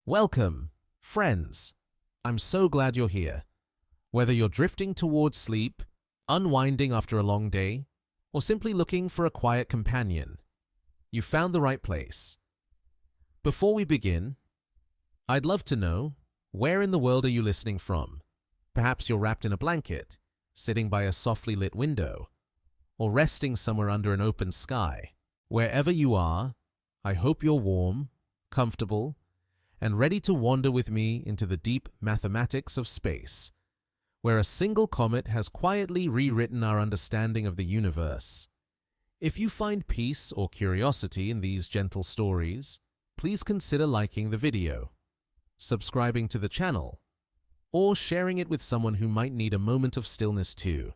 Welcome, friends. I'm so glad you're here. Whether you're drifting towards sleep, unwinding after a long day, or simply looking for a quiet companion, you found the right place. Before we begin, I'd love to know, where in the world are you listening from? Perhaps you're wrapped in a blanket, sitting by a softly lit window, or resting somewhere under an open sky. Wherever you are, I hope you're warm, comfortable, and ready to wander with me into the deep mathematics of space, where a single comet has quietly rewritten our understanding of the universe. If you find peace or curiosity in these gentle stories, please consider liking the video, subscribing to the channel, or sharing it with someone who might need a moment of stillness too.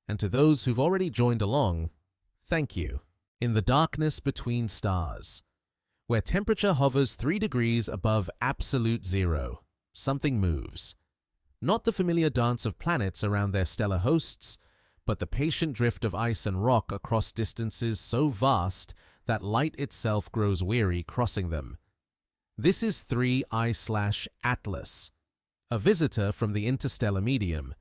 And to those who've already joined along, thank you. In the darkness between stars, where temperature hovers 3 degrees above absolute zero, something moves. Not the familiar dance of planets around their stellar hosts, but the patient drift of ice and rock across distances so vast that light itself grows weary crossing them. This is 3I/Atlas, a visitor from the interstellar medium,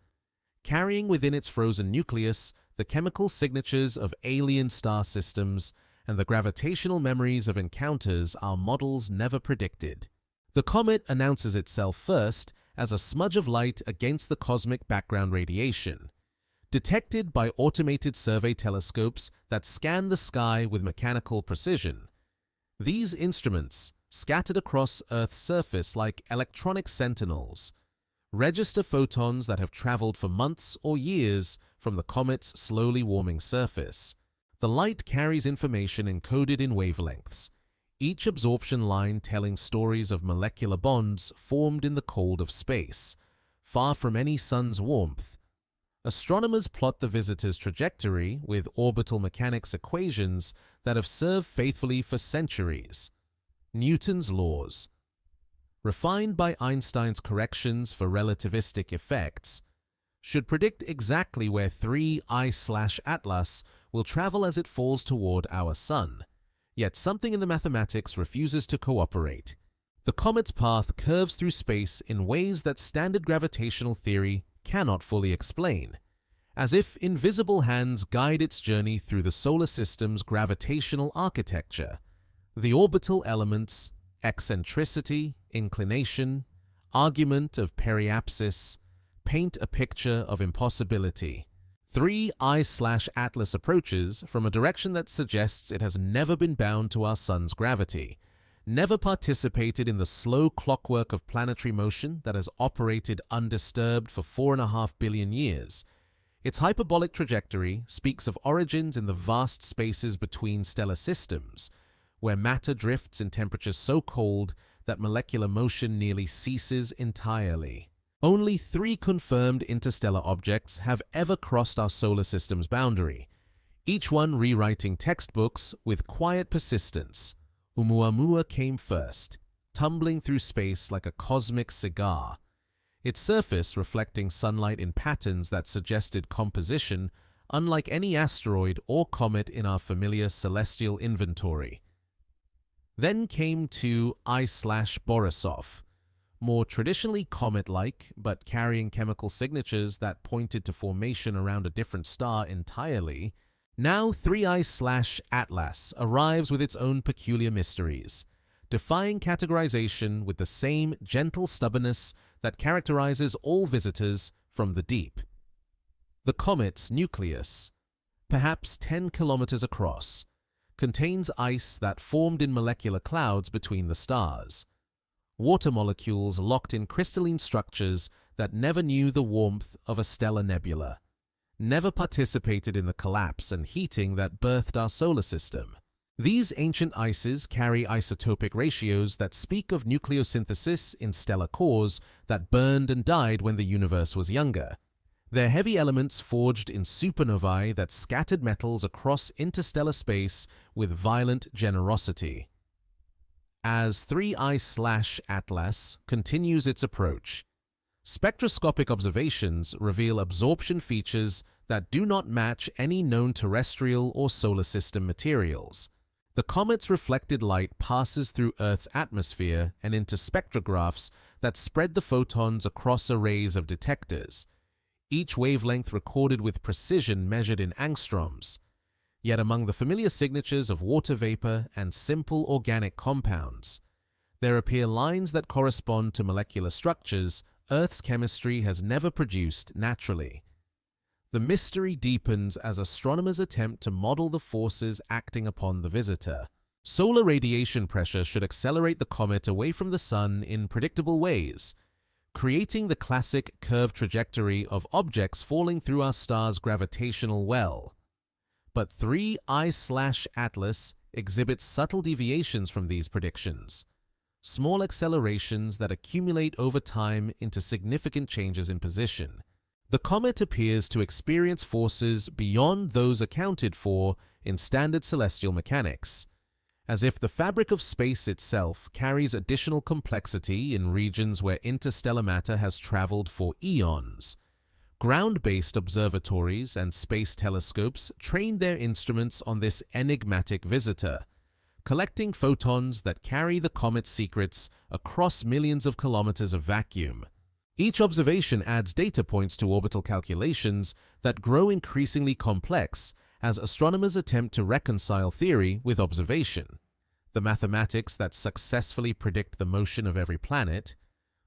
carrying within its frozen nucleus the chemical signatures of alien star systems and the gravitational memories of encounters our models never predicted. The comet announces itself first as a smudge of light against the cosmic background radiation, detected by automated survey telescopes that scan the sky with mechanical precision. These instruments, scattered across Earth's surface like electronic sentinels, register photons that have traveled for months or years from the comet's slowly warming surface. The light carries information encoded in wavelengths, each absorption line telling stories of molecular bonds formed in the cold of space, far from any sun's warmth. Astronomers plot the visitor's trajectory with orbital mechanics equations that have served faithfully for centuries. Newton's laws, refined by Einstein's corrections for relativistic effects, should predict exactly where 3I/Atlas will travel as it falls toward our sun. Yet something in the mathematics refuses to cooperate. The comet's path curves through space in ways that standard gravitational theory cannot fully explain, as if invisible hands guide its journey through the solar system's gravitational architecture. The orbital elements, eccentricity, inclination, argument of periapsis, paint a picture of impossibility. 3I/Atlas approaches from a direction that suggests it has never been bound to our sun's gravity, never participated in the slow clockwork of planetary motion that has operated undisturbed for 4.5 billion years. Its hyperbolic trajectory speaks of origins in the vast spaces between stellar systems, where matter drifts in temperatures so cold that molecular motion nearly ceases entirely. Only 3 confirmed interstellar objects have ever crossed our solar system's boundary, each one rewriting textbooks with quiet persistence. Oumuamua came first, tumbling through space like a cosmic cigar, its surface reflecting sunlight in patterns that suggested composition unlike any asteroid or comet in our familiar celestial inventory. Then came 2I/Borisov, more traditionally comet-like, but carrying chemical signatures that pointed to formation around a different star entirely. Now 3I/Atlas arrives with its own peculiar mysteries, defying categorization with the same gentle stubbornness that characterizes all visitors from the deep. The comet's nucleus, perhaps 10 kilometers across, contains ice that formed in molecular clouds between the stars. Water molecules locked in crystalline structures that never knew the warmth of a stellar nebula, never participated in the collapse and heating that birthed our solar system. These ancient ices carry isotopic ratios that speak of nucleosynthesis in stellar cores that burned and died when the universe was younger. Their heavy elements forged in supernovae that scattered metals across interstellar space with violent generosity. As 3I/Atlas continues its approach, spectroscopic observations reveal absorption features that do not match any known terrestrial or solar system materials. The comet's reflected light passes through Earth's atmosphere and into spectrographs that spread the photons across arrays of detectors, each wavelength recorded with precision measured in angstroms. Yet among the familiar signatures of water vapor and simple organic compounds, there appear lines that correspond to molecular structures Earth's chemistry has never produced naturally. The mystery deepens as astronomers attempt to model the forces acting upon the visitor. Solar radiation pressure should accelerate the comet away from the Sun in predictable ways, creating the classic curved trajectory of objects falling through our star's gravitational well. But 3I/Atlas exhibits subtle deviations from these predictions, small accelerations that accumulate over time into significant changes in position. The comet appears to experience forces beyond those accounted for in standard celestial mechanics, as if the fabric of space itself carries additional complexity in regions where interstellar matter has traveled for eons. Ground-based observatories and space telescopes train their instruments on this enigmatic visitor, collecting photons that carry the comet's secrets across millions of kilometers of vacuum. Each observation adds data points to orbital calculations that grow increasingly complex as astronomers attempt to reconcile theory with observation. The mathematics that successfully predict the motion of every planet,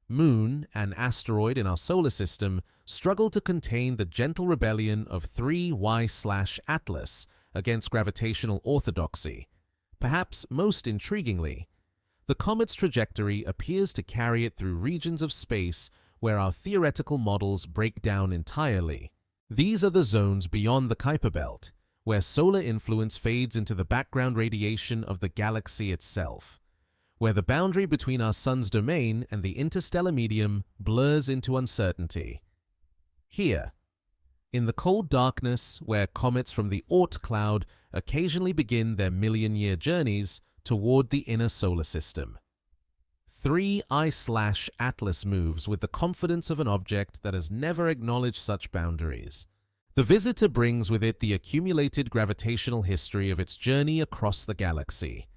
moon, and asteroid in our solar system struggle to contain the gentle rebellion of 3Y/Atlas against gravitational orthodoxy. Perhaps most intriguingly, the comet's trajectory appears to carry it through regions of space where our theoretical models break down entirely. These are the zones beyond the Kuiper belt, where solar influence fades into the background radiation of the galaxy itself, where the boundary between our Sun's domain and the interstellar medium blurs into uncertainty. Here, in the cold darkness where comets from the Oort cloud occasionally begin their million-year journeys toward the inner solar system, 3I/Atlas moves with the confidence of an object that has never acknowledged such boundaries. The visitor brings with it the accumulated gravitational history of its journey across the galaxy.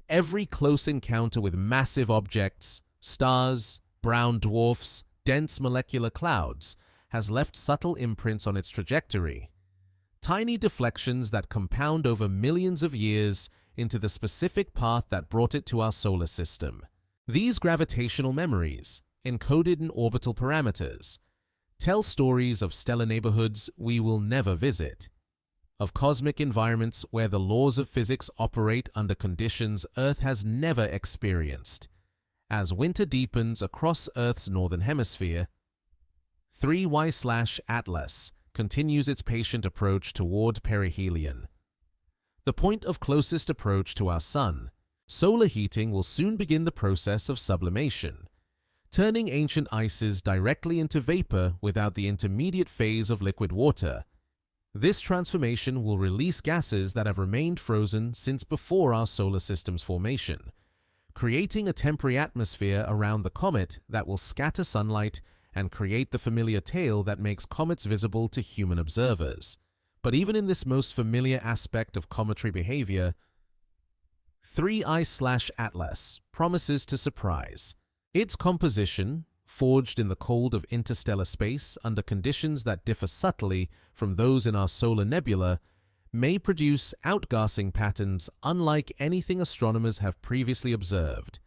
Every close encounter with massive objects, stars, brown dwarfs, dense molecular clouds, has left subtle imprints on its trajectory. Tiny deflections that compound over millions of years into the specific path that brought it to our solar system. These gravitational memories, encoded in orbital parameters, tell stories of stellar neighborhoods we will never visit, of cosmic environments where the laws of physics operate under conditions Earth has never experienced. As winter deepens across Earth's northern hemisphere, 3Y/Atlas continues its patient approach toward perihelion, the point of closest approach to our Sun. Solar heating will soon begin the process of sublimation, turning ancient ices directly into vapor without the intermediate phase of liquid water. This transformation will release gases that have remained frozen since before our solar system's formation, creating a temporary atmosphere around the comet that will scatter sunlight and create the familiar tail that makes comets visible to human observers. But even in this most familiar aspect of cometary behavior, 3I/Atlas promises to surprise. Its composition, forged in the cold of interstellar space under conditions that differ subtly from those in our solar nebula, may produce outgassing patterns unlike anything astronomers have previously observed.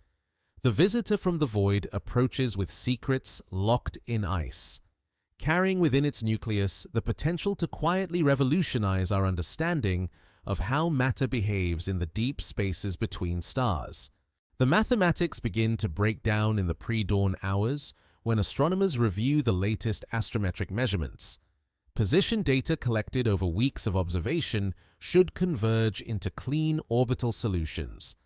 The visitor from the void approaches with secrets locked in ice, carrying within its nucleus the potential to quietly revolutionize our understanding of how matter behaves in the deep spaces between stars. The mathematics begin to break down in the pre-dawn hours when astronomers review the latest astrometric measurements. Position data collected over weeks of observation should converge into clean orbital solutions.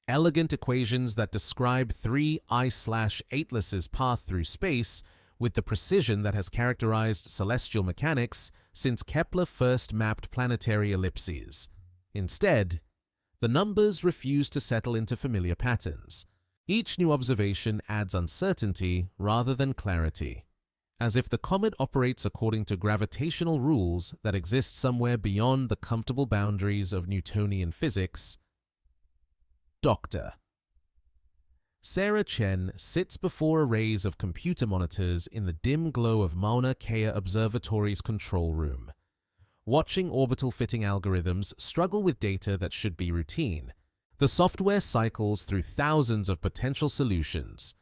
Elegant equations that describe 3I/Atlas's path through space with the precision that has characterized celestial mechanics since Kepler first mapped planetary ellipses. Instead, the numbers refuse to settle into familiar patterns. Each new observation adds uncertainty rather than clarity, as if the comet operates according to gravitational rules that exist somewhere beyond the comfortable boundaries of Newtonian physics. Doctor. Sarah Chen sits before arrays of computer monitors in the dim glow of Mauna Kea Observatory's control room, watching orbital fitting algorithms struggle with data that should be routine. The software cycles through thousands of potential solutions,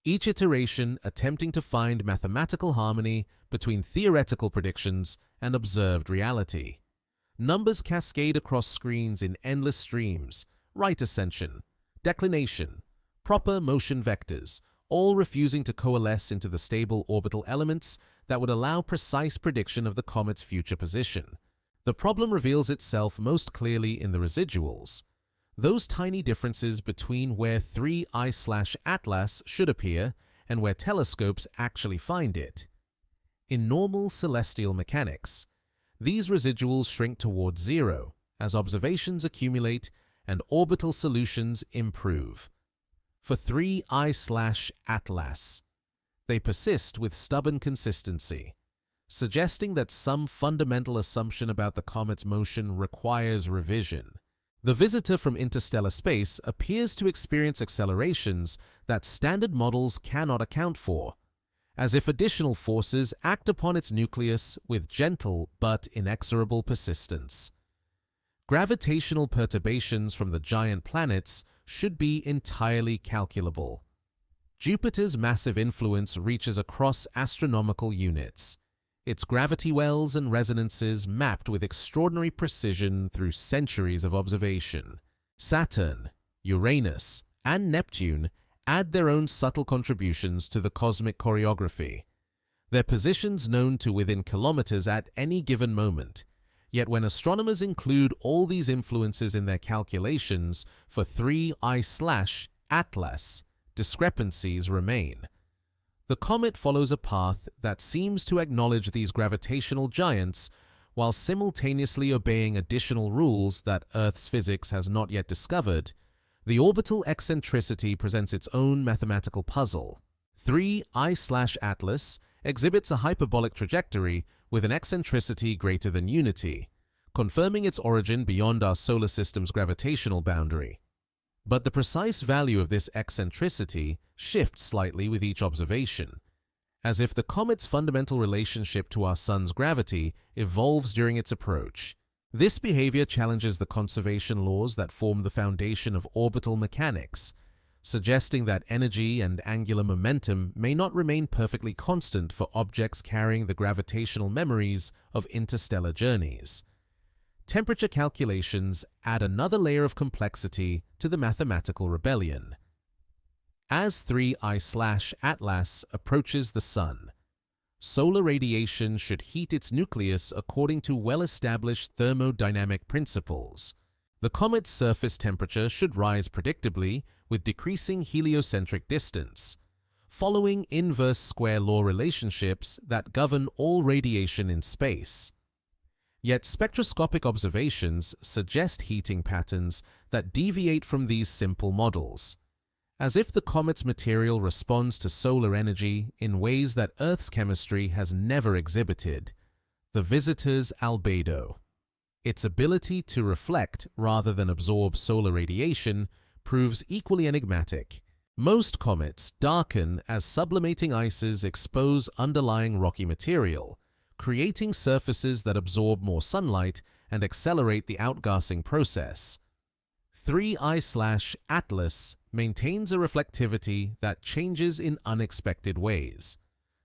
each iteration attempting to find mathematical harmony between theoretical predictions and observed reality. Numbers cascade across screens in endless streams: right ascension, declination, proper motion vectors, all refusing to coalesce into the stable orbital elements that would allow precise prediction of the comet's future position. The problem reveals itself most clearly in the residuals, those tiny differences between where 3I/Atlas should appear and where telescopes actually find it. In normal celestial mechanics, these residuals shrink towards zero as observations accumulate and orbital solutions improve. For 3I/Atlas, they persist with stubborn consistency, suggesting that some fundamental assumption about the comet's motion requires revision. The visitor from interstellar space appears to experience accelerations that standard models cannot account for, as if additional forces act upon its nucleus with gentle but inexorable persistence. Gravitational perturbations from the giant planets should be entirely calculable. Jupiter's massive influence reaches across astronomical units, its gravity wells and resonances mapped with extraordinary precision through centuries of observation. Saturn, Uranus, and Neptune add their own subtle contributions to the cosmic choreography, their positions known to within kilometers at any given moment. Yet when astronomers include all these influences in their calculations for 3I/Atlas, discrepancies remain. The comet follows a path that seems to acknowledge these gravitational giants while simultaneously obeying additional rules that Earth's physics has not yet discovered. The orbital eccentricity presents its own mathematical puzzle. 3I/Atlas exhibits a hyperbolic trajectory with an eccentricity greater than unity, confirming its origin beyond our solar system's gravitational boundary. But the precise value of this eccentricity shifts slightly with each observation, as if the comet's fundamental relationship to our sun's gravity evolves during its approach. This behavior challenges the conservation laws that form the foundation of orbital mechanics, suggesting that energy and angular momentum may not remain perfectly constant for objects carrying the gravitational memories of interstellar journeys. Temperature calculations add another layer of complexity to the mathematical rebellion. As 3I/Atlas approaches the Sun, solar radiation should heat its nucleus according to well-established thermodynamic principles. The comet's surface temperature should rise predictably with decreasing heliocentric distance, following inverse square law relationships that govern all radiation in space. Yet spectroscopic observations suggest heating patterns that deviate from these simple models, as if the comet's material responds to solar energy in ways that Earth's chemistry has never exhibited. The visitor's albedo, its ability to reflect rather than absorb solar radiation, proves equally enigmatic. Most comets darken as sublimating ices expose underlying rocky material, creating surfaces that absorb more sunlight and accelerate the outgassing process. 3I/Atlas maintains a reflectivity that changes in unexpected ways,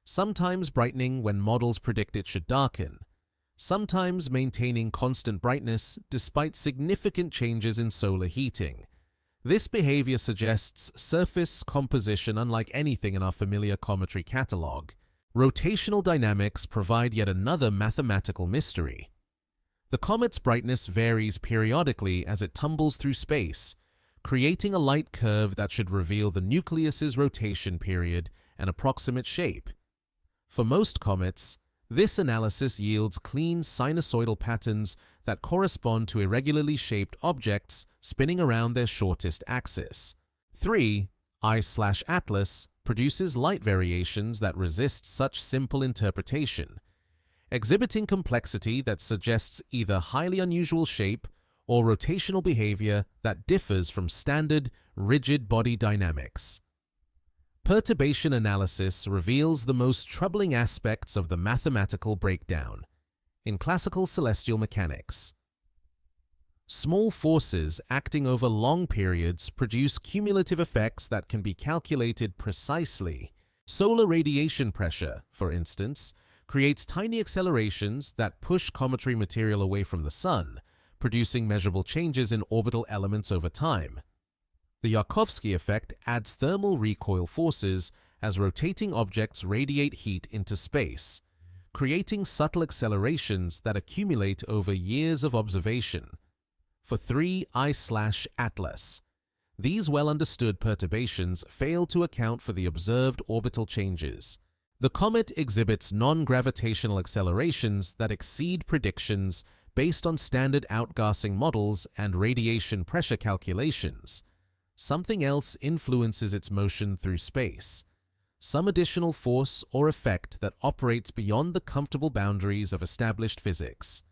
sometimes brightening when models predict it should darken, sometimes maintaining constant brightness despite significant changes in solar heating. This behavior suggests surface composition unlike anything in our familiar cometry catalog. Rotational dynamics provide yet another mathematical mystery. The comet's brightness varies periodically as it tumbles through space, creating a light curve that should reveal the nucleus's rotation period and approximate shape. For most comets, this analysis yields clean sinusoidal patterns that correspond to irregularly shaped objects spinning around their shortest axis. 3I/Atlas produces light variations that resist such simple interpretation, exhibiting complexity that suggests either highly unusual shape or rotational behavior that differs from standard, rigid body dynamics. Perturbation analysis reveals the most troubling aspects of the mathematical breakdown in classical celestial mechanics. Small forces acting over long periods produce cumulative effects that can be calculated precisely. Solar radiation pressure, for instance, creates tiny accelerations that push cometary material away from the Sun, producing measurable changes in orbital elements over time. The Yarkovsky effect adds thermal recoil forces as rotating objects radiate heat into space, creating subtle accelerations that accumulate over years of observation. For 3I/Atlas, these well-understood perturbations fail to account for the observed orbital changes. The comet exhibits non-gravitational accelerations that exceed predictions based on standard outgassing models and radiation pressure calculations. Something else influences its motion through space, some additional force or effect that operates beyond the comfortable boundaries of established physics.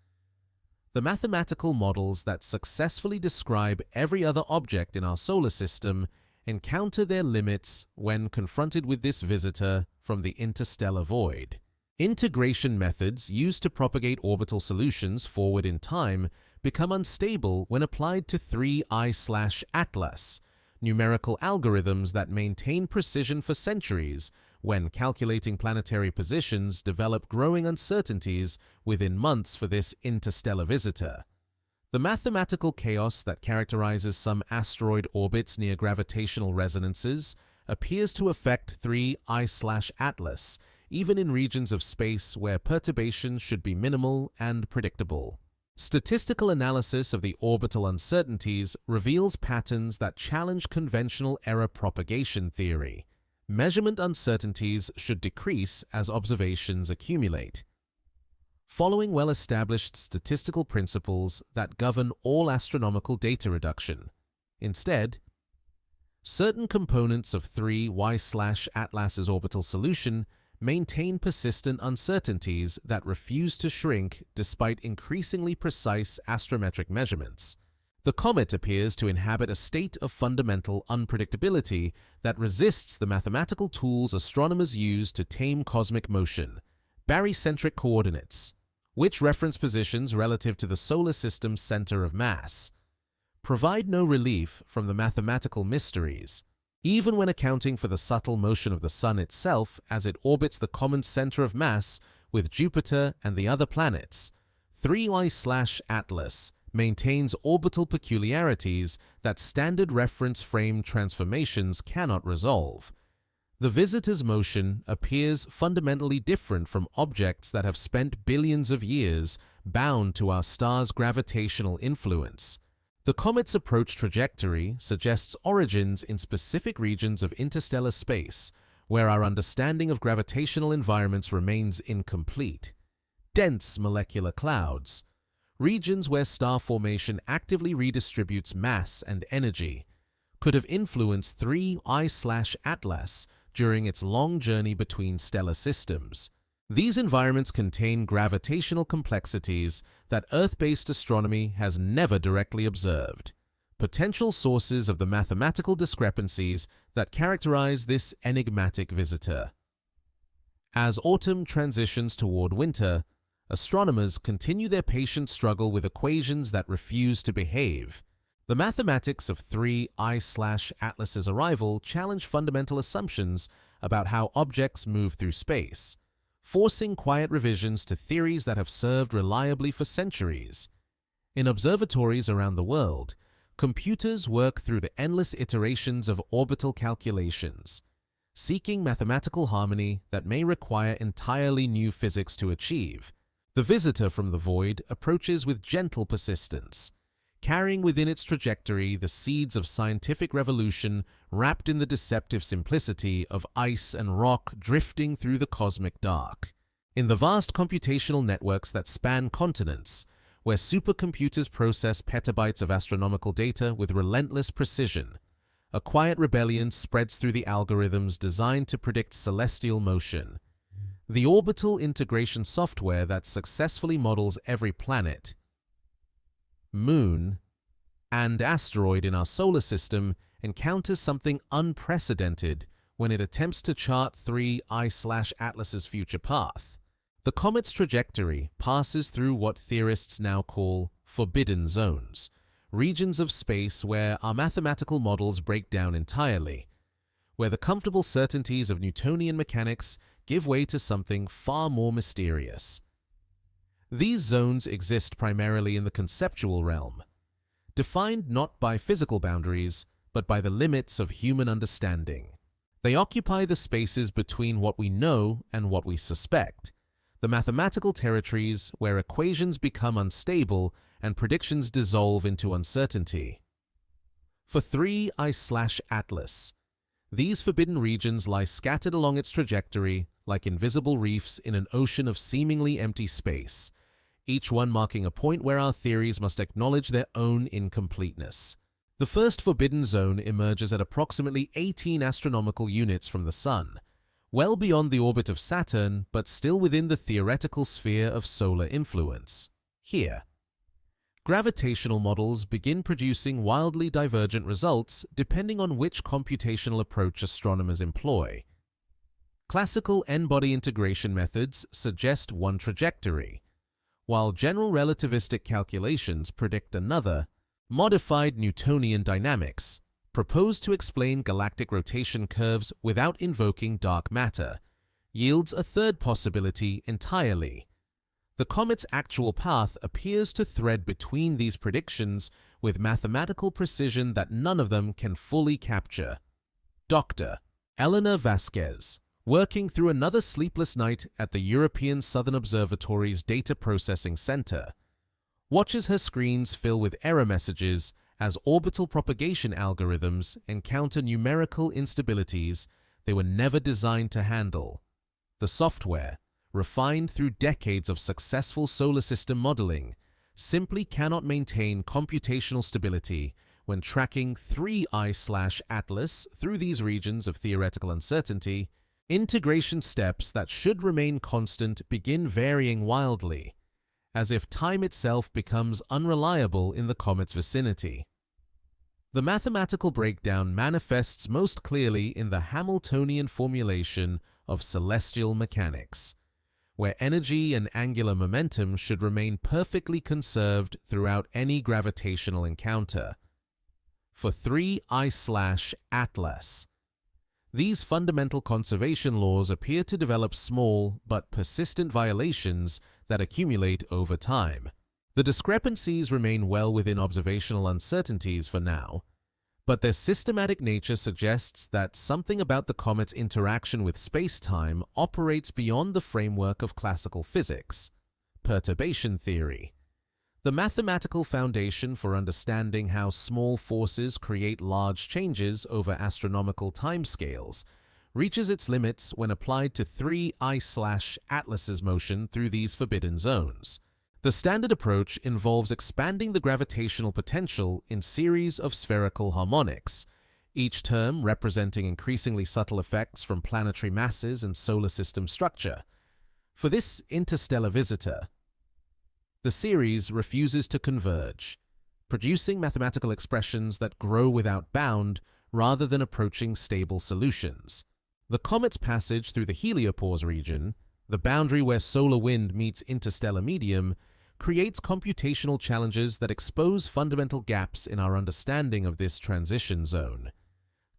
The mathematical models that successfully describe every other object in our solar system encounter their limits when confronted with this visitor from the interstellar void. Integration methods used to propagate orbital solutions forward in time become unstable when applied to 3I/Atlas, numerical algorithms that maintain precision for centuries when calculating planetary positions develop growing uncertainties within months for this interstellar visitor. The mathematical chaos that characterizes some asteroid orbits near gravitational resonances appears to affect 3I/Atlas, even in regions of space where perturbations should be minimal and predictable. Statistical analysis of the orbital uncertainties reveals patterns that challenge conventional error propagation theory. Measurement uncertainties should decrease as observations accumulate, following well-established statistical principles that govern all astronomical data reduction. Instead, certain components of 3I/Atlas's orbital solution maintain persistent uncertainties that refuse to shrink despite increasingly precise astrometric measurements. The comet appears to inhabit a state of fundamental unpredictability that resists the mathematical tools astronomers use to tame cosmic motion, barycentric coordinates, which reference positions relative to the solar system's center of mass, provide no relief from the mathematical mysteries. Even when accounting for the subtle motion of the Sun itself as it orbits the common center of mass with Jupiter and the other planets, 3I/Atlas maintains orbital peculiarities that standard reference frame transformations cannot resolve. The visitor's motion appears fundamentally different from objects that have spent billions of years bound to our star's gravitational influence. The comet's approach trajectory suggests origins in specific regions of interstellar space, where our understanding of gravitational environments remains incomplete. Dense molecular clouds, regions where star formation actively redistributes mass and energy, could have influenced 3I/Atlas during its long journey between stellar systems. These environments contain gravitational complexities that Earth-based astronomy has never directly observed, potential sources of the mathematical discrepancies that characterize this enigmatic visitor. As autumn transitions toward winter, astronomers continue their patient struggle with equations that refuse to behave. The mathematics of 3I/Atlas's arrival challenge fundamental assumptions about how objects move through space, forcing quiet revisions to theories that have served reliably for centuries. In observatories around the world, computers work through the endless iterations of orbital calculations, seeking mathematical harmony that may require entirely new physics to achieve. The visitor from the void approaches with gentle persistence, carrying within its trajectory the seeds of scientific revolution wrapped in the deceptive simplicity of ice and rock drifting through the cosmic dark. In the vast computational networks that span continents, where supercomputers process petabytes of astronomical data with relentless precision, a quiet rebellion spreads through the algorithms designed to predict celestial motion. The orbital integration software that successfully models every planet, moon, and asteroid in our solar system encounters something unprecedented when it attempts to chart 3I/Atlas's future path. The comet's trajectory passes through what theorists now call forbidden zones, regions of space where our mathematical models break down entirely, where the comfortable certainties of Newtonian mechanics give way to something far more mysterious. These zones exist primarily in the conceptual realm, defined not by physical boundaries, but by the limits of human understanding. They occupy the spaces between what we know and what we suspect, the mathematical territories where equations become unstable and predictions dissolve into uncertainty. For 3I/Atlas, these forbidden regions lie scattered along its trajectory like invisible reefs in an ocean of seemingly empty space, each one marking a point where our theories must acknowledge their own incompleteness. The first forbidden zone emerges at approximately 18 astronomical units from the Sun, well beyond the orbit of Saturn, but still within the theoretical sphere of solar influence. Here, gravitational models begin producing wildly divergent results depending on which computational approach astronomers employ. Classical n-body integration methods suggest one trajectory, while general relativistic calculations predict another. Modified Newtonian dynamics proposed to explain galactic rotation curves without invoking dark matter, yields a third possibility entirely. The comet's actual path appears to thread between these predictions with mathematical precision that none of them can fully capture. Dr. Eleanor Vasquez, working through another sleepless night at the European Southern Observatory's Data Processing Center, watches her screens fill with error messages as orbital propagation algorithms encounter numerical instabilities they were never designed to handle. The software, refined through decades of successful solar system modeling, simply cannot maintain computational stability when tracking 3I/Atlas through these regions of theoretical uncertainty. Integration steps that should remain constant begin varying wildly, as if time itself becomes unreliable in the comet's vicinity. The mathematical breakdown manifests most clearly in the Hamiltonian formulation of celestial mechanics, where energy and angular momentum should remain perfectly conserved throughout any gravitational encounter. For 3I/Atlas, these fundamental conservation laws appear to develop small but persistent violations that accumulate over time. The discrepancies remain well within observational uncertainties for now, but their systematic nature suggests that something about the comet's interaction with space-time operates beyond the framework of classical physics. Perturbation theory, the mathematical foundation for understanding how small forces create large changes over astronomical timescales, reaches its limits when applied to 3I/Atlas's motion through these forbidden zones. The standard approach involves expanding the gravitational potential in series of spherical harmonics, each term representing increasingly subtle effects from planetary masses and solar system structure. For this interstellar visitor, the series refuses to converge, producing mathematical expressions that grow without bound rather than approaching stable solutions. The comet's passage through the heliopause region, the boundary where solar wind meets interstellar medium, creates computational challenges that expose fundamental gaps in our understanding of this transition zone.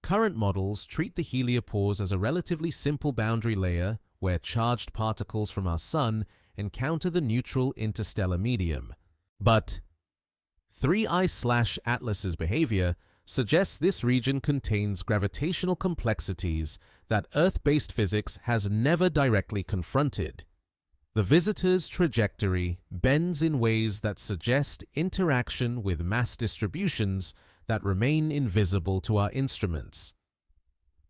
Current models treat the heliopause as a relatively simple boundary layer where charged particles from our Sun encounter the neutral interstellar medium. But 3I/Atlas's behavior suggests this region contains gravitational complexities that Earth-based physics has never directly confronted. The visitor's trajectory bends in ways that suggest interaction with mass distributions that remain invisible to our instruments.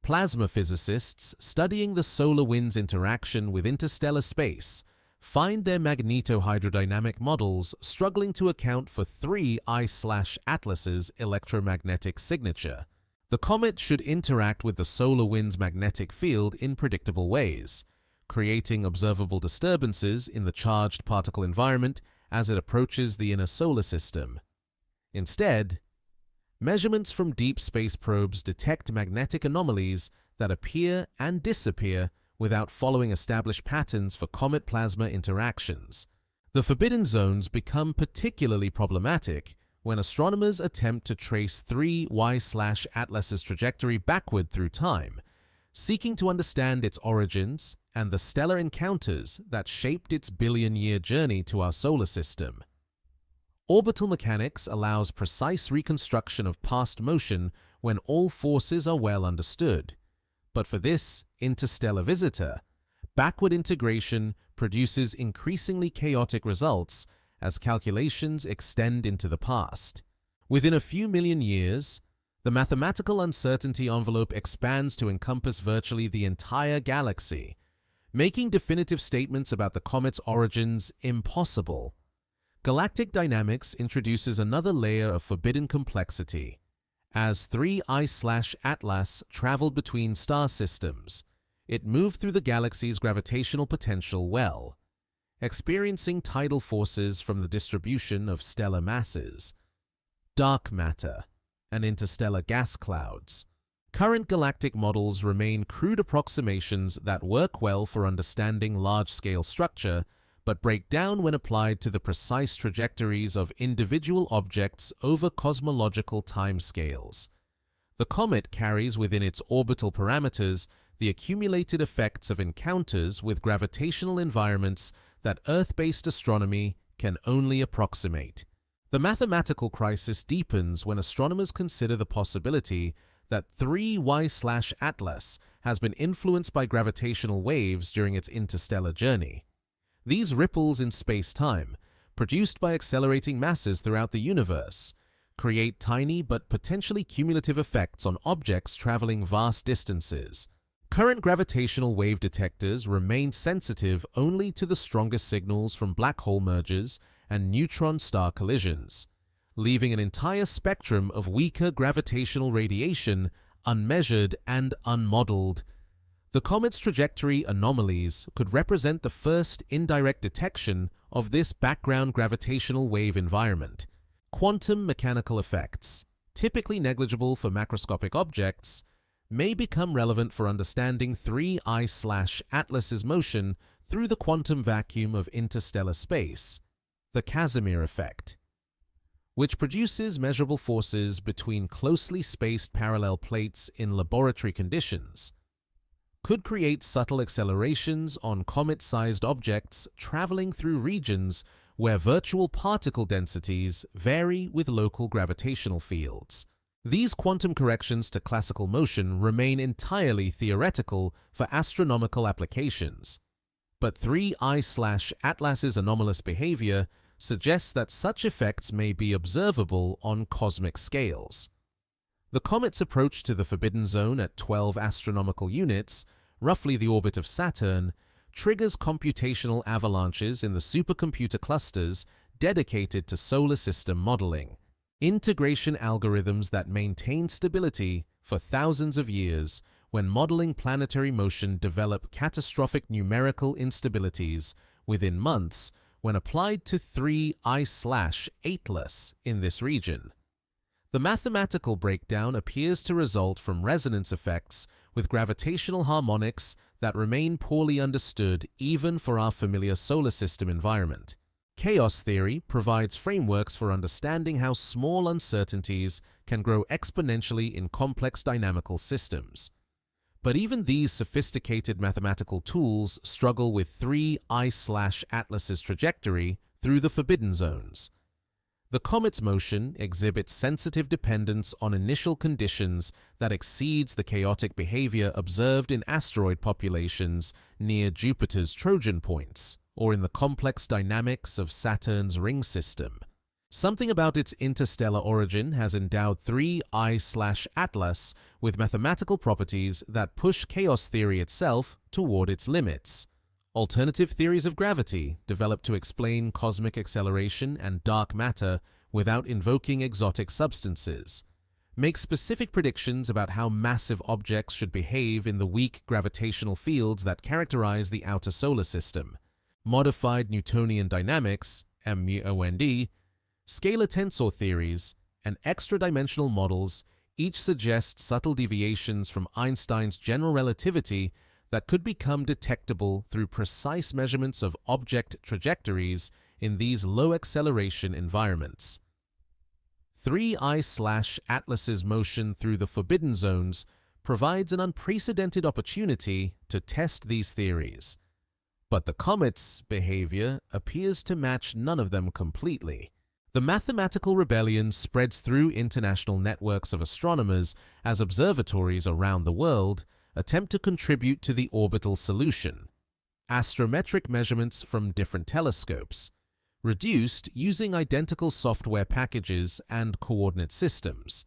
Plasma physicists studying the solar wind's interaction with interstellar space find their magnetohydrodynamic models struggling to account for 3I/Atlas's electromagnetic signature. The comet should interact with the solar wind's magnetic field in predictable ways, creating observable disturbances in the charged particle environment as it approaches the inner solar system. Instead, Measurements from deep space probes detect magnetic anomalies that appear and disappear without following established patterns for comet plasma interactions. The forbidden zones become particularly problematic when astronomers attempt to trace 3Y/Atlas's trajectory backward through time, seeking to understand its origins and the stellar encounters that shaped its billion-year journey to our solar system. Orbital mechanics allows precise reconstruction of past motion when all forces are well understood. But for this interstellar visitor, backward integration produces increasingly chaotic results as calculations extend into the past. Within a few million years, the mathematical uncertainty envelope expands to encompass virtually the entire galaxy, making definitive statements about the comet's origins impossible. Galactic dynamics introduces another layer of forbidden complexity. As 3I/Atlas traveled between star systems, it moved through the galaxy's gravitational potential well, experiencing tidal forces from the distribution of stellar masses, dark matter, and interstellar gas clouds. Current galactic models remain crude approximations that work well for understanding large-scale structure, but break down when applied to the precise trajectories of individual objects over cosmological timescales. The comet carries within its orbital parameters the accumulated effects of encounters with gravitational environments that Earth-based astronomy can only approximate. The mathematical crisis deepens when astronomers consider the possibility that 3Y/Atlas has been influenced by gravitational waves during its interstellar journey. These ripples in space-time, produced by accelerating masses throughout the universe, create tiny but potentially cumulative effects on objects traveling vast distances. Current gravitational wave detectors remain sensitive only to the strongest signals from black hole mergers and neutron-star collisions, leaving an entire spectrum of weaker gravitational radiation unmeasured and unmodeled. The comet's trajectory anomalies could represent the first indirect detection of this background gravitational wave environment. Quantum mechanical effects, typically negligible for macroscopic objects, may become relevant for understanding 3I/Atlas's motion through the quantum vacuum of interstellar space, the Casimir effect, which produces measurable forces between closely spaced parallel plates in laboratory conditions, could create subtle accelerations on comet-sized objects traveling through regions where virtual particle densities vary with local gravitational fields. These quantum corrections to classical motion remain entirely theoretical for astronomical applications, but 3I/Atlas's anomalous behavior suggests that such effects may be observable on cosmic scales. The comet's approach to the forbidden zone at 12 astronomical units, roughly the orbit of Saturn, triggers computational avalanches in the supercomputer clusters dedicated to solar system modeling. Integration algorithms that maintain stability for thousands of years when modeling planetary motion develop catastrophic numerical instabilities within months when applied to 3I/Atlas in this region. The mathematical breakdown appears to result from resonance effects with gravitational harmonics that remain poorly understood even for our familiar solar system environment. Chaos theory provides frameworks for understanding how small uncertainties can grow exponentially in complex dynamical systems. But even these sophisticated mathematical tools struggle with 3I/Atlas's trajectory through the forbidden zones. The comet's motion exhibits sensitive dependence on initial conditions that exceeds the chaotic behavior observed in asteroid populations near Jupiter's Trojan points, or in the complex dynamics of Saturn's ring system. Something about its interstellar origin has endowed 3I/Atlas with mathematical properties that push chaos theory itself toward its limits. Alternative theories of gravity, developed to explain cosmic acceleration and dark matter without invoking exotic substances, make specific predictions about how massive objects should behave in the weak gravitational fields that characterize the outer solar system. Modified Newtonian dynamics, MUOND, scalar tensor theories, and extra-dimensional models each suggest subtle deviations from Einstein's general relativity that could become detectable through precise measurements of object trajectories in these low-acceleration environments. 3I/Atlas's motion through the forbidden zones provides an unprecedented opportunity to test these theories. But the comet's behavior appears to match none of them completely. The mathematical rebellion spreads through international networks of astronomers as observatories around the world attempt to contribute to the orbital solution. Astrometric measurements from different telescopes, reduced using identical software packages and coordinate systems,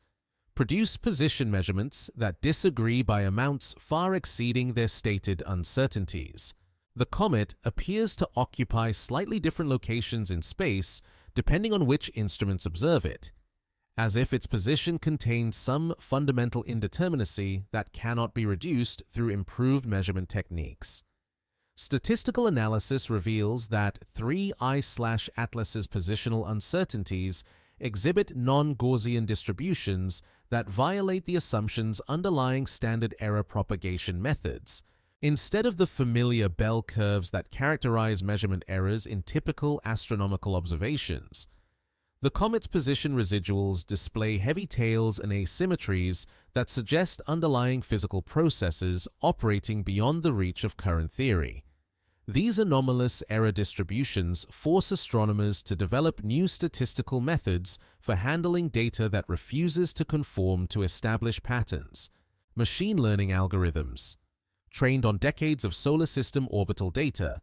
produce position measurements that disagree by amounts far exceeding their stated uncertainties. The comet appears to occupy slightly different locations in space depending on which instruments observe it, as if its position contains some fundamental indeterminacy that cannot be reduced through improved measurement techniques. Statistical analysis reveals that 3I/Atlas's positional uncertainties exhibit non-Gaussian distributions that violate the assumptions underlying standard error propagation methods. Instead of the familiar bell curves that characterize measurement errors in typical astronomical observations, the comet's position residuals display heavy tails and asymmetries that suggest underlying physical processes operating beyond the reach of current theory. These anomalous error distributions force astronomers to develop new statistical methods for handling data that refuses to conform to established patterns. Machine learning algorithms, trained on decades of solar system orbital data,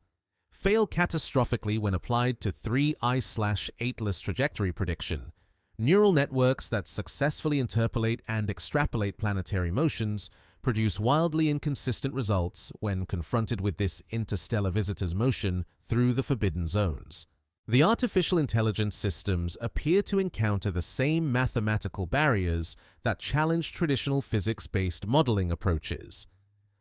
fail catastrophically when applied to 3I/Atlas trajectory prediction. Neural networks that successfully interpolate and extrapolate planetary motions produce wildly inconsistent results when confronted with this interstellar visitor's motion through the forbidden zones. The artificial intelligence systems appear to encounter the same mathematical barriers that challenge traditional physics-based modeling approaches,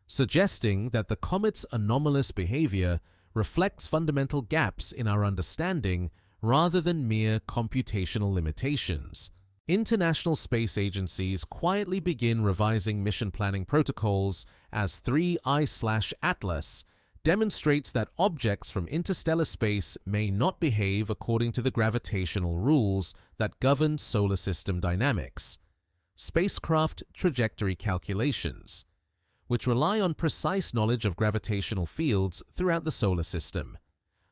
suggesting that the comet's anomalous behavior reflects fundamental gaps in our understanding rather than mere computational limitations. International space agencies quietly begin revising mission planning protocols as 3I/Atlas demonstrates that objects from interstellar space may not behave according to the gravitational rules that govern solar system dynamics. Spacecraft trajectory calculations, which rely on precise knowledge of gravitational fields throughout the solar system,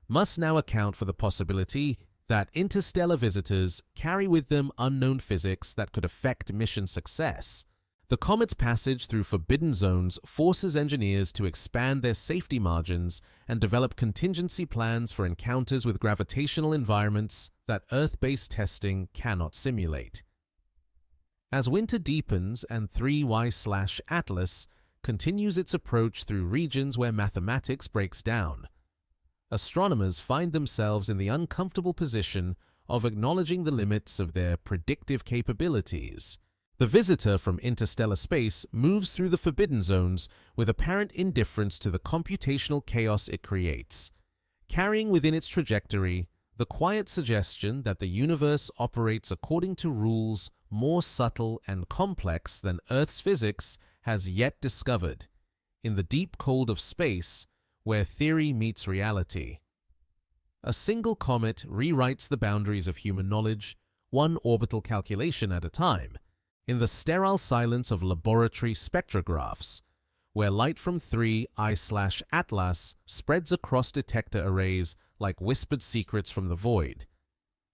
must now account for the possibility that interstellar visitors carry with them unknown physics that could affect mission success. The comet's passage through forbidden zones forces engineers to expand their safety margins and develop contingency plans for encounters with gravitational environments that Earth-based testing cannot simulate. As winter deepens and 3I/Atlas continues its approach through regions where mathematics breaks down, astronomers find themselves in the uncomfortable position of acknowledging the limits of their predictive capabilities. The visitor from interstellar space moves through the forbidden zones with apparent indifference to the computational chaos it creates, carrying within its trajectory the quiet suggestion that the universe operates according to rules more subtle and complex than Earth's physics has yet discovered, in the deep cold of space where theory meets reality. A single comet rewrites the boundaries of human knowledge, one orbital calculation at a time, in the sterile silence of laboratory spectrographs, where light from 3I/Atlas spreads across detector arrays like whispered secrets from the void.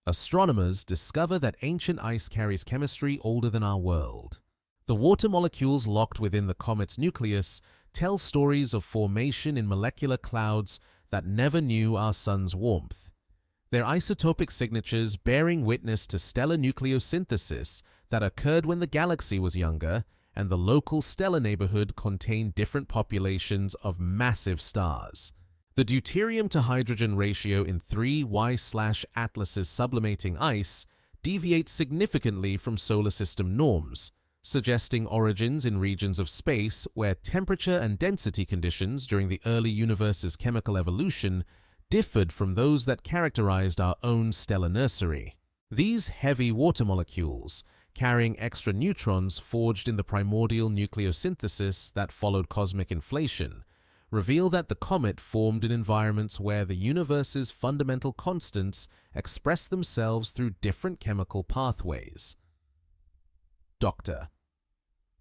Astronomers discover that ancient ice carries chemistry older than our world. The water molecules locked within the comet's nucleus tell stories of formation in molecular clouds that never knew our sun's warmth, their isotopic signatures bearing witness to stellar nucleosynthesis that occurred when the galaxy was younger and the local stellar neighborhood contained different populations of massive stars. The deuterium to hydrogen ratio in 3I/Atlas's sublimating ice deviates significantly from solar system norms, suggesting origins in regions of space where temperature and density conditions during the early universe's chemical evolution differed from those that characterized our own stellar nursery. These heavy water molecules, carrying extra neutrons forged in the primordial nucleosynthesis that followed cosmic inflation, reveal that the comet formed in environments where the universe's fundamental constants express themselves through different chemical pathways. Dr.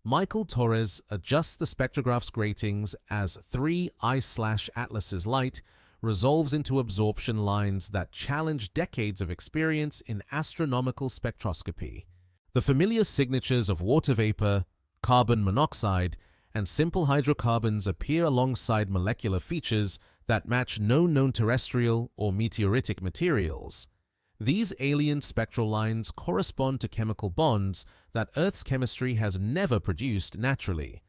Michael Torres adjusts the spectrograph's gratings as 3 I/Atlas's light resolves into absorption lines that challenge decades of experience in astronomical spectroscopy. The familiar signatures of water vapor, carbon monoxide, and simple hydrocarbons appear alongside molecular features that match no known terrestrial or meteoritic materials. These alien spectral lines correspond to chemical bonds that Earth's chemistry has never produced naturally,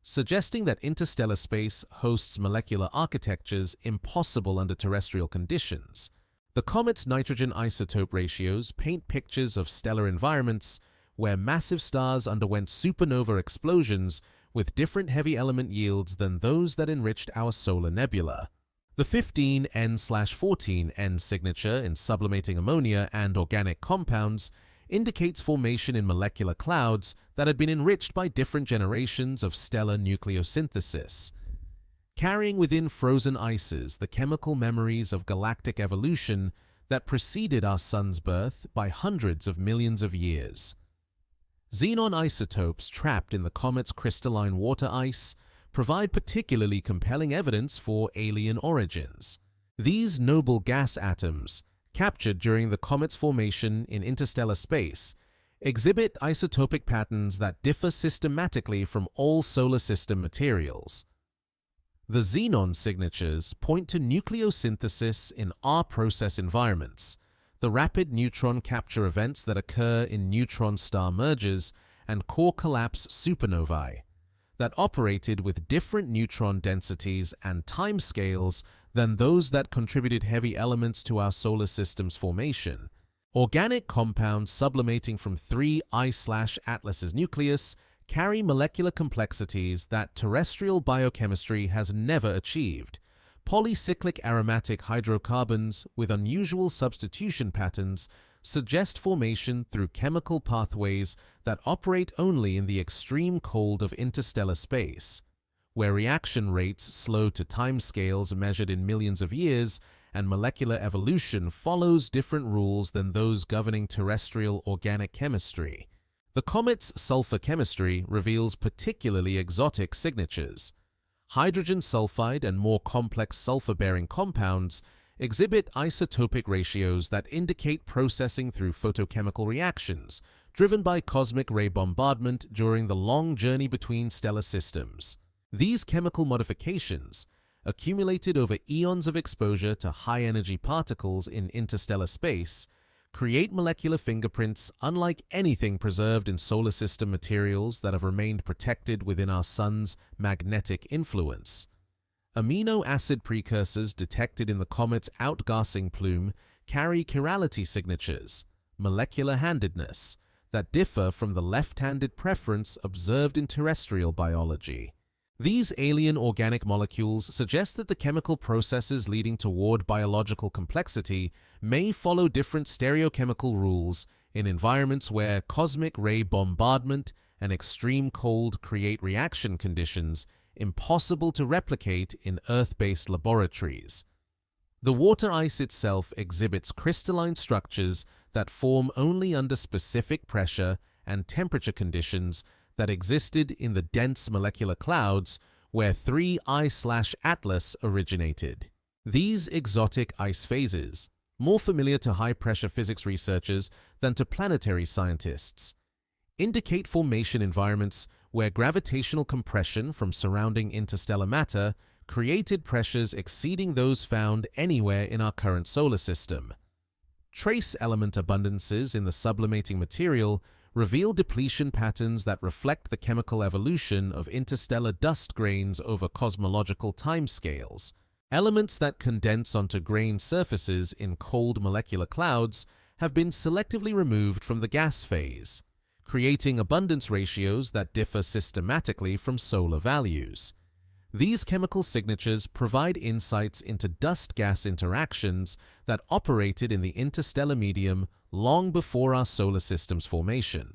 suggesting that interstellar space hosts molecular architectures impossible under terrestrial conditions. The comet's nitrogen isotope ratios paint pictures of stellar environments where massive stars underwent supernova explosions with different heavy element yields than those that enriched our solar nebula. The 15N/14N signature in sublimating ammonia and organic compounds indicates formation in molecular clouds that had been enriched by different generations of stellar nucleosynthesis. Carrying within frozen ices the chemical memories of galactic evolution that preceded our sun's birth by hundreds of millions of years. Xenon isotopes trapped in the comet's crystalline water ice provide particularly compelling evidence for alien origins. These noble gas atoms, captured during the comet's formation in interstellar space, exhibit isotopic patterns that differ systematically from all solar system materials. The xenon signatures point to nucleosynthesis in our process environments, the rapid neutron capture events that occur in neutron star mergers and core collapse supernovae, that operated with different neutron densities and timescales than those that contributed heavy elements to our solar system's formation. Organic compounds sublimating from 3 I/Atlas's nucleus carry molecular complexities that terrestrial biochemistry has never achieved. Polycyclic aromatic hydrocarbons with unusual substitution patterns suggest formation through chemical pathways that operate only in the extreme cold of interstellar space, where reaction rates slow to timescales measured in millions of years and molecular evolution follows different rules than those governing terrestrial organic chemistry. The comet's sulfur chemistry reveals particularly exotic signatures. Hydrogen sulfide and more complex sulfur-bearing compounds exhibit isotopic ratios that indicate processing through photochemical reactions driven by cosmic ray bombardment during the long journey between stellar systems. These chemical modifications, accumulated over eons of exposure to high-energy particles in interstellar space, create molecular fingerprints unlike anything preserved in solar system materials that have remained protected within our sun's magnetic influence. Amino acid precursors detected in the comet's outgassing plume carry chirality signatures, molecular handedness, that differ from the left-handed preference observed in terrestrial biology. These alien organic molecules suggest that the chemical processes leading toward biological complexity may follow different stereochemical rules in environments where cosmic ray bombardment and extreme cold create reaction conditions impossible to replicate in Earth-based laboratories. The water ice itself exhibits crystalline structures that form only under specific pressure and temperature conditions that existed in the dense molecular clouds where 3 I/Atlas originated. These exotic ice phases, more familiar to high-pressure physics researchers than to planetary scientists, indicate formation environments where gravitational compression from surrounding interstellar matter created pressures exceeding those found anywhere in our current solar system. Trace element abundances in the sublimating material reveal depletion patterns that reflect the chemical evolution of interstellar dust grains over cosmological timescales. Elements that condense onto grain surfaces in cold molecular clouds have been selectively removed from the gas phase, creating abundance ratios that differ systematically from solar values. These chemical signatures provide insights into dust-gas interactions that operated in the interstellar medium long before our solar system's formation.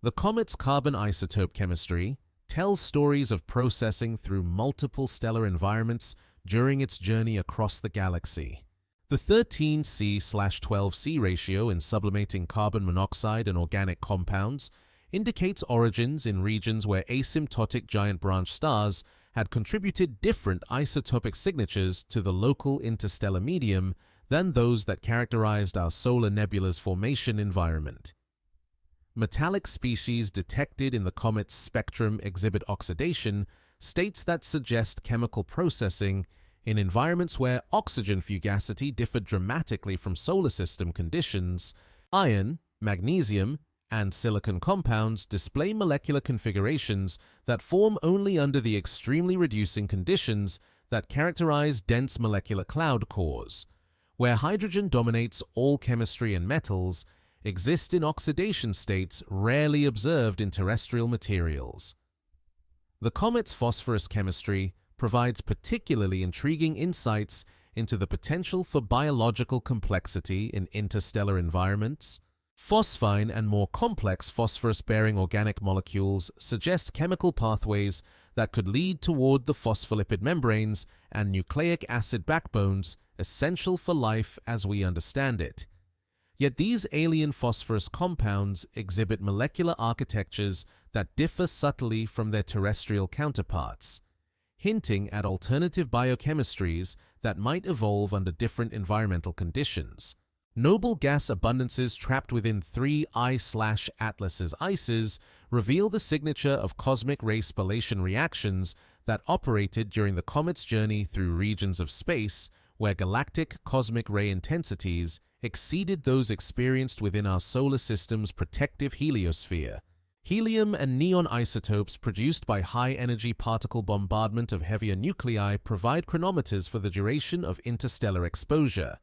The comet's carbon isotope chemistry tells stories of processing through multiple stellar environments during its journey across the galaxy. The 13C/12C ratio in sublimating carbon monoxide and organic compounds indicates origins in regions where asymptotic giant branch stars had contributed different isotopic signatures to the local interstellar medium than those that characterized our solar nebula's formation environment. Metallic species detected in the comet's spectrum exhibit oxidation, states that suggest chemical processing in environments where oxygen fugacity differed dramatically from solar system conditions. Iron, magnesium, and silicon compounds display molecular configurations that form only under the extremely reducing conditions that characterize dense molecular cloud cores, where hydrogen dominates all chemistry and metals, exist in oxidation states rarely observed in terrestrial materials. The comet's phosphorus chemistry provides particularly intriguing insights into the potential for biological complexity in interstellar environments. Phosphine and more complex phosphorus-bearing organic molecules suggest chemical pathways that could lead toward the phospholipid membranes and nucleic acid backbones essential for life as we understand it. Yet these alien phosphorus compounds exhibit molecular architectures that differ subtly from their terrestrial counterparts, hinting at alternative biochemistries that might evolve under different environmental conditions. Noble gas abundances trapped within 3I/Atlas's ices reveal the signature of cosmic ray spallation reactions that operated during the comet's journey through regions of space where galactic cosmic ray intensities exceeded those experienced within our solar system's protective heliosphere. Helium and neon isotopes produced by high-energy particle bombardment of heavier nuclei provide chronometers for the duration of interstellar exposure,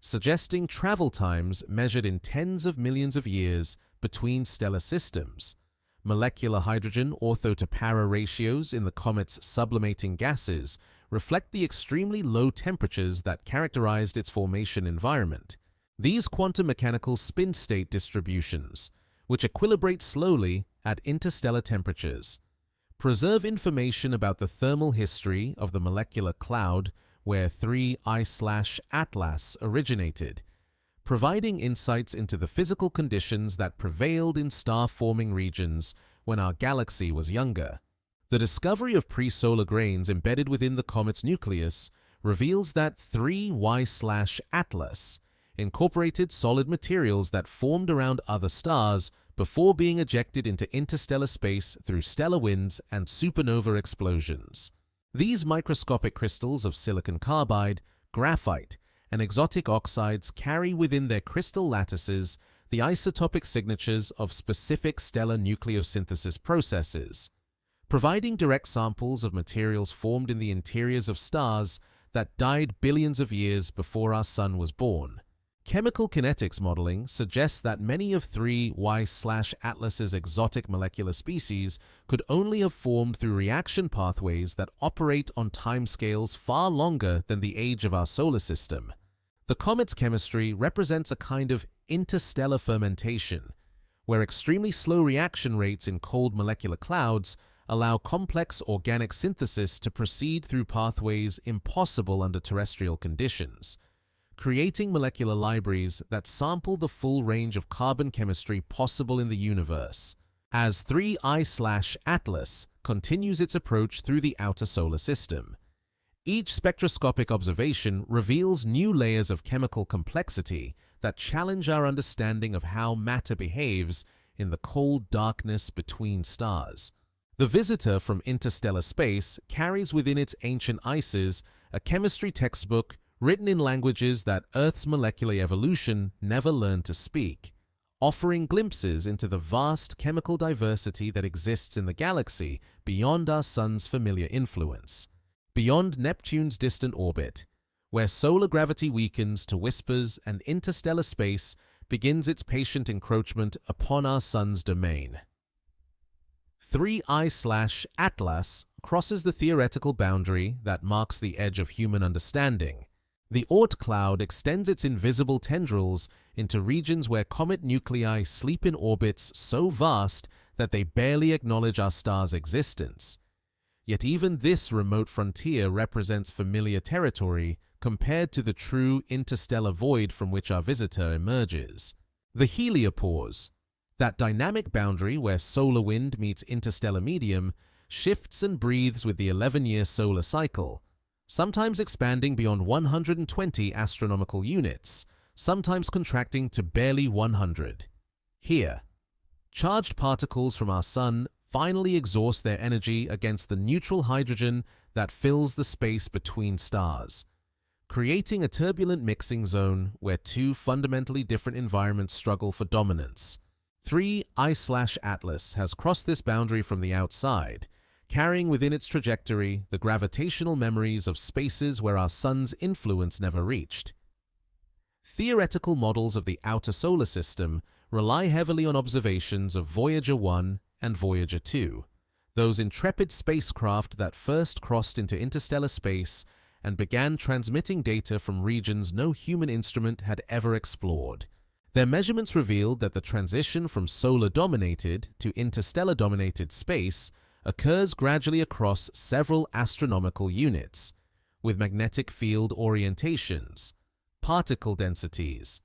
suggesting travel times measured in tens of millions of years between stellar systems. Molecular hydrogen ortho-to-para ratios in the comet's sublimating gases reflect the extremely low temperatures that characterized its formation environment. These quantum mechanical spin state distributions, which equilibrate slowly at interstellar temperatures, preserve information about the thermal history of the molecular cloud where 3I/Atlas originated, providing insights into the physical conditions that prevailed in star-forming regions when our galaxy was younger. The discovery of pre-solar grains embedded within the comet's nucleus reveals that 3Y/Atlas incorporated solid materials that formed around other stars before being ejected into interstellar space through stellar winds and supernova explosions. These microscopic crystals of silicon carbide, graphite, and exotic oxides carry within their crystal lattices the isotopic signatures of specific stellar nucleosynthesis processes, providing direct samples of materials formed in the interiors of stars that died billions of years before our sun was born. Chemical kinetics modeling suggests that many of 3Y/Atlas's exotic molecular species could only have formed through reaction pathways that operate on timescales far longer than the age of our solar system. The comet's chemistry represents a kind of interstellar fermentation, where extremely slow reaction rates in cold molecular clouds allow complex organic synthesis to proceed through pathways impossible under terrestrial conditions, creating molecular libraries that sample the full range of carbon chemistry possible in the universe, as 3I/Atlas continues its approach through the outer solar system. Each spectroscopic observation reveals new layers of chemical complexity that challenge our understanding of how matter behaves in the cold darkness between stars. The visitor from interstellar space carries within its ancient ices a chemistry textbook written in languages that Earth's molecular evolution never learned to speak, offering glimpses into the vast chemical diversity that exists in the galaxy beyond our sun's familiar influence, beyond Neptune's distant orbit, where solar gravity weakens to whispers and interstellar space begins its patient encroachment upon our sun's domain. 3I/Atlas crosses the theoretical boundary that marks the edge of human understanding, The Oort cloud extends its invisible tendrils into regions where comet nuclei sleep in orbits so vast that they barely acknowledge our star's existence. Yet even this remote frontier represents familiar territory compared to the true interstellar void from which our visitor emerges. The heliopause, that dynamic boundary where solar wind meets interstellar medium, shifts and breathes with the 11-year solar cycle, sometimes expanding beyond 120 astronomical units, sometimes contracting to barely 100. Here, charged particles from our Sun finally exhaust their energy against the neutral hydrogen that fills the space between stars, creating a turbulent mixing zone where two fundamentally different environments struggle for dominance. 3 I/Atlas has crossed this boundary from the outside, carrying within its trajectory the gravitational memories of spaces where our Sun's influence never reached. Theoretical models of the outer solar system rely heavily on observations of Voyager 1 and Voyager 2, those intrepid spacecraft that first crossed into interstellar space and began transmitting data from regions no human instrument had ever explored. Their measurements revealed that the transition from solar-dominated to interstellar-dominated space occurs gradually across several astronomical units, with magnetic field orientations, particle densities,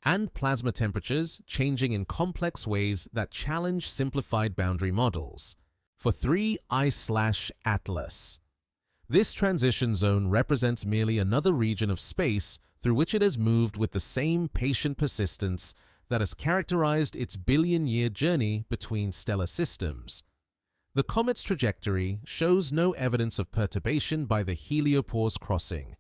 and plasma temperatures changing in complex ways that challenge simplified boundary models. For 3 I/Atlas, this transition zone represents merely another region of space through which it has moved with the same patient persistence that has characterized its billion-year journey between stellar systems. The comet's trajectory shows no evidence of perturbation by the heliopause crossing,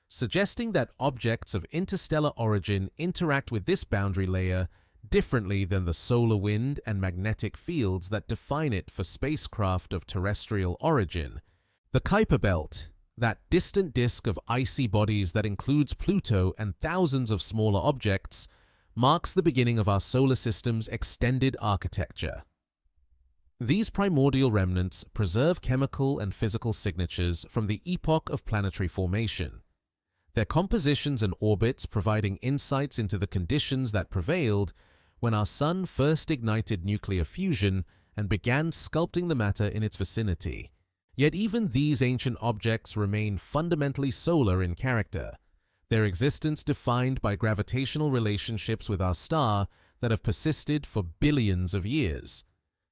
suggesting that objects of interstellar origin interact with this boundary layer differently than the solar wind and magnetic fields that define it for spacecraft of terrestrial origin. The Kuiper Belt, that distant disk of icy bodies that includes Pluto and thousands of smaller objects, marks the beginning of our solar system's extended architecture. These primordial remnants preserve chemical and physical signatures from the epoch of planetary formation, their compositions and orbits providing insights into the conditions that prevailed when our Sun first ignited nuclear fusion and began sculpting the matter in its vicinity. Yet even these ancient objects remain fundamentally solar in character, their existence defined by gravitational relationships with our star that have persisted for billions of years.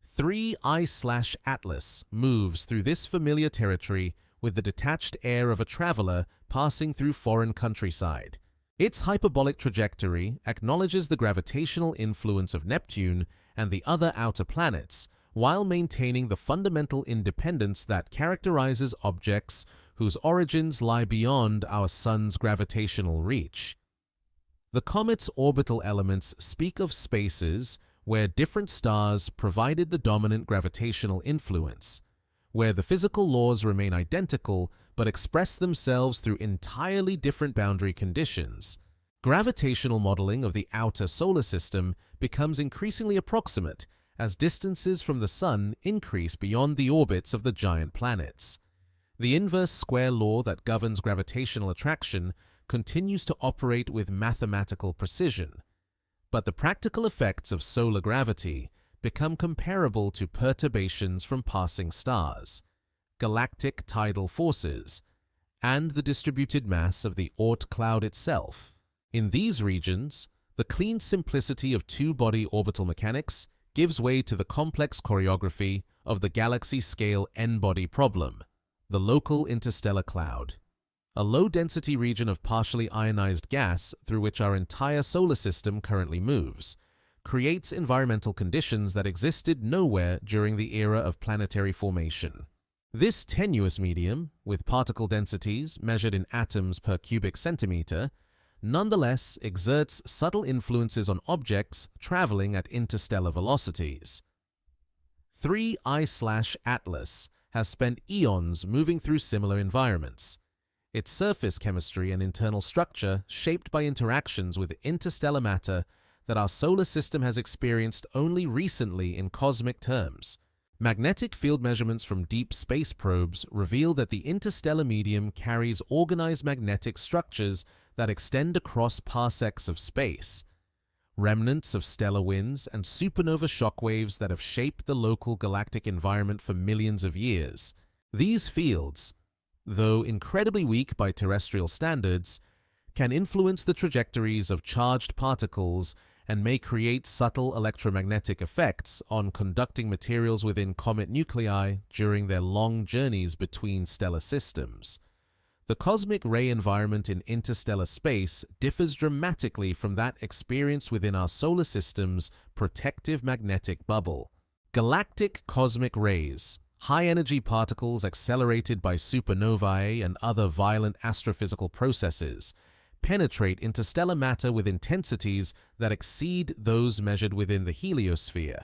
3 I/Atlas moves through this familiar territory with the detached air of a traveler passing through foreign countryside. Its hyperbolic trajectory acknowledges the gravitational influence of Neptune and the other outer planets, while maintaining the fundamental independence that characterizes objects whose origins lie beyond our Sun's gravitational reach. The comet's orbital elements speak of spaces where different stars provided the dominant gravitational influence, where the physical laws remain identical but express themselves through entirely different boundary conditions. Gravitational modeling of the outer solar system becomes increasingly approximate as distances from the Sun increase beyond the orbits of the giant planets. The inverse square law that governs gravitational attraction continues to operate with mathematical precision, but the practical effects of solar gravity become comparable to perturbations from passing stars, galactic tidal forces, and the distributed mass of the Oort cloud itself. In these regions, the clean simplicity of two-body orbital mechanics gives way to the complex choreography of the galaxy-scale n-body problem, the local interstellar cloud, a low-density region of partially ionized gas through which our entire solar system currently moves, creates environmental conditions that existed nowhere during the era of planetary formation. This tenuous medium, with particle densities measured in atoms per cubic centimeter, nonetheless exerts subtle influences on objects traveling at interstellar velocities. 3 I/Atlas has spent eons moving through similar environments, its surface chemistry and internal structure shaped by interactions with interstellar matter that our solar system has experienced only recently in cosmic terms. Magnetic field measurements from deep space probes reveal that the interstellar medium carries organized magnetic structures that extend across parsecs of space. Remnants of stellar winds and supernova shockwaves that have shaped the local galactic environment for millions of years. These fields, though incredibly weak by terrestrial standards, can influence the trajectories of charged particles and may create subtle electromagnetic effects on conducting materials within comet nuclei during their long journeys between stellar systems. The cosmic ray environment in interstellar space differs dramatically from that experienced within our solar system's protective magnetic bubble. Galactic cosmic rays, high-energy particles accelerated by supernovae and other violent astrophysical processes, penetrate interstellar matter with intensities that exceed those measured within the heliosphere.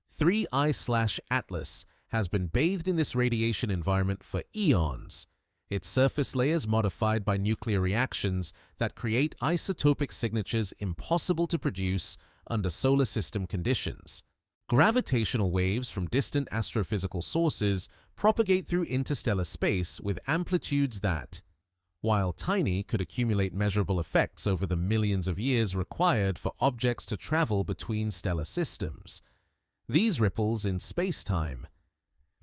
3I/Atlas has been bathed in this radiation environment for eons, its surface layers modified by nuclear reactions that create isotopic signatures impossible to produce under solar system conditions. Gravitational waves from distant astrophysical sources propagate through interstellar space with amplitudes that, while tiny, could accumulate measurable effects over the millions of years required for objects to travel between stellar systems. These ripples in space-time,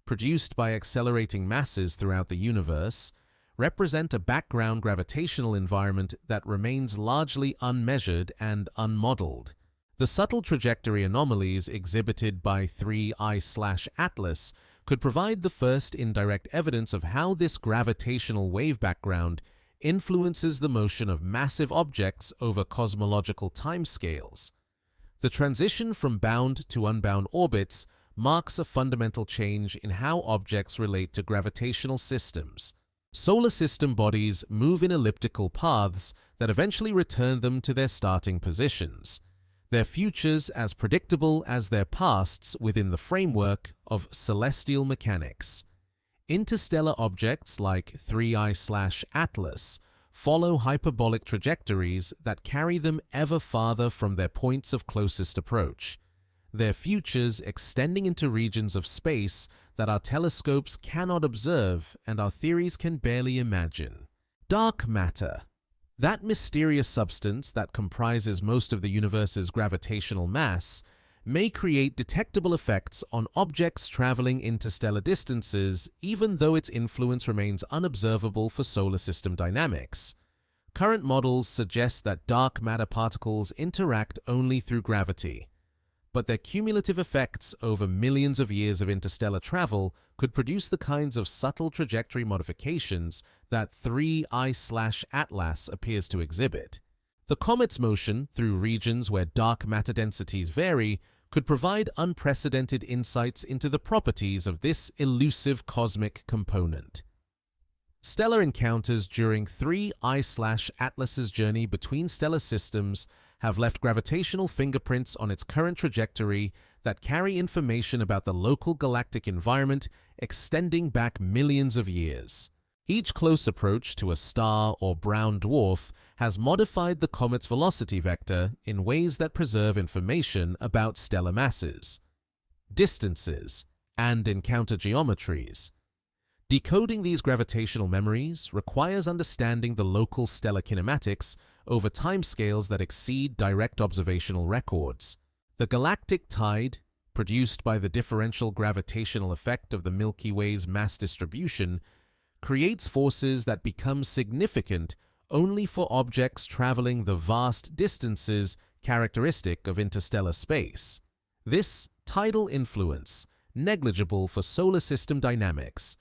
produced by accelerating masses throughout the universe, represent a background gravitational environment that remains largely unmeasured and unmodeled. The subtle trajectory anomalies exhibited by 3I/Atlas could provide the first indirect evidence of how this gravitational wave background influences the motion of massive objects over cosmological timescales. The transition from bound to unbound orbits marks a fundamental change in how objects relate to gravitational systems. Solar system bodies move in elliptical paths that eventually return them to their starting positions, their futures as predictable as their pasts within the framework of celestial mechanics. Interstellar objects like 3I/Atlas follow hyperbolic trajectories that carry them ever farther from their points of closest approach, their futures extending into regions of space that our telescopes cannot observe and our theories can barely imagine. Dark matter, that mysterious substance that comprises most of the universe's gravitational mass, may create detectable effects on objects traveling interstellar distances even though its influence remains unobservable for solar system dynamics. Current models suggest that dark matter particles interact only through gravity, but their cumulative effects over millions of years of interstellar travel could produce the kinds of subtle trajectory modifications that 3I/Atlas appears to exhibit. The comet's motion through regions where dark matter densities vary could provide unprecedented insights into the properties of this elusive cosmic component. Stellar encounters during 3I/Atlas's journey between stellar systems have left gravitational fingerprints on its current trajectory that carry information about the local galactic environment extending back millions of years. Each close approach to a star or brown dwarf has modified the comet's velocity vector in ways that preserve information about stellar masses, distances, and encounter geometries. Decoding these gravitational memories requires understanding the local stellar kinematics over timescales that exceed direct observational records. The galactic tide, produced by the differential gravitational effect of the Milky Way's mass distribution, creates forces that become significant only for objects traveling the vast distances characteristic of interstellar space. This tidal influence, negligible for solar system dynamics,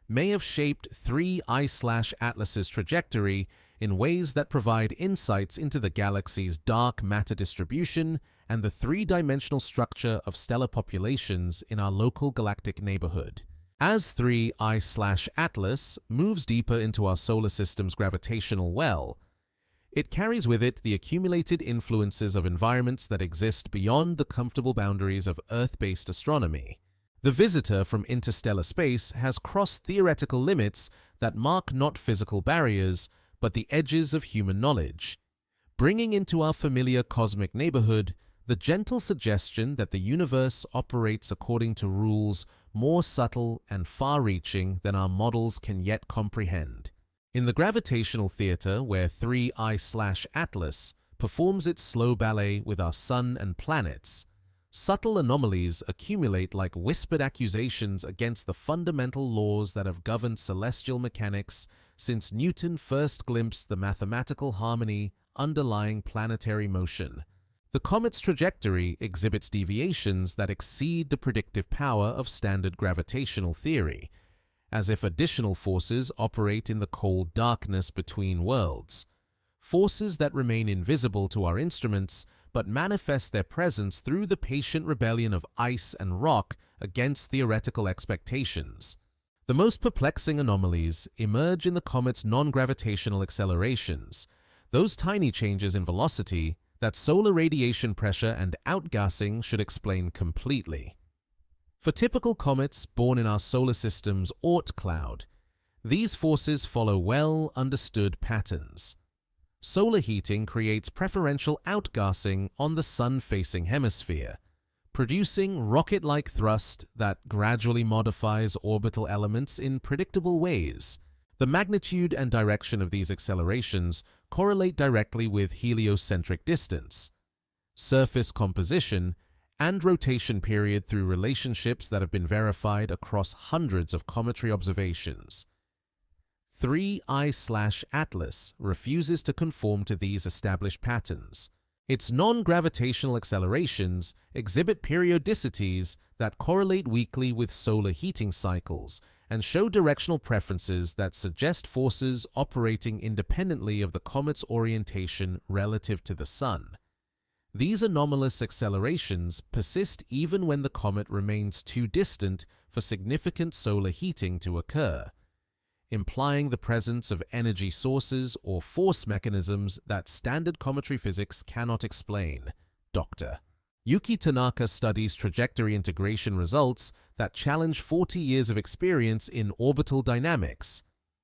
may have shaped 3I/Atlas's trajectory in ways that provide insights into the galaxy's dark matter distribution and the three-dimensional structure of stellar populations in our local galactic neighborhood. As 3I/Atlas moves deeper into our solar system's gravitational well, it carries with it the accumulated influences of environments that exist beyond the comfortable boundaries of Earth-based astronomy. The visitor from interstellar space has crossed theoretical limits that mark not physical barriers, but the edges of human knowledge, bringing into our familiar cosmic neighborhood the gentle suggestion that the universe operates according to rules more subtle and far-reaching than our models can yet comprehend. In the gravitational theater, where 3I/Atlas performs its slow ballet with our sun and planets, subtle anomalies accumulate like whispered accusations against the fundamental laws that have governed celestial mechanics since Newton first glimpsed the mathematical harmony underlying planetary motion. The comet's trajectory exhibits deviations that exceed the predictive power of standard gravitational theory, as if additional forces operate in the cold darkness between worlds. Forces that remain invisible to our instruments but manifest their presence through the patient rebellion of ice and rock against theoretical expectations. The most perplexing anomalies emerge in the comet's non-gravitational accelerations, those tiny changes in velocity that solar radiation pressure and outgassing should explain completely. For typical comets born in our solar system's Oort cloud, these forces follow well-understood patterns. Solar heating creates preferential outgassing on the sun-facing hemisphere, producing rocket-like thrust that gradually modifies orbital elements in predictable ways. The magnitude and direction of these accelerations correlate directly with heliocentric distance, surface composition, and rotation period through relationships that have been verified across hundreds of cometary observations. 3I/Atlas refuses to conform to these established patterns. Its non-gravitational accelerations exhibit periodicities that correlate weakly with solar heating cycles and show directional preferences that suggest forces operating independently of the comet's orientation relative to the Sun. These anomalous accelerations persist even when the comet remains too distant for significant solar heating to occur, implying the presence of energy sources or force mechanisms that standard cometary physics cannot explain. Dr. Yuki Tanaka studies trajectory integration results that challenge 40 years of experience in orbital dynamics.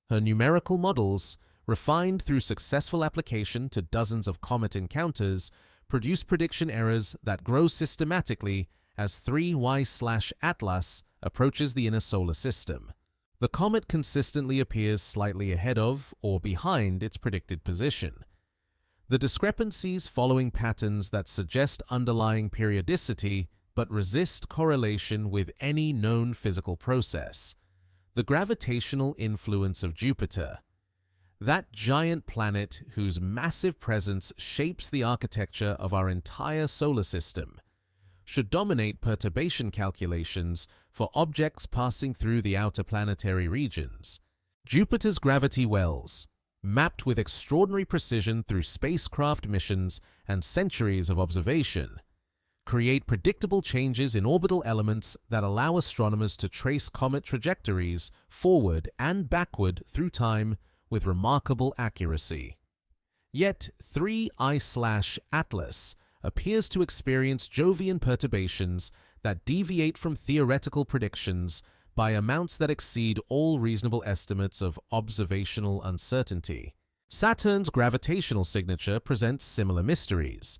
Her numerical models, refined through successful application to dozens of comet encounters, produce prediction errors that grow systematically as 3I/Atlas approaches the inner solar system. The comet consistently appears slightly ahead of or behind its predicted position. The discrepancies following patterns that suggest underlying periodicity but resist correlation with any known physical process. The gravitational influence of Jupiter, that giant planet whose massive presence shapes the architecture of our entire solar system, should dominate perturbation calculations for objects passing through the outer planetary regions. Jupiter's gravity wells, mapped with extraordinary precision through spacecraft missions and centuries of observation, create predictable changes in orbital elements that allow astronomers to trace comet trajectories forward and backward through time with remarkable accuracy. Yet 3I/Atlas appears to experience Jovian perturbations that deviate from theoretical predictions by amounts that exceed all reasonable estimates of observational uncertainty. Saturn's gravitational signature presents similar mysteries.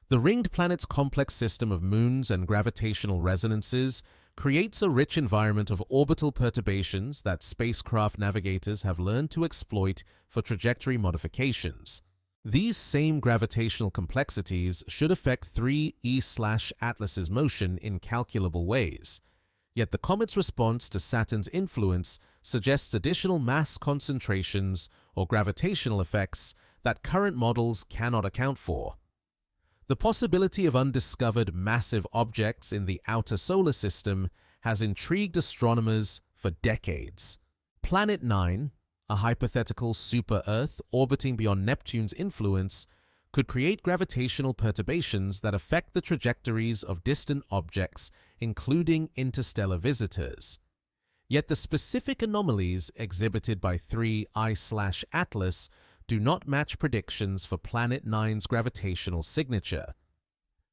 The ringed planet's complex system of moons and gravitational resonances creates a rich environment of orbital perturbations that spacecraft navigators have learned to exploit for trajectory modifications. These same gravitational complexities should affect 3I/Atlas's motion in calculable ways, yet the comet's response to Saturn's influence suggests additional mass concentrations or gravitational effects that current models cannot account for. The possibility of undiscovered massive objects in the outer solar system has intrigued astronomers for decades. Planet 9, a hypothetical super-Earth orbiting beyond Neptune's influence, could create gravitational perturbations that affect the trajectories of distant objects, including interstellar visitors. Yet the specific anomalies exhibited by 3I/Atlas do not match predictions for Planet 9's gravitational signature,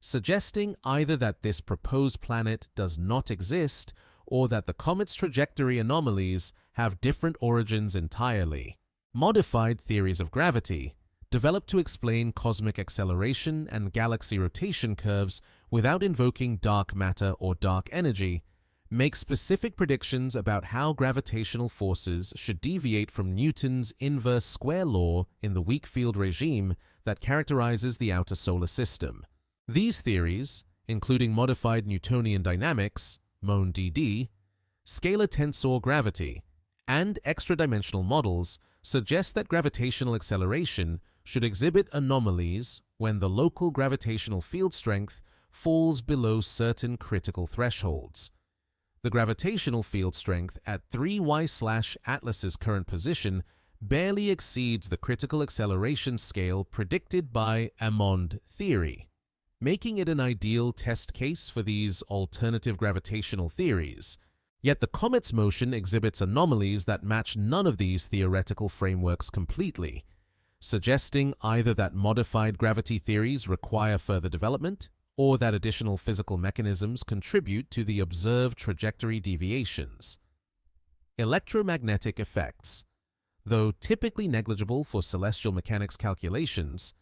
suggesting either that this proposed planet does not exist or that the comet's trajectory anomalies have different origins entirely. Modified theories of gravity, developed to explain cosmic acceleration and galaxy rotation curves without invoking dark matter or dark energy, make specific predictions about how gravitational forces should deviate from Newton's inverse square law in the weak field regime that characterizes the outer solar system. These theories, including modified Newtonian dynamics, MONDD, scalar tensor gravity, and extra-dimensional models, suggest that gravitational acceleration should exhibit anomalies when the local gravitational field strength falls below certain critical thresholds. The gravitational field strength at 3y/Atlas's current position barely exceeds the critical acceleration scale predicted by Hammond theory, making it an ideal test case for these alternative gravitational theories. Yet the comet's motion exhibits anomalies that match none of these theoretical frameworks completely, suggesting either that modified gravity theories require further development or that additional physical mechanisms contribute to the observed trajectory deviations. Electromagnetic effects, though typically negligible for celestial mechanics calculations,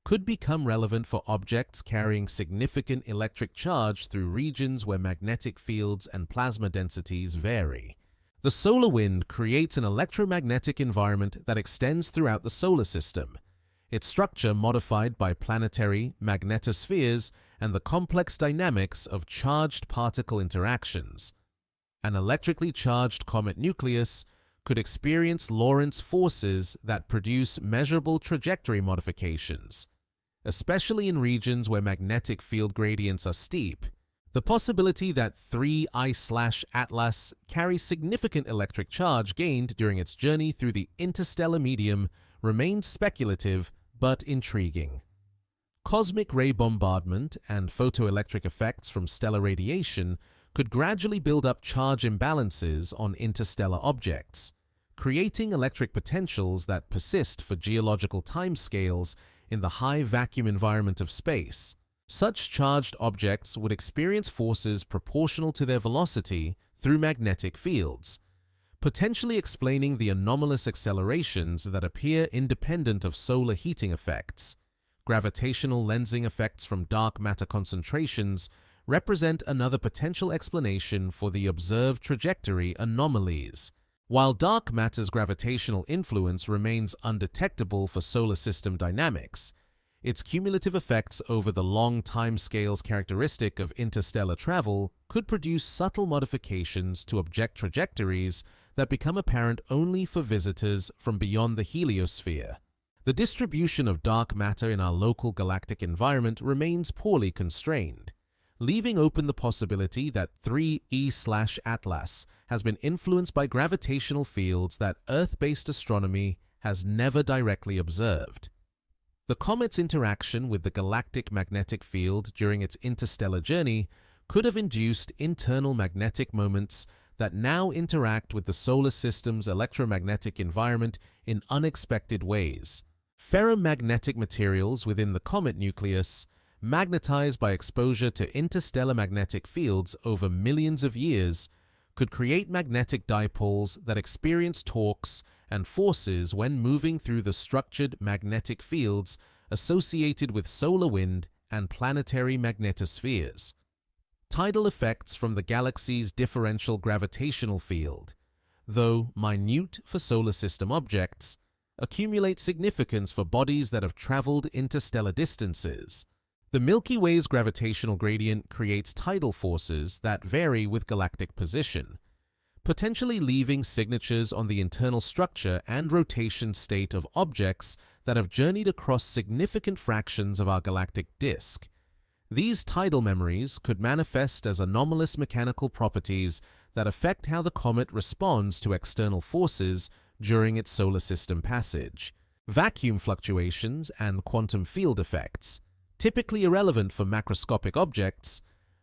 could become relevant for objects carrying significant electric charge through regions where magnetic fields and plasma densities vary. The solar wind creates an electromagnetic environment that extends throughout the solar system, its structure modified by planetary magnetospheres and the complex dynamics of charged particle interactions. An electrically charged comet nucleus could experience Lorentz forces that produce measurable trajectory modifications, especially in regions where magnetic field gradients are steep. The possibility that 3I/Atlas carries significant electric charge gained during its journey through the interstellar medium remains speculative but intriguing. Cosmic ray bombardment and photoelectric effects from stellar radiation could gradually build up charge imbalances on interstellar objects, creating electric potentials that persist for geological timescales in the high vacuum environment of space. Such charged objects would experience forces proportional to their velocity through magnetic fields, potentially explaining the anomalous accelerations that appear independent of solar heating effects. Gravitational lensing effects from dark matter concentrations represent another potential explanation for the observed trajectory anomalies. While dark matter's gravitational influence remains undetectable for solar system dynamics, its cumulative effects over the long timescales characteristic of interstellar travel could produce subtle modifications to object trajectories that become apparent only for visitors from beyond the heliosphere. The distribution of dark matter in our local galactic environment remains poorly constrained, leaving open the possibility that 3E/Atlas has been influenced by gravitational fields that Earth-based astronomy has never directly observed. The comet's interaction with the galactic magnetic field during its interstellar journey could have induced internal magnetic moments that now interact with the solar system's electromagnetic environment in unexpected ways. Ferromagnetic materials within the comet nucleus, magnetized by exposure to interstellar magnetic fields over millions of years, could create magnetic dipoles that experience torques and forces when moving through the structured magnetic fields associated with solar wind and planetary magnetospheres. Tidal effects from the galaxy's differential gravitational field, though minute for solar system objects, accumulate significance for bodies that have traveled interstellar distances. The Milky Way's gravitational gradient creates tidal forces that vary with galactic position, potentially leaving signatures on the internal structure and rotation state of objects that have journeyed across significant fractions of our galactic disk. These tidal memories could manifest as anomalous mechanical properties that affect how the comet responds to external forces during its solar system passage. Vacuum fluctuations and quantum field effects, typically irrelevant for macroscopic objects,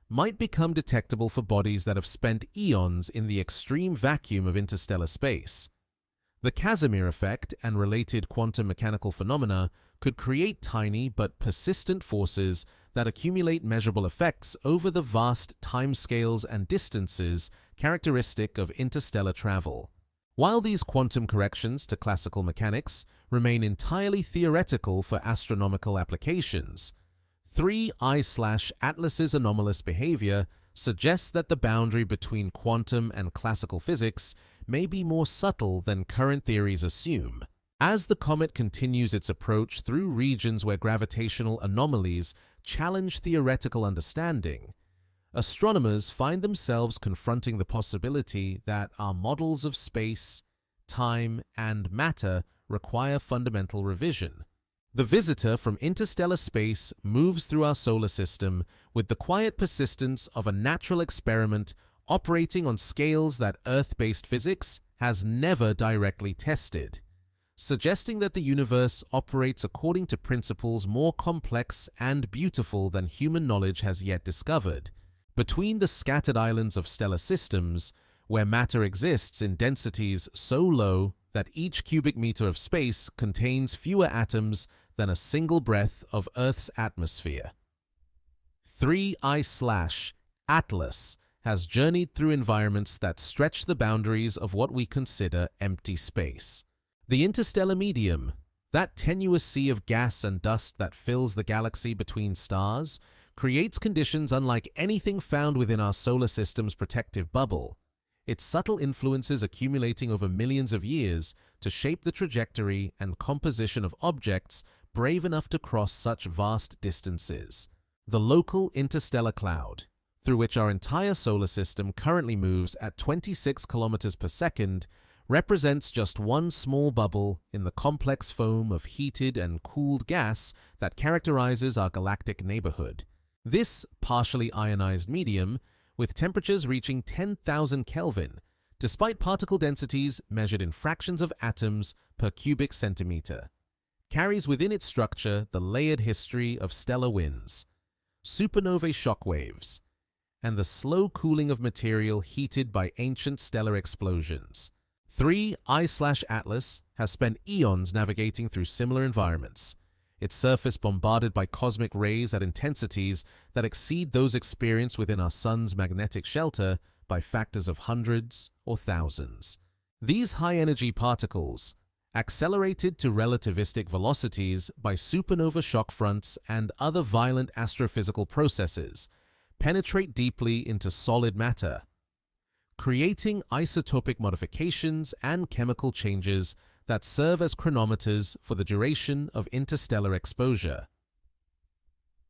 might become detectable for bodies that have spent eons in the extreme vacuum of interstellar space. The Casimir effect and related quantum mechanical phenomena could create tiny but persistent forces that accumulate measurable effects over the vast timescales and distances characteristic of interstellar travel. While these quantum corrections to classical mechanics remain entirely theoretical for astronomical applications, 3I/Atlas's anomalous behavior suggests that the boundary between quantum and classical physics may be more subtle than current theories assume. As the comet continues its approach through regions where gravitational anomalies challenge theoretical understanding, astronomers find themselves confronting the possibility that our models of space, time, and matter require fundamental revision. The visitor from interstellar space moves through our solar system with the quiet persistence of a natural experiment operating on scales that Earth-based physics has never directly tested, suggesting that the universe operates according to principles more complex and beautiful than human knowledge has yet discovered. Between the scattered islands of stellar systems, where matter exists in densities so low that each cubic meter of space contains fewer atoms than a single breath of Earth's atmosphere. 3I/Atlas has journeyed through environments that stretch the boundaries of what we consider empty space. The interstellar medium, that tenuous sea of gas and dust that fills the galaxy between stars, creates conditions unlike anything found within our solar system's protective bubble, its subtle influences accumulating over millions of years to shape the trajectory and composition of objects brave enough to cross such vast distances. The local interstellar cloud, through which our entire solar system currently moves at 26 kilometers per second, represents just one small bubble in the complex foam of heated and cooled gas that characterizes our galactic neighborhood. This partially ionized medium, with temperatures reaching 10,000 Kelvin, despite particle densities measured in fractions of atoms per cubic centimeter, carries within its structure the layered history of stellar winds, supernovae shockwaves, and the slow cooling of material heated by ancient stellar explosions. 3I/Atlas has spent eons navigating through similar environments, its surface bombarded by cosmic rays at intensities that exceed those experienced within our sun's magnetic shelter by factors of hundreds or thousands. These high-energy particles, accelerated to relativistic velocities by supernova shock fronts and other violent astrophysical processes, penetrate deeply into solid matter, creating isotopic modifications and chemical changes that serve as chronometers for the duration of interstellar exposure.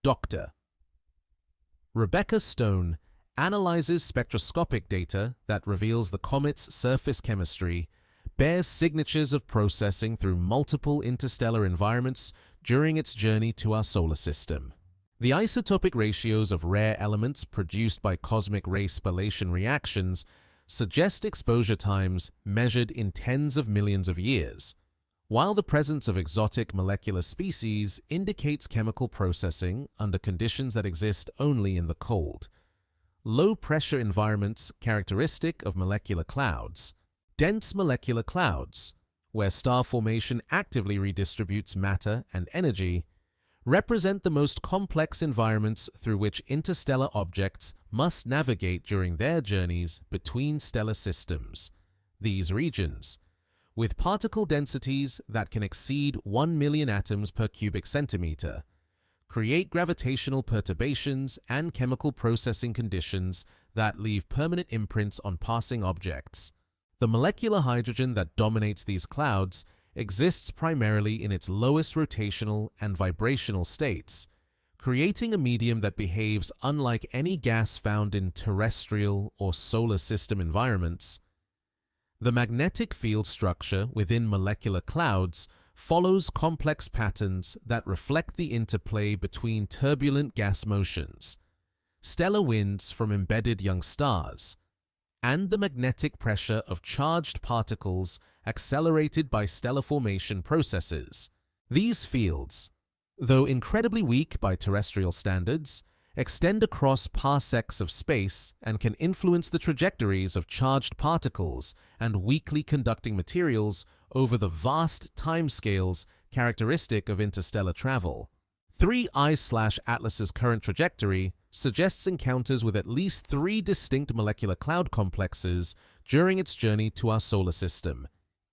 Dr. Rebecca Stone analyzes spectroscopic data that reveals the comet's surface chemistry, bears signatures of processing through multiple interstellar environments during its journey to our solar system. The isotopic ratios of rare elements produced by cosmic ray spallation reactions suggest exposure times measured in tens of millions of years, while the presence of exotic molecular species indicates chemical processing under conditions that exist only in the cold. Low-pressure environments characteristic of molecular clouds, dense molecular clouds, where star formation actively redistributes matter and energy, represent the most complex environments through which interstellar objects must navigate during their journeys between stellar systems. These regions, with particle densities that can exceed 1 million atoms per cubic centimeter, create gravitational perturbations and chemical processing conditions that leave permanent imprints on passing objects. The molecular hydrogen that dominates these clouds exists primarily in its lowest rotational and vibrational states, creating a medium that behaves unlike any gas found in terrestrial or solar system environments. The magnetic field structure within molecular clouds follows complex patterns that reflect the interplay between turbulent gas motions, stellar winds from embedded young stars, and the magnetic pressure of charged particles accelerated by stellar formation processes. These fields, though incredibly weak by terrestrial standards, extend across parsecs of space and can influence the trajectories of charged particles and weakly conducting materials over the vast timescales characteristic of interstellar travel. 3I/Atlas's current trajectory suggests encounters with at least 3 distinct molecular cloud complexes during its journey to our solar system,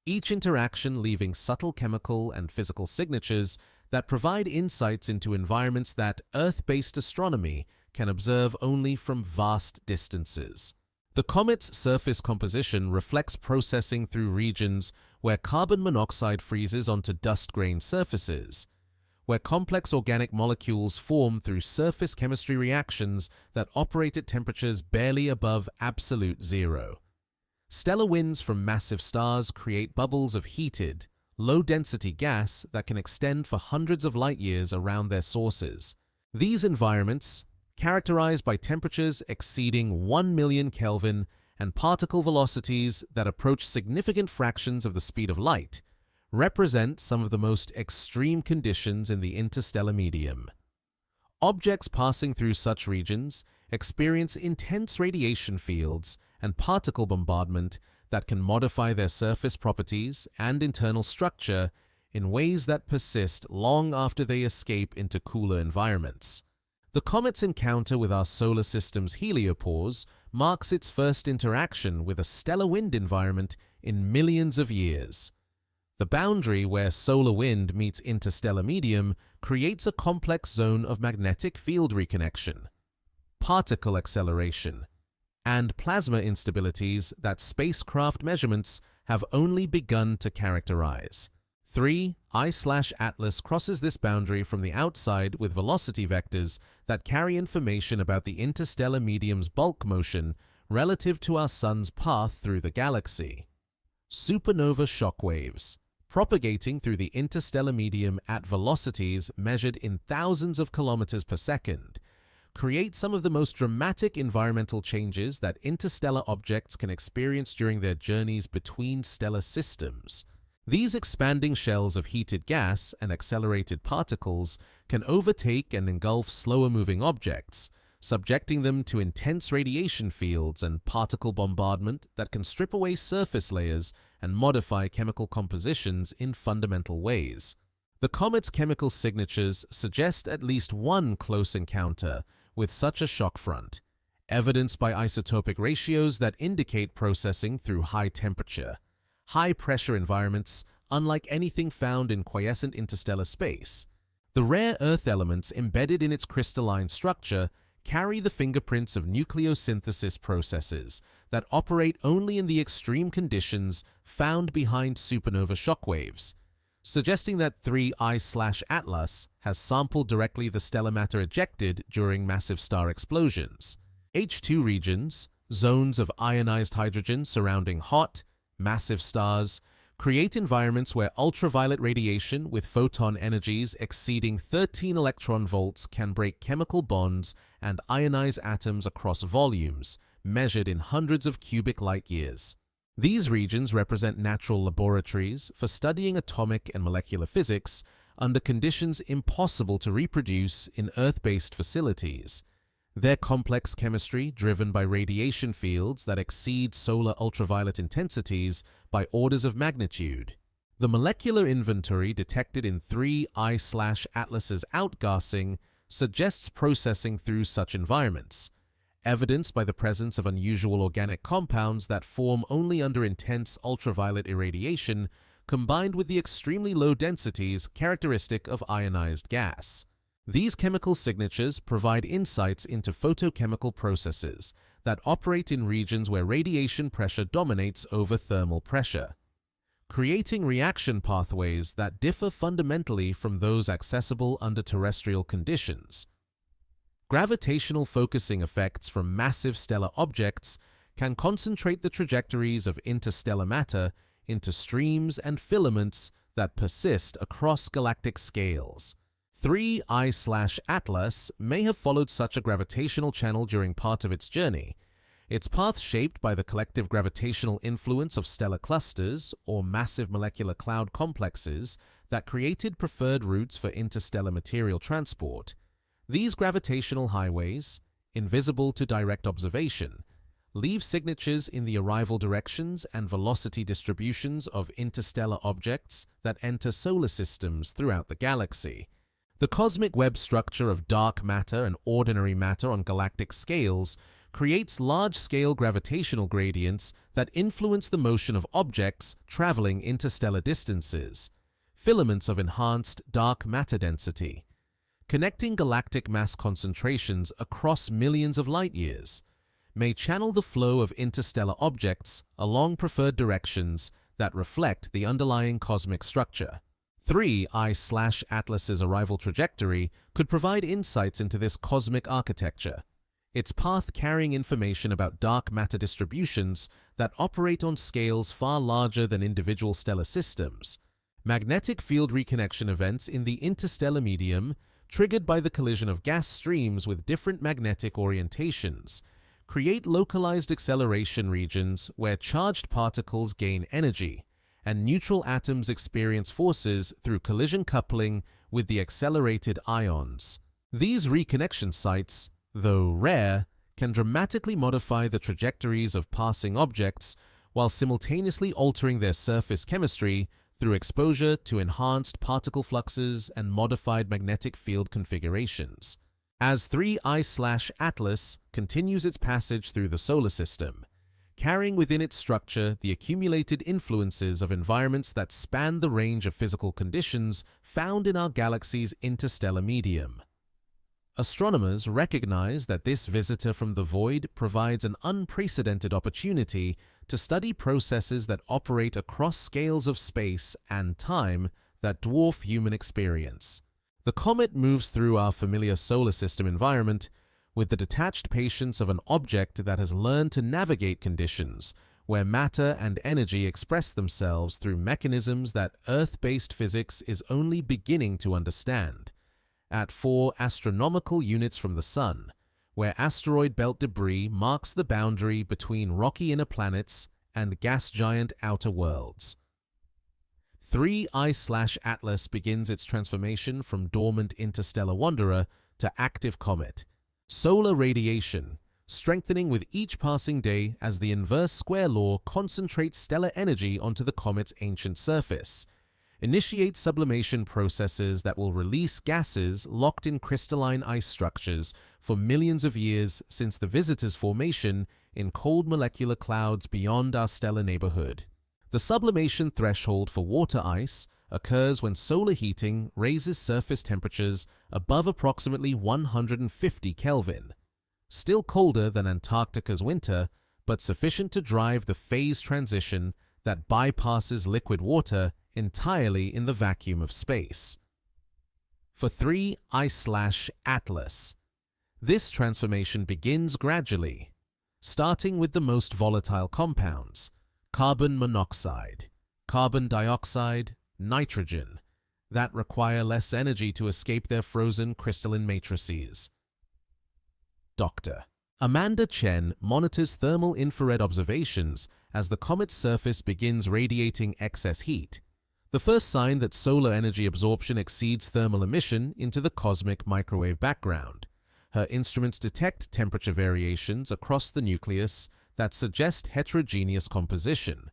each interaction leaving subtle chemical and physical signatures that provide insights into environments that Earth-based astronomy can observe only from vast distances. The comet's surface composition reflects processing through regions where carbon monoxide freezes onto dust-grained surfaces, where complex organic molecules form through surface chemistry reactions that operate at temperatures barely above absolute zero. Stellar winds from massive stars create bubbles of heated, low-density gas that can extend for hundreds of light-years around their sources. These environments, characterized by temperatures exceeding 1 million Kelvin and particle velocities that approach significant fractions of the speed of light, represent some of the most extreme conditions in the interstellar medium. Objects passing through such regions experience intense radiation fields and particle bombardment that can modify their surface properties and internal structure in ways that persist long after they escape into cooler environments. The comet's encounter with our solar system's heliopause marks its first interaction with a stellar wind environment in millions of years. The boundary where solar wind meets interstellar medium creates a complex zone of magnetic field reconnection, particle acceleration, and plasma instabilities that spacecraft measurements have only begun to characterize. 3. I/Atlas crosses this boundary from the outside with velocity vectors that carry information about the interstellar medium's bulk motion relative to our Sun's path through the galaxy. Supernova shockwaves, propagating through the interstellar medium at velocities measured in thousands of kilometers per second, create some of the most dramatic environmental changes that interstellar objects can experience during their journeys between stellar systems. These expanding shells of heated gas and accelerated particles can overtake and engulf slower-moving objects, subjecting them to intense radiation fields and particle bombardment that can strip away surface layers and modify chemical compositions in fundamental ways. The comet's chemical signatures suggest at least one close encounter with such a shock front, evidenced by isotopic ratios that indicate processing through high-temperature, high-pressure environments unlike anything found in quiescent interstellar space. The rare Earth elements embedded in its crystalline structure carry the fingerprints of nucleosynthesis processes that operate only in the extreme conditions found behind supernova shockwaves, suggesting that 3I/Atlas has sampled directly the stellar matter ejected during massive star explosions. H2 regions, zones of ionized hydrogen surrounding hot, massive stars, create environments where ultraviolet radiation with photon energies exceeding 13 electron volts can break chemical bonds and ionize atoms across volumes measured in hundreds of cubic light years. These regions represent natural laboratories for studying atomic and molecular physics under conditions impossible to reproduce in Earth-based facilities. Their complex chemistry, driven by radiation fields that exceed solar ultraviolet intensities by orders of magnitude. The molecular inventory detected in 3I/Atlas's outgassing suggests processing through such environments, evidenced by the presence of unusual organic compounds that form only under intense ultraviolet irradiation, combined with the extremely low densities characteristic of ionized gas. These chemical signatures provide insights into photochemical processes that operate in regions where radiation pressure dominates over thermal pressure, creating reaction pathways that differ fundamentally from those accessible under terrestrial conditions. Gravitational focusing effects from massive stellar objects can concentrate the trajectories of interstellar matter into streams and filaments that persist across galactic scales. 3I/Atlas may have followed such a gravitational channel during part of its journey, its path shaped by the collective gravitational influence of stellar clusters or massive molecular cloud complexes that created preferred routes for interstellar material transport. These gravitational highways, invisible to direct observation, leave signatures in the arrival directions and velocity distributions of interstellar objects that enter solar systems throughout the galaxy. The cosmic web structure of dark matter and ordinary matter on galactic scales creates large-scale gravitational gradients that influence the motion of objects traveling interstellar distances, filaments of enhanced dark matter density, connecting galactic mass concentrations across millions of light-years, may channel the flow of interstellar objects along preferred directions that reflect the underlying cosmic structure. 3I/Atlas's arrival trajectory could provide insights into this cosmic architecture, its path carrying information about dark matter distributions that operate on scales far larger than individual stellar systems, magnetic field reconnection events in the interstellar medium triggered by the collision of gas streams with different magnetic orientations, create localized acceleration regions where charged particles gain energy, and neutral atoms experience forces through collision coupling with the accelerated ions. These reconnection sites, though rare, can dramatically modify the trajectories of passing objects while simultaneously altering their surface chemistry through exposure to enhanced particle fluxes and modified magnetic field configurations. As 3I/Atlas continues its passage through the solar system, carrying within its structure the accumulated influences of environments that span the range of physical conditions found in our galaxy's interstellar medium. Astronomers recognize that this visitor from the void provides an unprecedented opportunity to study processes that operate across scales of space and time that dwarf human experience. The comet moves through our familiar solar system environment with the detached patience of an object that has learned to navigate conditions where matter and energy express themselves through mechanisms that Earth-based physics is only beginning to understand. At 4 astronomical units from the Sun, where asteroid belt debris marks the boundary between rocky inner planets and gas giant outer worlds. 3I/Atlas begins its transformation from dormant interstellar wanderer to active comet. Solar radiation, strengthening with each passing day as the inverse square law concentrates stellar energy onto the comet's ancient surface, initiates sublimation processes that will release gases locked in crystalline ice structures for millions of years since the visitor's formation in cold molecular clouds beyond our stellar neighborhood. The sublimation threshold for water ice occurs when solar heating raises surface temperatures above approximately 150 Kelvin, still colder than Antarctica's winter, but sufficient to drive the phase transition that bypasses liquid water entirely in the vacuum of space. For 3I/Atlas, this transformation begins gradually, starting with the most volatile compounds: carbon monoxide, carbon dioxide, nitrogen, that require less energy to escape their frozen crystalline matrices. Dr. Amanda Chen monitors thermal infrared observations as the comet's surface begins radiating excess heat, the first sign that solar energy absorption exceeds thermal emission into the cosmic microwave background. Her instruments detect temperature variations across the nucleus that suggest heterogeneous composition,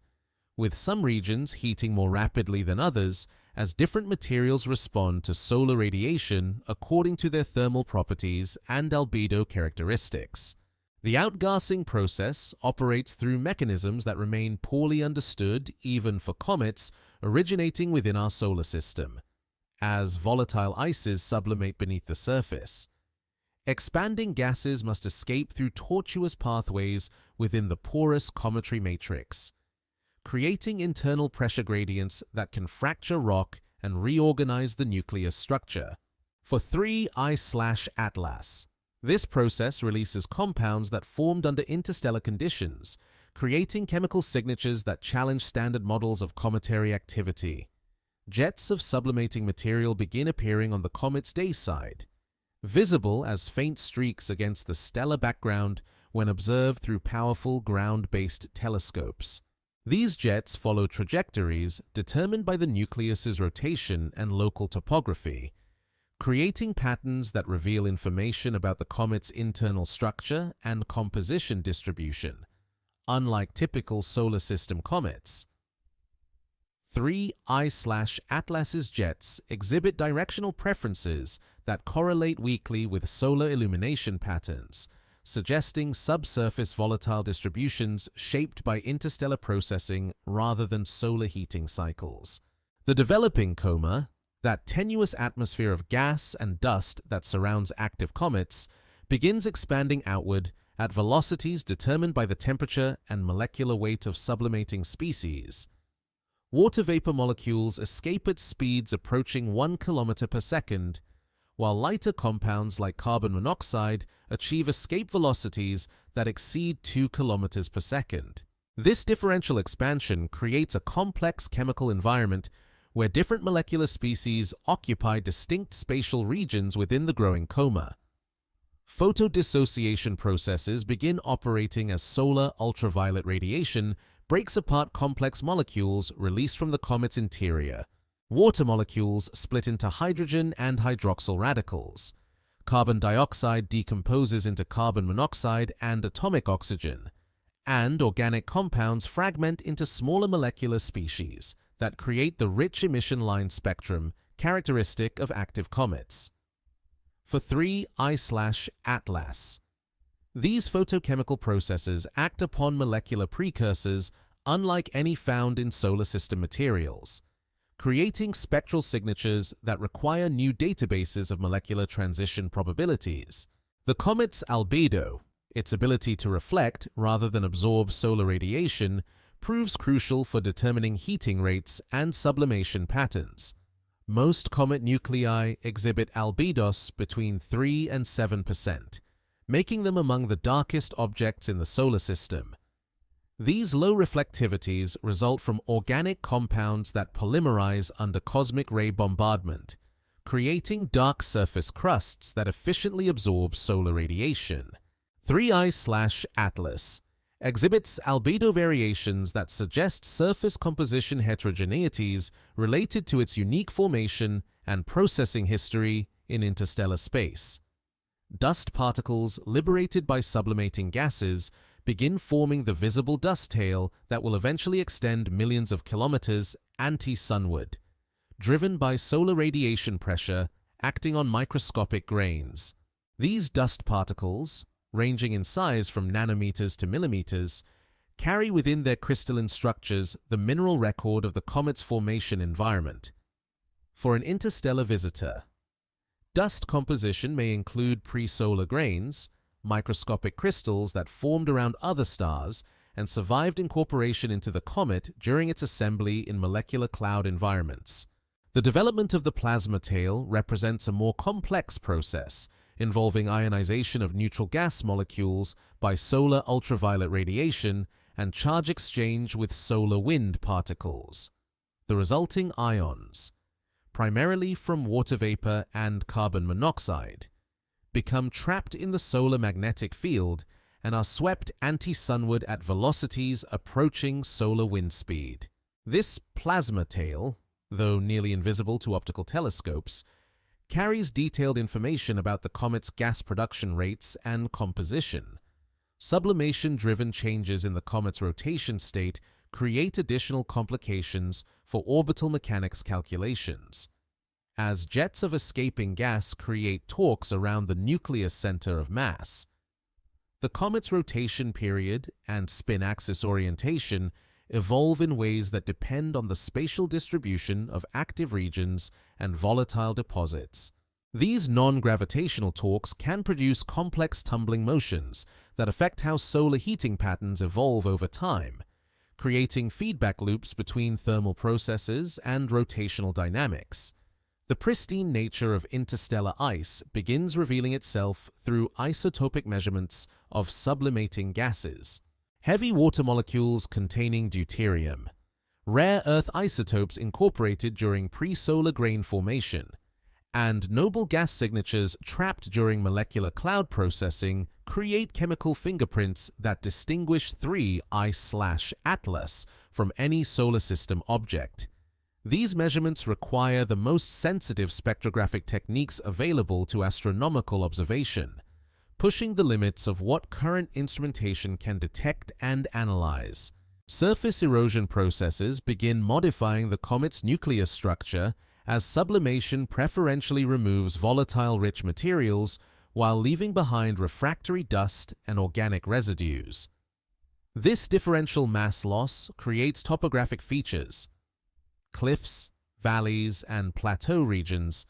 with some regions heating more rapidly than others as different materials respond to solar radiation according to their thermal properties and albedo characteristics. The outgassing process operates through mechanisms that remain poorly understood even for comets originating within our solar system, as volatile ices sublimate beneath the surface. Expanding gases must escape through tortuous pathways within the porous cometary matrix, creating internal pressure gradients that can fracture rock and reorganize the nucleus structure. For 3I/Atlas, this process releases compounds that formed under interstellar conditions, creating chemical signatures that challenge standard models of cometary activity. Jets of sublimating material begin appearing on the comet's day side, visible as faint streaks against the stellar background when observed through powerful ground-based telescopes. These jets follow trajectories determined by the nucleus's rotation and local topography, creating patterns that reveal information about the comet's internal structure and composition distribution, unlike typical solar system comets. 3I/Atlas's jets exhibit directional preferences that correlate weakly with solar illumination patterns, suggesting subsurface volatile distributions shaped by interstellar processing rather than solar heating cycles. The developing coma, that tenuous atmosphere of gas and dust that surrounds active comets, begins expanding outward at velocities determined by the temperature and molecular weight of sublimating species. Water vapor molecules escape at speeds approaching 1 kilometer per second, while lighter compounds like carbon monoxide achieve escape velocities that exceed 2 kilometers per second. This differential expansion creates a complex chemical environment where different molecular species occupy distinct spatial regions within the growing coma. Photodissociation processes begin operating as solar ultraviolet radiation breaks apart complex molecules released from the comet's interior. Water molecules split into hydrogen and hydroxyl radicals. Carbon dioxide decomposes into carbon monoxide and atomic oxygen, and organic compounds fragment into smaller molecular species that create the rich emission line spectrum characteristic of active comets. For 3I/Atlas. These photochemical processes act upon molecular precursors unlike any found in solar system materials, creating spectral signatures that require new databases of molecular transition probabilities. The comet's albedo, its ability to reflect rather than absorb solar radiation, proves crucial for determining heating rates and sublimation patterns. Most comet nuclei exhibit albedos between 3 and 7%, making them among the darkest objects in the solar system. These low reflectivities result from organic compounds that polymerize under cosmic ray bombardment, creating dark surface crusts that efficiently absorb solar radiation. 3I/Atlas exhibits albedo variations that suggest surface composition heterogeneities related to its unique formation and processing history in interstellar space. Dust particles liberated by sublimating gases begin forming the visible dust tail that will eventually extend millions of kilometers anti-sunward, driven by solar radiation pressure acting on microscopic grains. These dust particles, ranging in size from nanometers to millimeters, carry within their crystalline structures the mineral record of the comet's formation environment. For an interstellar visitor, dust composition may include pre-solar grains, microscopic crystals that formed around other stars and survived incorporation into the comet during its assembly in molecular cloud environments. The development of the plasma tail represents a more complex process, involving ionization of neutral gas molecules by solar ultraviolet radiation and charge exchange with solar wind particles. The resulting ions, primarily from water vapor and carbon monoxide, become trapped in the solar magnetic field and are swept anti-sunward at velocities approaching solar wind speed. This plasma tail, though nearly invisible to optical telescopes, carries detailed information about the comet's gas production rates and composition. Sublimation-driven changes in the comet's rotation state create additional complications for orbital mechanics calculations, as jets of escaping gas create torques around the nucleus center of mass. The comet's rotation period and spin axis orientation evolve in ways that depend on the spatial distribution of active regions and volatile deposits. These non-gravitational torques can produce complex tumbling motions that affect how solar heating patterns evolve over time, creating feedback loops between thermal processes and rotational dynamics. The pristine nature of interstellar ice begins revealing itself through isotopic measurements of sublimating gases. Heavy water molecules containing deuterium, rare earth isotopes incorporated during pre-solar grain formation, and noble gas signatures trapped during molecular cloud processing create chemical fingerprints that distinguish 3I/Atlas from any solar system object. These measurements require the most sensitive spectrographic techniques available to astronomical observation, pushing the limits of what current instrumentation can detect and analyze. Surface erosion processes begin modifying the comet's nucleus structure as sublimation preferentially removes volatile rich materials while leaving behind refractory dust and organic residues. This differential mass loss creates topographic features, cliffs, valleys, and plateau regions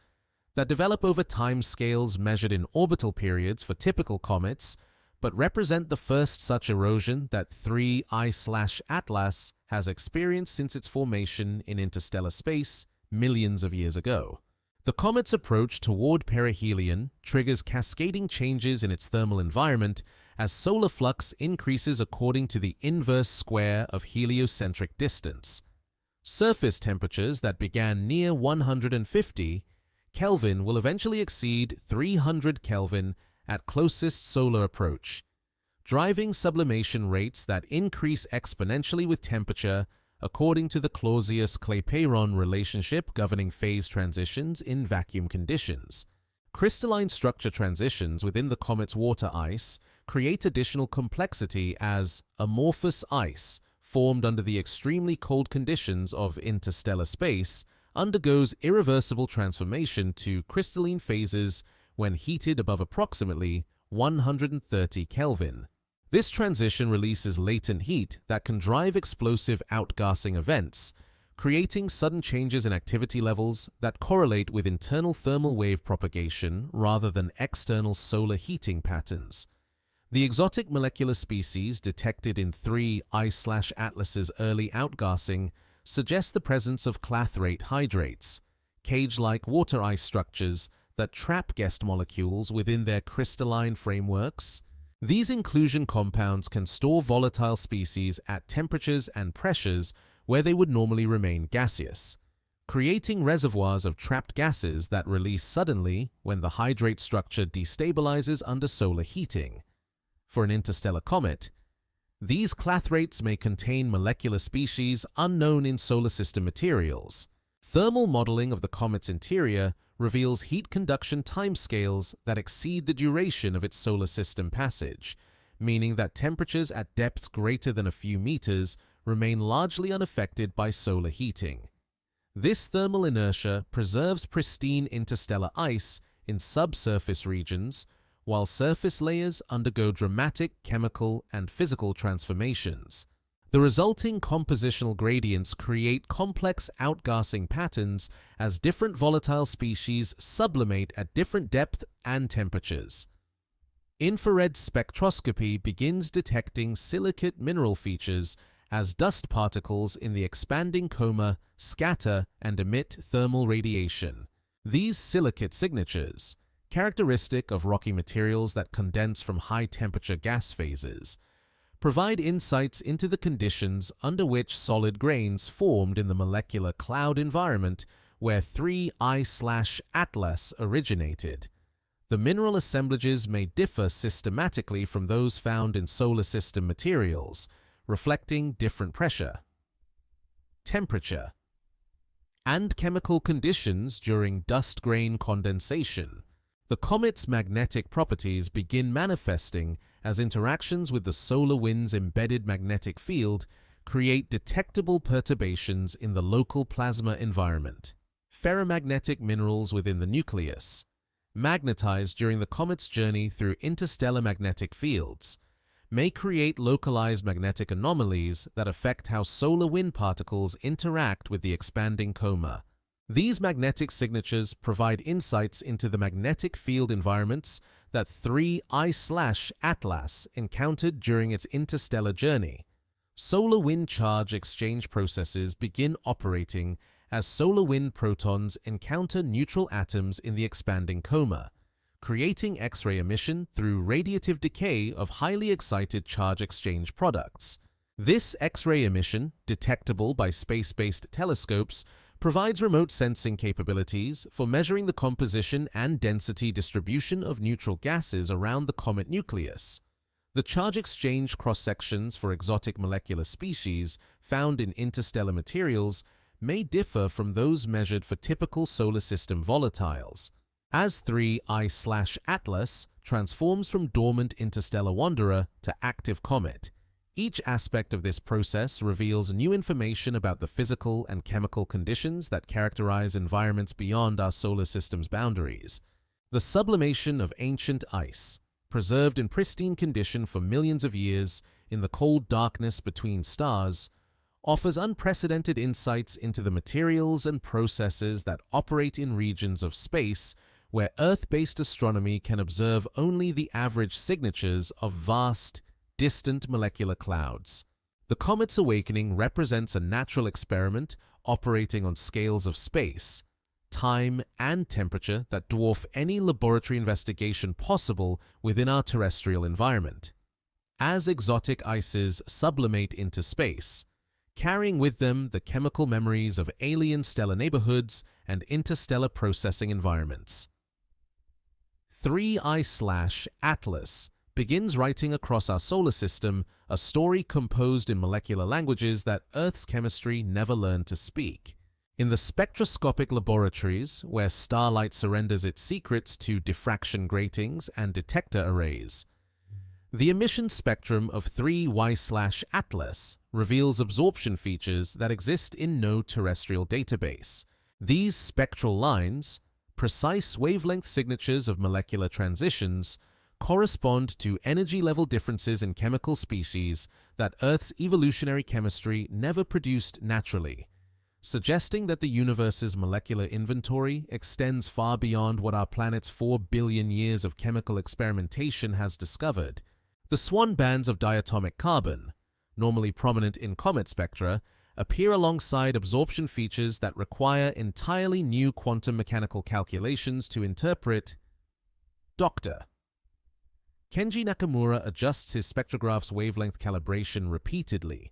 that develop over time scales measured in orbital periods for typical comets, but represent the first such erosion that 3I/Atlas has experienced since its formation in interstellar space millions of years ago. The comet's approach toward perihelion triggers cascading changes in its thermal environment as solar flux increases according to the inverse square of heliocentric distance. Surface temperatures that began near 150 Kelvin will eventually exceed 300 Kelvin at closest solar approach, driving sublimation rates that increase exponentially with temperature according to the Clausius-Clapeyron relationship governing phase transitions in vacuum conditions. Crystalline structure transitions within the comet's water ice create additional complexity as amorphous ice, formed under the extremely cold conditions of interstellar space, undergoes irreversible transformation to crystalline phases when heated above approximately 130 Kelvin. This transition releases latent heat that can drive explosive outgassing events, creating sudden changes in activity levels that correlate with internal thermal wave propagation rather than external solar heating patterns. The exotic molecular species detected in 3I/Atlas's early outgassing suggest the presence of clathrate hydrates, cage-like water ice structures that trap guest molecules within their crystalline frameworks. These inclusion compounds can store volatile species at temperatures and pressures where they would normally remain gaseous, creating reservoirs of trapped gases that release suddenly when the hydrate structure destabilizes under solar heating. For an interstellar comet, these clathrates may contain molecular species unknown in solar system materials. Thermal modeling of the comet's interior reveals heat conduction timescales that exceed the duration of its solar system passage, meaning that temperatures at depths greater than a few meters remain largely unaffected by solar heating. This thermal inertia preserves pristine interstellar ice in subsurface regions, while surface layers undergo dramatic chemical and physical transformations. The resulting compositional gradients create complex outgassing patterns as different volatile species sublimate at different depth and temperatures. Infrared spectroscopy begins detecting silicate mineral features as dust particles in the expanding coma scatter and emit thermal radiation. These silicate signatures, characteristic of rocky materials that condense from high-temperature gas phases, provide insights into the conditions under which solid grains formed in the molecular cloud environment where 3I/Atlas originated. The mineral assemblages may differ systematically from those found in solar system materials, reflecting different pressure, temperature, and chemical conditions during dust grain condensation. The comet's magnetic properties begin manifesting as interactions with the solar wind's embedded magnetic field create detectable perturbations in the local plasma environment. Ferromagnetic minerals within the nucleus, magnetized during the comet's journey through interstellar magnetic fields, may create localized magnetic anomalies that affect how solar wind particles interact with the expanding coma. These magnetic signatures provide insights into the magnetic field environments that 3I/Atlas encountered during its interstellar journey. Solar wind charge exchange processes begin operating as solar wind protons encounter neutral atoms in the expanding coma, creating X-ray emission through radiative decay of highly excited charge exchange products. This X-ray emission, detectable by space-based telescopes, provides remote sensing capabilities for measuring the composition and density distribution of neutral gases around the comet nucleus. The charge exchange cross-sections for exotic molecular species found in interstellar materials may differ from those measured for typical solar system volatiles. As 3I/Atlas transforms from dormant interstellar wanderer to active comet, each aspect of this process reveals new information about the physical and chemical conditions that characterize environments beyond our solar system's boundaries. The sublimation of ancient ice, preserved in pristine condition for millions of years in the cold darkness between stars, offers unprecedented insights into the materials and processes that operate in regions of space where Earth-based astronomy can observe only the average signatures of vast, distant molecular clouds. The comet's awakening represents a natural experiment operating on scales of space, time, and temperature that dwarf any laboratory investigation possible within our terrestrial environment. As exotic ices sublimate into space, carrying with them the chemical memories of alien stellar neighborhoods and interstellar processing environments. 3I/Atlas begins writing across our solar system a story composed in molecular languages that Earth's chemistry never learned to speak. In the spectroscopic laboratories, where starlight surrenders its secrets to diffraction gratings and detector arrays, the emission spectrum of 3I/Atlas reveals absorption features that exist in no terrestrial database. These spectral lines, precise wavelength signatures of molecular transitions, correspond to energy level differences in chemical species that Earth's evolutionary chemistry never produced naturally, suggesting that the universe's molecular inventory extends far beyond what our planet's 4 billion years of chemical experimentation has discovered. The swan bands of diatomic carbon, normally prominent in comet spectra, appear alongside absorption features that require entirely new quantum mechanical calculations to interpret. Dr. Kenji Nakamura adjusts his spectrograph's wavelength calibration repeatedly,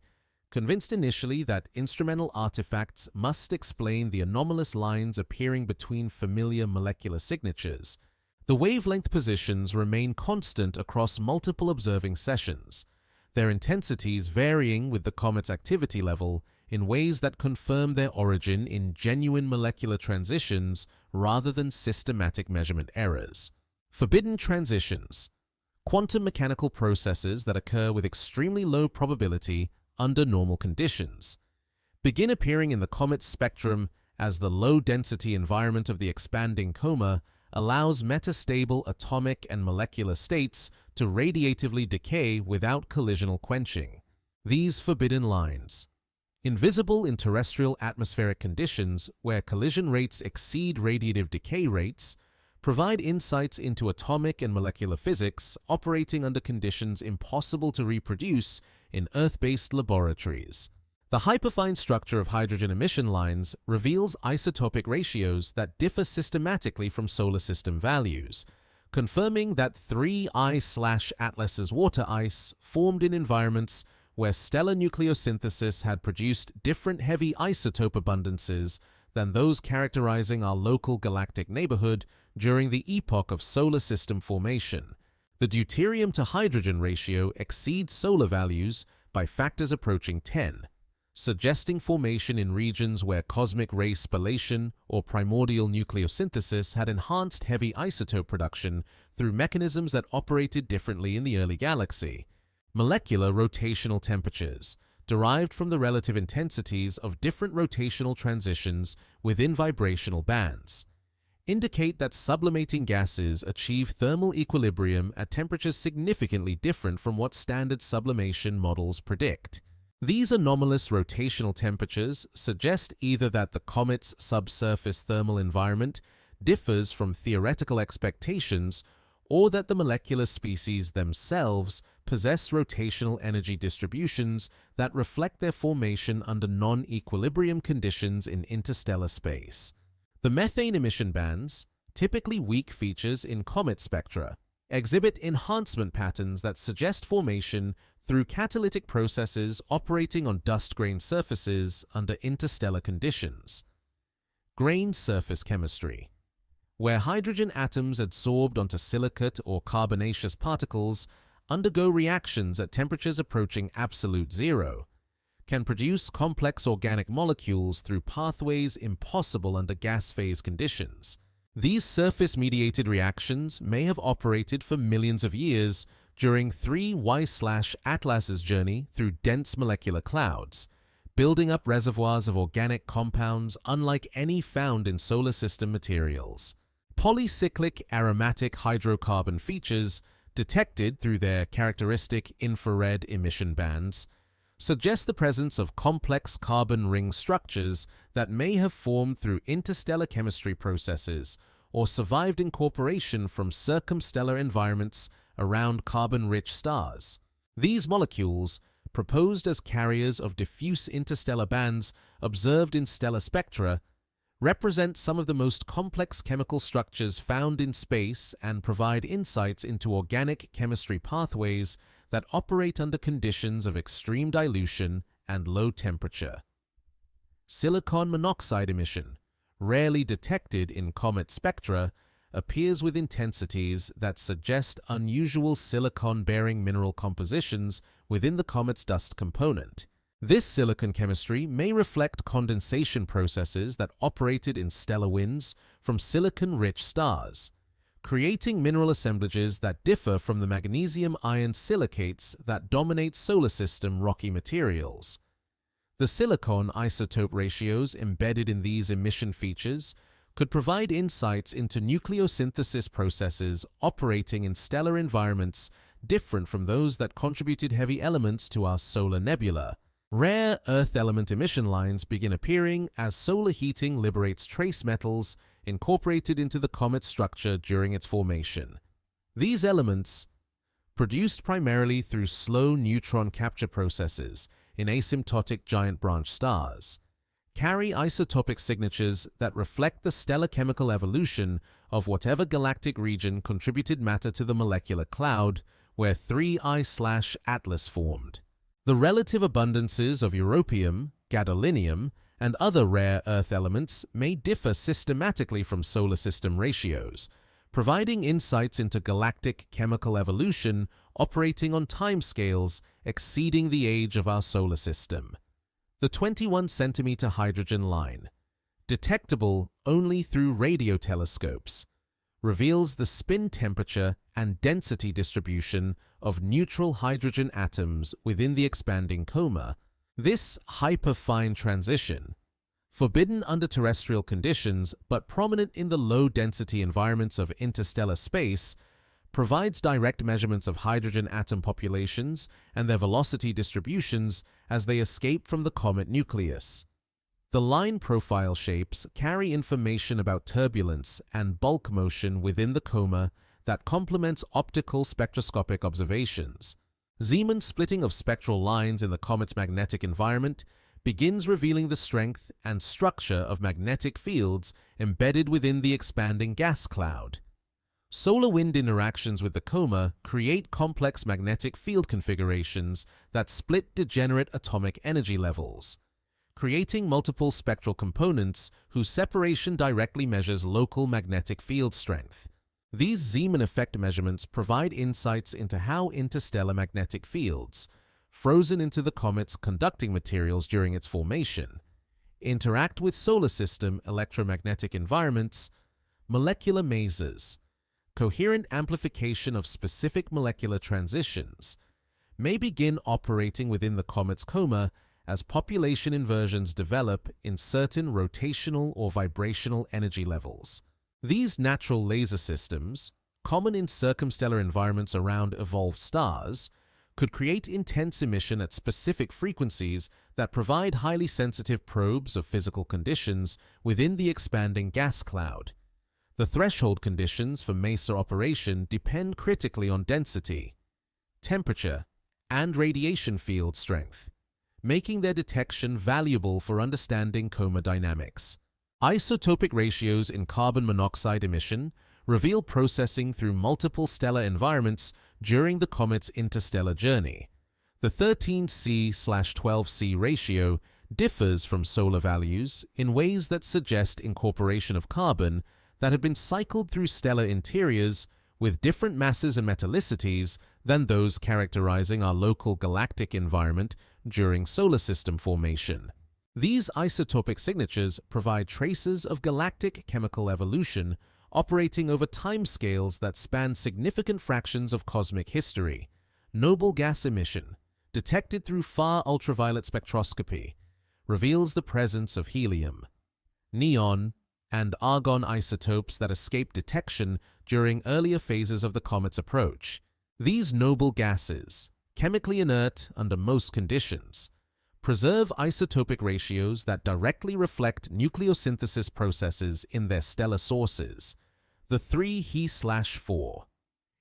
convinced initially that instrumental artifacts must explain the anomalous lines appearing between familiar molecular signatures. The wavelength positions remain constant across multiple observing sessions, their intensities varying with the comet's activity level in ways that confirm their origin in genuine molecular transitions rather than systematic measurement errors. Forbidden transitions, quantum mechanical processes that occur with extremely low probability under normal conditions, begin appearing in the comet's spectrum as the low-density environment of the expanding coma allows metastable atomic and molecular states to radiatively decay without collisional quenching. These forbidden lines, invisible in terrestrial atmospheric conditions where collision rates exceed radiative decay rates, provide insights into atomic and molecular physics operating under conditions impossible to reproduce in Earth-based laboratories. The hyperfine structure of hydrogen emission lines reveals isotopic ratios that differ systematically from solar system values, confirming that 3I/Atlas's water ice formed in environments where stellar nucleosynthesis had produced different heavy isotope abundances than those characterizing our local galactic neighborhood during the epoch of solar system formation. The deuterium to hydrogen ratio exceeds solar values by factors approaching 10, suggesting formation in regions where cosmic ray spallation or primordial nucleosynthesis had enhanced heavy isotope production through mechanisms that operated differently in the early galaxy. Molecular rotational temperatures, derived from the relative intensities of different rotational transitions within vibrational bands, indicate that sublimating gases achieve thermal equilibrium at temperatures significantly different from what standard sublimation models predict. These anomalous rotational temperatures suggest either that the comet's subsurface thermal environment differs from theoretical expectations, or that the molecular species themselves possess rotational energy distributions that reflect their formation under non-equilibrium conditions in interstellar space. The methane emission bands, typically weak features in comet spectra, exhibit enhancement patterns that suggest formation through catalytic processes operating on dust-grain surfaces under interstellar conditions. Grain surface chemistry, where hydrogen atoms adsorbed onto silicate or carbonaceous particles undergo reactions at temperatures approaching absolute zero, can produce complex organic molecules through pathways impossible under gas phase conditions. These surface-mediated reactions may have operated for millions of years during 3I/Atlas's journey through dense molecular clouds, building up reservoirs of organic compounds unlike any found in solar system materials. polycyclic aromatic hydrocarbon features, detected through their characteristic infrared emission bands, suggest the presence of complex carbon ring structures that may have formed through interstellar chemistry processes or survived incorporation from circumstellar environments around carbon-rich stars. These molecules, proposed as carriers of diffuse interstellar bands observed in stellar spectra, represent some of the most complex chemical structures found in space and provide insights into organic chemistry pathways that operate under conditions of extreme dilution and low temperature. Silicon monoxide emission, rarely detected in comet spectra, appears with intensities that suggest unusual silicon-bearing mineral compositions within the comet's dust component. This silicon chemistry may reflect condensation processes that operated in stellar winds from silicon-rich stars, creating mineral assemblages that differ from the magnesium-iron silicates that dominate solar system rocky materials. The silicon isotope ratios embedded in these emission features could provide insights into nucleosynthesis processes operating in stellar environments different from those that contributed heavy elements to our solar nebula. Rare earth element emission lines begin appearing as solar heating liberates trace metals incorporated into the comet's structure during its formation. These elements, produced primarily through slow neutron capture processes in asymptotic giant branch stars, carry isotopic signatures that reflect the stellar chemical evolution of whatever galactic region contributed matter to the molecular cloud where 3I/Atlas formed. The relative abundances of europium, gadolinium, and other rare earth elements may differ systematically from solar system ratios, providing insights into galactic chemical evolution operating on timescales exceeding the age of our solar system. The 21-centimeter hydrogen line, detectable only through radio telescopes, reveals the spin temperature and density distribution of neutral hydrogen atoms within the expanding coma. This hyperfine transition, forbidden under terrestrial conditions but prominent in the low-density environments of interstellar space, provides direct measurements of hydrogen atom populations and their velocity distributions as they escape from the comet nucleus. The line profile shapes carry information about turbulence and bulk motion within the coma that complements optical spectroscopic observations. Zeeman splitting of spectral lines in the comet's magnetic environment begins revealing the strength and structure of magnetic fields embedded within the expanding gas cloud. Solar wind interactions with the coma create complex magnetic field configurations that split degenerate atomic energy levels, creating multiple spectral components whose separation directly measures local magnetic field strength. These Zeeman effect measurements provide insights into how interstellar magnetic fields, frozen into the comet's conducting materials during its formation, interact with solar system electromagnetic environments. Molecular mazes, coherent amplification of specific molecular transitions, may begin operating within the comet's coma as population inversions develop in certain rotational or vibrational energy levels. These natural laser systems, common in circumstellar environments around evolved stars, could create intense emission at specific frequencies that provide highly sensitive probes of physical conditions within the expanding gas cloud. The threshold conditions for MESA operation depend critically on density, temperature, and radiation field strength, making their detection valuable for understanding coma dynamics. Isotopic ratios in carbon monoxide emission reveal processing through multiple stellar environments during the comet's interstellar journey. The 13C/12C ratio differs from solar values in ways that suggest incorporation of carbon that had been cycled through stellar interiors with different masses and metallicities than those characterizing our local galactic environment during solar system formation. These isotopic signatures provide traces of galactic chemical evolution operating over timescales that span significant fractions of cosmic history. Noble gas emission, detected through far ultraviolet spectroscopy, reveals the presence of helium, neon, and argon isotopes that escape detection during earlier phases of the comet's approach. These noble gases, chemically inert under most conditions, preserve isotopic ratios that directly reflect nucleosynthesis processes in their stellar sources, the 3 He/4.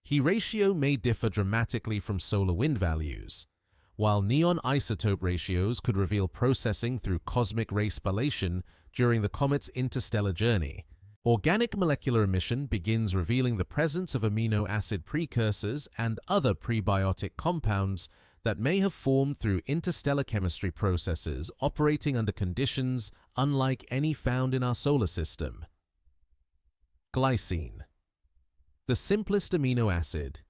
He ratio may differ dramatically from solar wind values, while neon isotope ratios could reveal processing through cosmic ray spallation during the comet's interstellar journey. Organic molecular emission begins revealing the presence of amino acid precursors and other prebiotic compounds that may have formed through interstellar chemistry processes operating under conditions unlike any found in our solar system. Glycine, the simplest amino acid,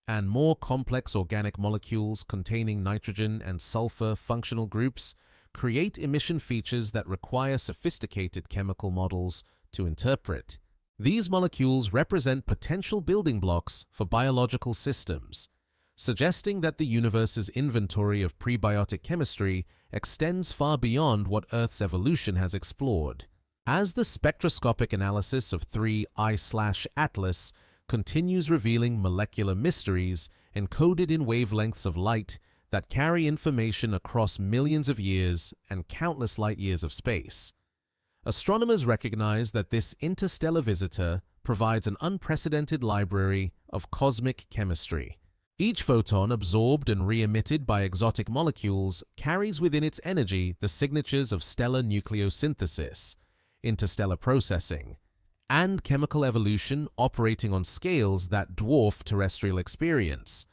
and more complex organic molecules containing nitrogen and sulfur functional groups create emission features that require sophisticated chemical models to interpret. These molecules represent potential building blocks for biological systems, suggesting that the universe's inventory of prebiotic chemistry extends far beyond what Earth's evolution has explored. As the spectroscopic analysis of 3 I/Atlas continues revealing molecular mysteries encoded in wavelengths of light that carry information across millions of years and countless light years of space, astronomers recognize that this interstellar visitor provides an unprecedented library of cosmic chemistry. Each photon absorbed and re-emitted by exotic molecules carries within its energy the signatures of stellar nucleosynthesis, interstellar processing, and chemical evolution operating on scales that dwarf terrestrial experience,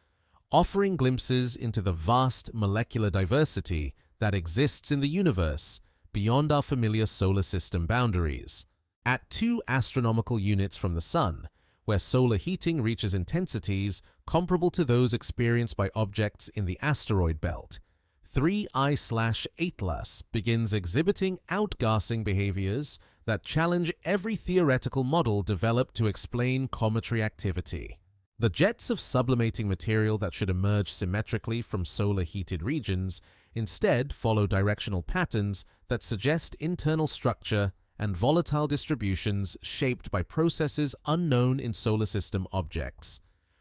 offering glimpses into the vast molecular diversity that exists in the universe beyond our familiar solar system boundaries. At 2 astronomical units from the Sun, where solar heating reaches intensities comparable to those experienced by objects in the asteroid belt, 3 I/Atlas begins exhibiting outgassing behaviors that challenge every theoretical model developed to explain cometary activity. The jets of sublimating material that should emerge symmetrically from solar-heated regions instead follow directional patterns that suggest internal structure and volatile distributions shaped by processes unknown in solar system objects,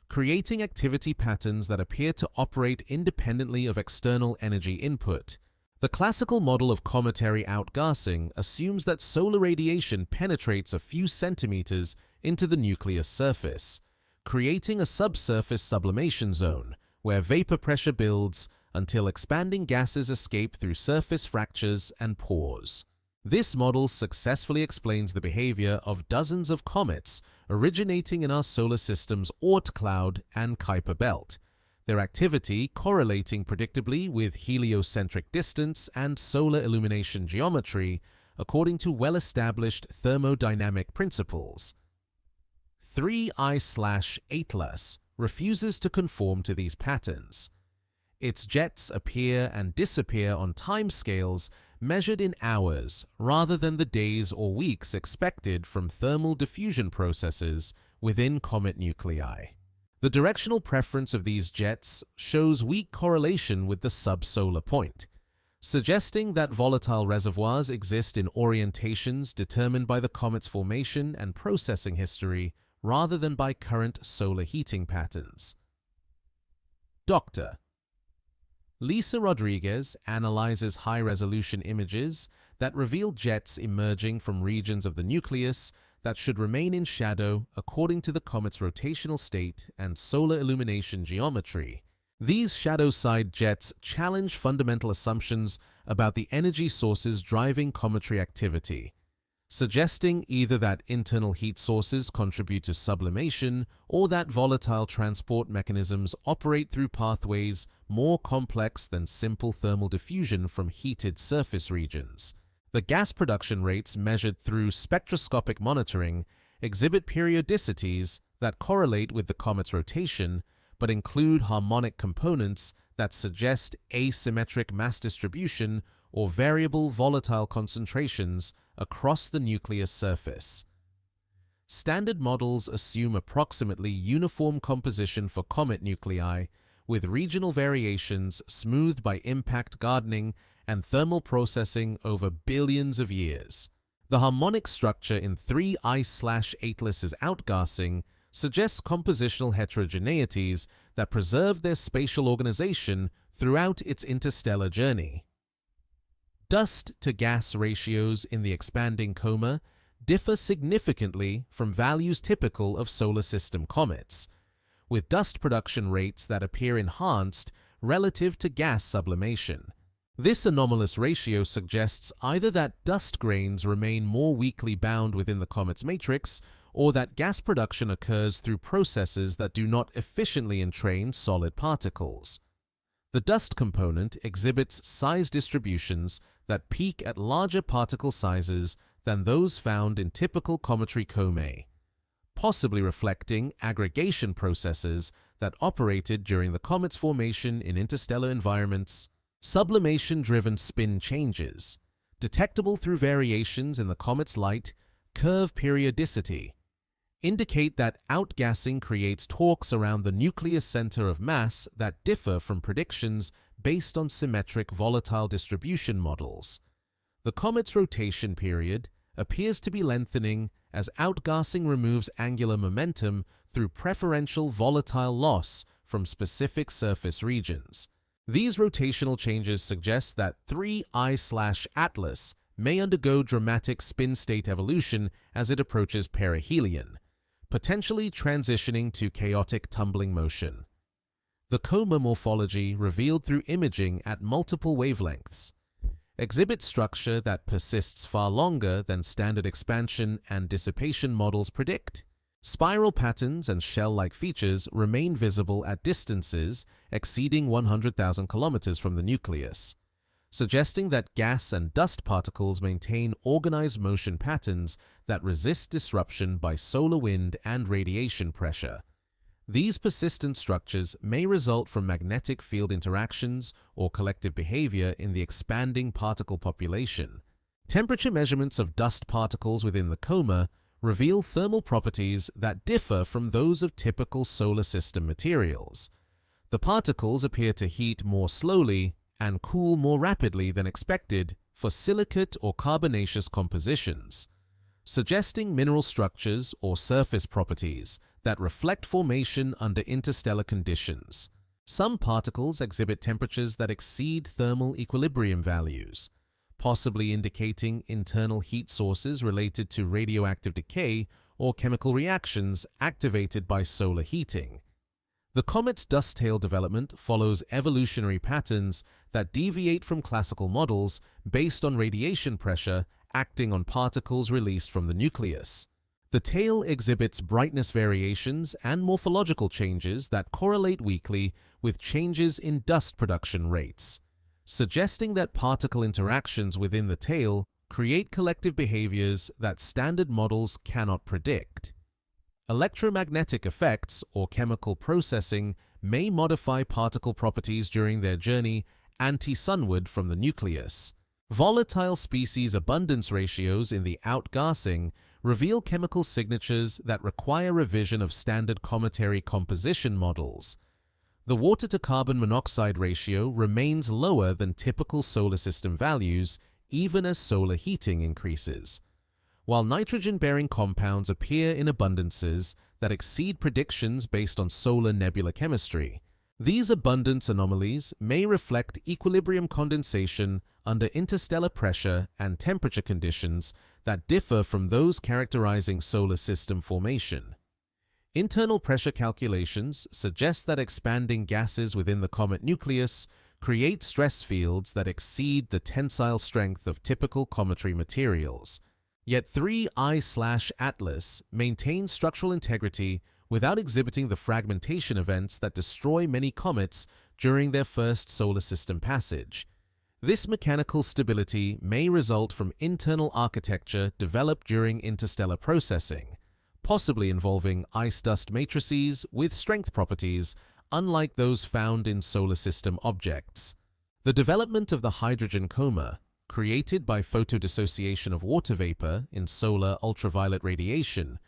creating activity patterns that appear to operate independently of external energy input. The classical model of cometary outgassing assumes that solar radiation penetrates a few centimeters into the nucleus surface, creating a subsurface sublimation zone where vapor pressure builds until expanding gases escape through surface fractures and pores. This model successfully explains the behavior of dozens of comets originating in our solar system's Oort cloud and Kuiper belt, their activity correlating predictably with heliocentric distance and solar illumination geometry according to well-established thermodynamic principles. 3 I/Atlas refuses to conform to these patterns. Its jets appear and disappear on timescales measured in hours rather than the days or weeks expected from thermal diffusion processes within comet nuclei. The directional preference of these jets shows weak correlation with the subsolar point, suggesting that volatile reservoirs exist in orientations determined by the comet's formation and processing history rather than by current solar heating patterns. Dr. Lisa Rodriguez analyzes high-resolution images that reveal jets emerging from regions of the nucleus that should remain in shadow according to the comet's rotational state and solar illumination geometry. These shadow-side jets challenge fundamental assumptions about the energy sources driving cometary activity, suggesting either that internal heat sources contribute to sublimation or that volatile transport mechanisms operate through pathways more complex than simple thermal diffusion from heated surface regions. The gas production rates measured through spectroscopic monitoring exhibit periodicities that correlate with the comet's rotation but include harmonic components that suggest asymmetric mass distribution or variable volatile concentrations across the nucleus surface. Standard models assume approximately uniform composition for comet nuclei, with regional variations smoothed by impact gardening and thermal processing over billions of years. The harmonic structure in 3I/8-less's outgassing suggests compositional heterogeneities that preserve their spatial organization throughout its interstellar journey. Dust-to-gas ratios in the expanding coma differ significantly from values typical of solar system comets, with dust production rates that appear enhanced relative to gas sublimation. This anomalous ratio suggests either that dust grains remain more weakly bound within the comet's matrix, or that gas production occurs through processes that do not efficiently entrain solid particles. The dust component exhibits size distributions that peak at larger particle sizes than those found in typical cometary comae, possibly reflecting aggregation processes that operated during the comet's formation in interstellar environments. Sublimation-driven spin changes, detectable through variations in the comet's light curve periodicity, indicate that outgassing creates torques around the nucleus center of mass that differ from predictions based on symmetric volatile distribution models. The comet's rotation period appears to be lengthening as outgassing removes angular momentum through preferential volatile loss from specific surface regions. These rotational changes suggest that 3I/Atlas may undergo dramatic spin state evolution as it approaches perihelion, potentially transitioning to chaotic tumbling motion. The coma morphology revealed through imaging at multiple wavelengths exhibits structure that persists far longer than standard expansion and dissipation models predict. Spiral patterns and shell-like features remain visible at distances exceeding 100,000 kilometers from the nucleus, suggesting that gas and dust particles maintain organized motion patterns that resist disruption by solar wind and radiation pressure. These persistent structures may result from magnetic field interactions or collective behavior in the expanding particle population. Temperature measurements of dust particles within the coma reveal thermal properties that differ from those of typical solar system materials. The particles appear to heat more slowly and cool more rapidly than expected for silicate or carbonaceous compositions, suggesting mineral structures or surface properties that reflect formation under interstellar conditions. Some particles exhibit temperatures that exceed thermal equilibrium values, possibly indicating internal heat sources related to radioactive decay or chemical reactions activated by solar heating. The comet's dust tail development follows evolutionary patterns that deviate from classical models based on radiation pressure acting on particles released from the nucleus. The tail exhibits brightness variations and morphological changes that correlate weakly with changes in dust production rates, suggesting that particle interactions within the tail create collective behaviors that standard models cannot predict. Electromagnetic effects or chemical processing may modify particle properties during their journey anti-sunward from the nucleus. Volatile species abundance ratios in the outgassing reveal chemical signatures that require revision of standard cometary composition models. The water-to-carbon monoxide ratio remains lower than typical solar system values even as solar heating increases, while nitrogen-bearing compounds appear in abundances that exceed predictions based on solar nebula chemistry. These abundance anomalies may reflect equilibrium condensation under interstellar pressure and temperature conditions that differ from those characterizing solar system formation. Internal pressure calculations suggest that expanding gases within the comet nucleus create stress fields that exceed the tensile strength of typical cometary materials. Yet 3I/Atlas maintains structural integrity without exhibiting the fragmentation events that destroy many comets during their first solar system passage. This mechanical stability may result from internal architecture developed during interstellar processing, possibly involving ice-dust matrices with strength properties unlike those found in solar system objects. The development of the hydrogen coma, created by photodissociation of water vapor in solar ultraviolet radiation,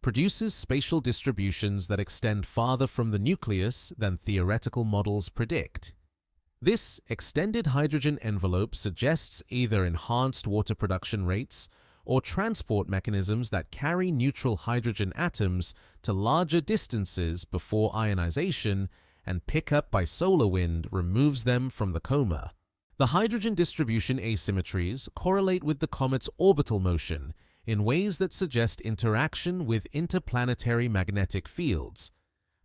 produces spatial distributions that extend farther from the nucleus than theoretical models predict. This extended hydrogen envelope suggests either enhanced water production rates or transport mechanisms that carry neutral hydrogen atoms to larger distances before ionization and pickup by solar wind removes them from the coma. The hydrogen distribution asymmetries correlate with the comet's orbital motion in ways that suggest interaction with interplanetary magnetic fields.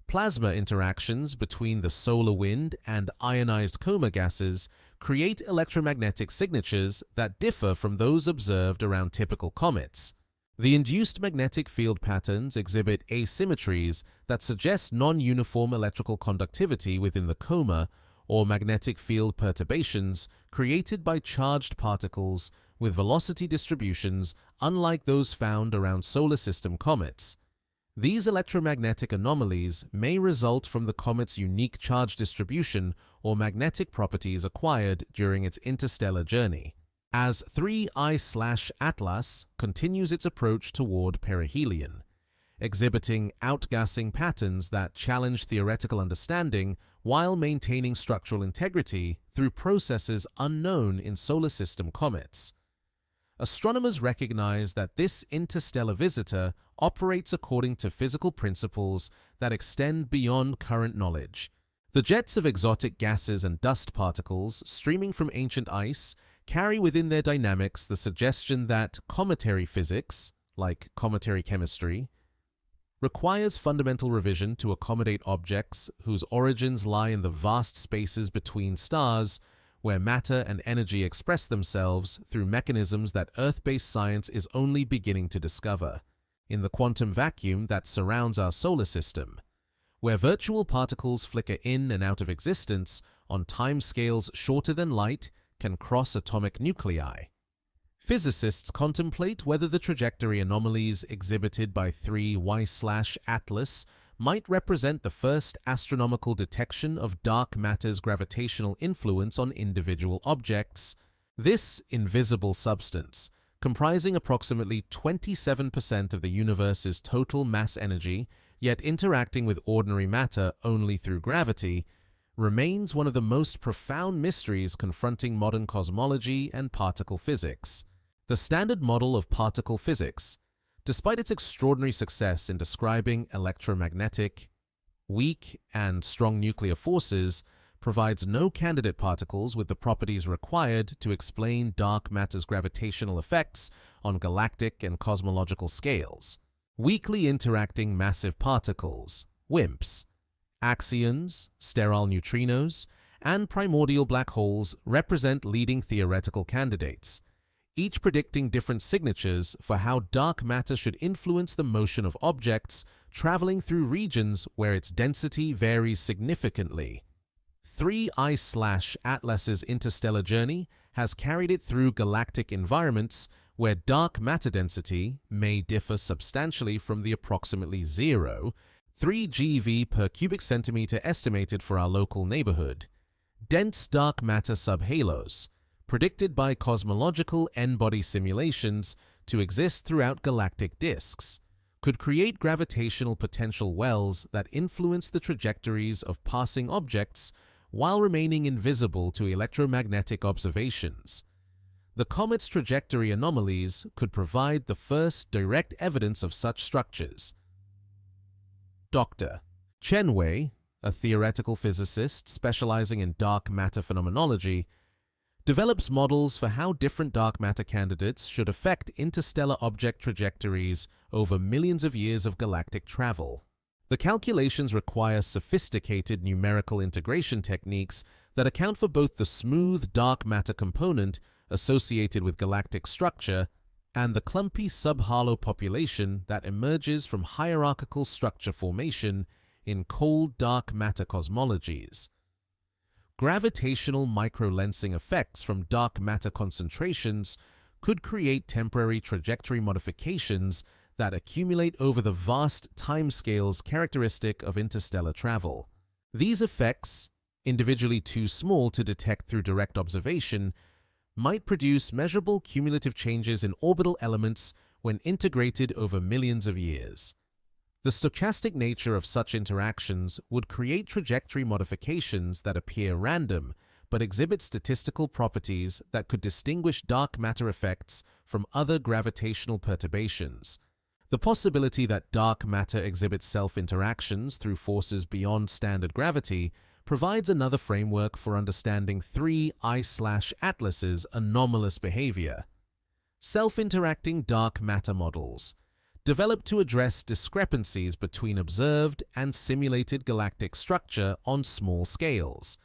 Plasma interactions between the solar wind and ionized coma gases create electromagnetic signatures that differ from those observed around typical comets. The induced magnetic field patterns exhibit asymmetries that suggest non-uniform electrical conductivity within the coma or magnetic field perturbations created by charged particles with velocity distributions unlike those found around solar system comets. These electromagnetic anomalies may result from the comet's unique charge distribution or magnetic properties acquired during its interstellar journey. As 3I/Atlas continues its approach toward perihelion, exhibiting outgassing patterns that challenge theoretical understanding while maintaining structural integrity through processes unknown in solar system comets. Astronomers recognize that this interstellar visitor operates according to physical principles that extend beyond current knowledge. The jets of exotic gases and dust particles streaming from ancient ice carry within their dynamics the suggestion that cometary physics, like cometary chemistry, requires fundamental revision to accommodate objects whose origins lie in the vast spaces between stars, where matter and energy express themselves through mechanisms that Earth-based science is only beginning to discover, in the quantum vacuum that surrounds our solar system, where virtual particles flicker in and out of existence on timescales shorter than light can cross atomic nuclei. Physicists contemplate whether the trajectory anomalies exhibited by 3I/Atlas might represent the first astronomical detection of dark matter's gravitational influence on individual objects. This invisible substance, comprising approximately 27% of the universe's total mass energy, yet interacting with ordinary matter only through gravity, remains one of the most profound mysteries confronting modern cosmology and particle physics. The standard model of particle physics, despite its extraordinary success in describing electromagnetic, weak, and strong nuclear forces, provides no candidate particles with the properties required to explain dark matter's gravitational effects on galactic and cosmological scales. Weakly interacting massive particles, WIMPs, axions, sterile neutrinos, and primordial black holes represent leading theoretical candidates, each predicting different signatures for how dark matter should influence the motion of objects traveling through regions where its density varies significantly. 3I/Atlas's interstellar journey has carried it through galactic environments where dark matter density may differ substantially from the approximately 0.3 GeV per cubic centimeter estimated for our local neighborhood. Dense dark matter subhalos, predicted by cosmological N-body simulations to exist throughout galactic disks, could create gravitational potential wells that influence the trajectories of passing objects while remaining invisible to electromagnetic observations. The comet's trajectory anomalies could provide the first direct evidence of such structures. Dr. Chen Wei, a theoretical physicist specializing in dark matter phenomenology, develops models for how different dark matter candidates should affect interstellar object trajectories over millions of years of galactic travel. The calculations require sophisticated numerical integration techniques that account for both the smooth dark matter component associated with galactic structure and the clumpy subhalo population that emerges from hierarchical structure formation in cold dark matter cosmologies. Gravitational microlensing effects from dark matter concentrations could create temporary trajectory modifications that accumulate over the vast timescales characteristic of interstellar travel. These effects, individually too small to detect through direct observation, might produce measurable cumulative changes in orbital elements when integrated over millions of years. The stochastic nature of such interactions would create trajectory modifications that appear random, but exhibit statistical properties that could distinguish dark matter effects from other gravitational perturbations. The possibility that dark matter exhibits self-interactions through forces beyond standard gravity provides another framework for understanding 3I/Atlas's anomalous behavior. Self-interacting dark matter models, developed to address discrepancies between observed and simulated galactic structure on small scales,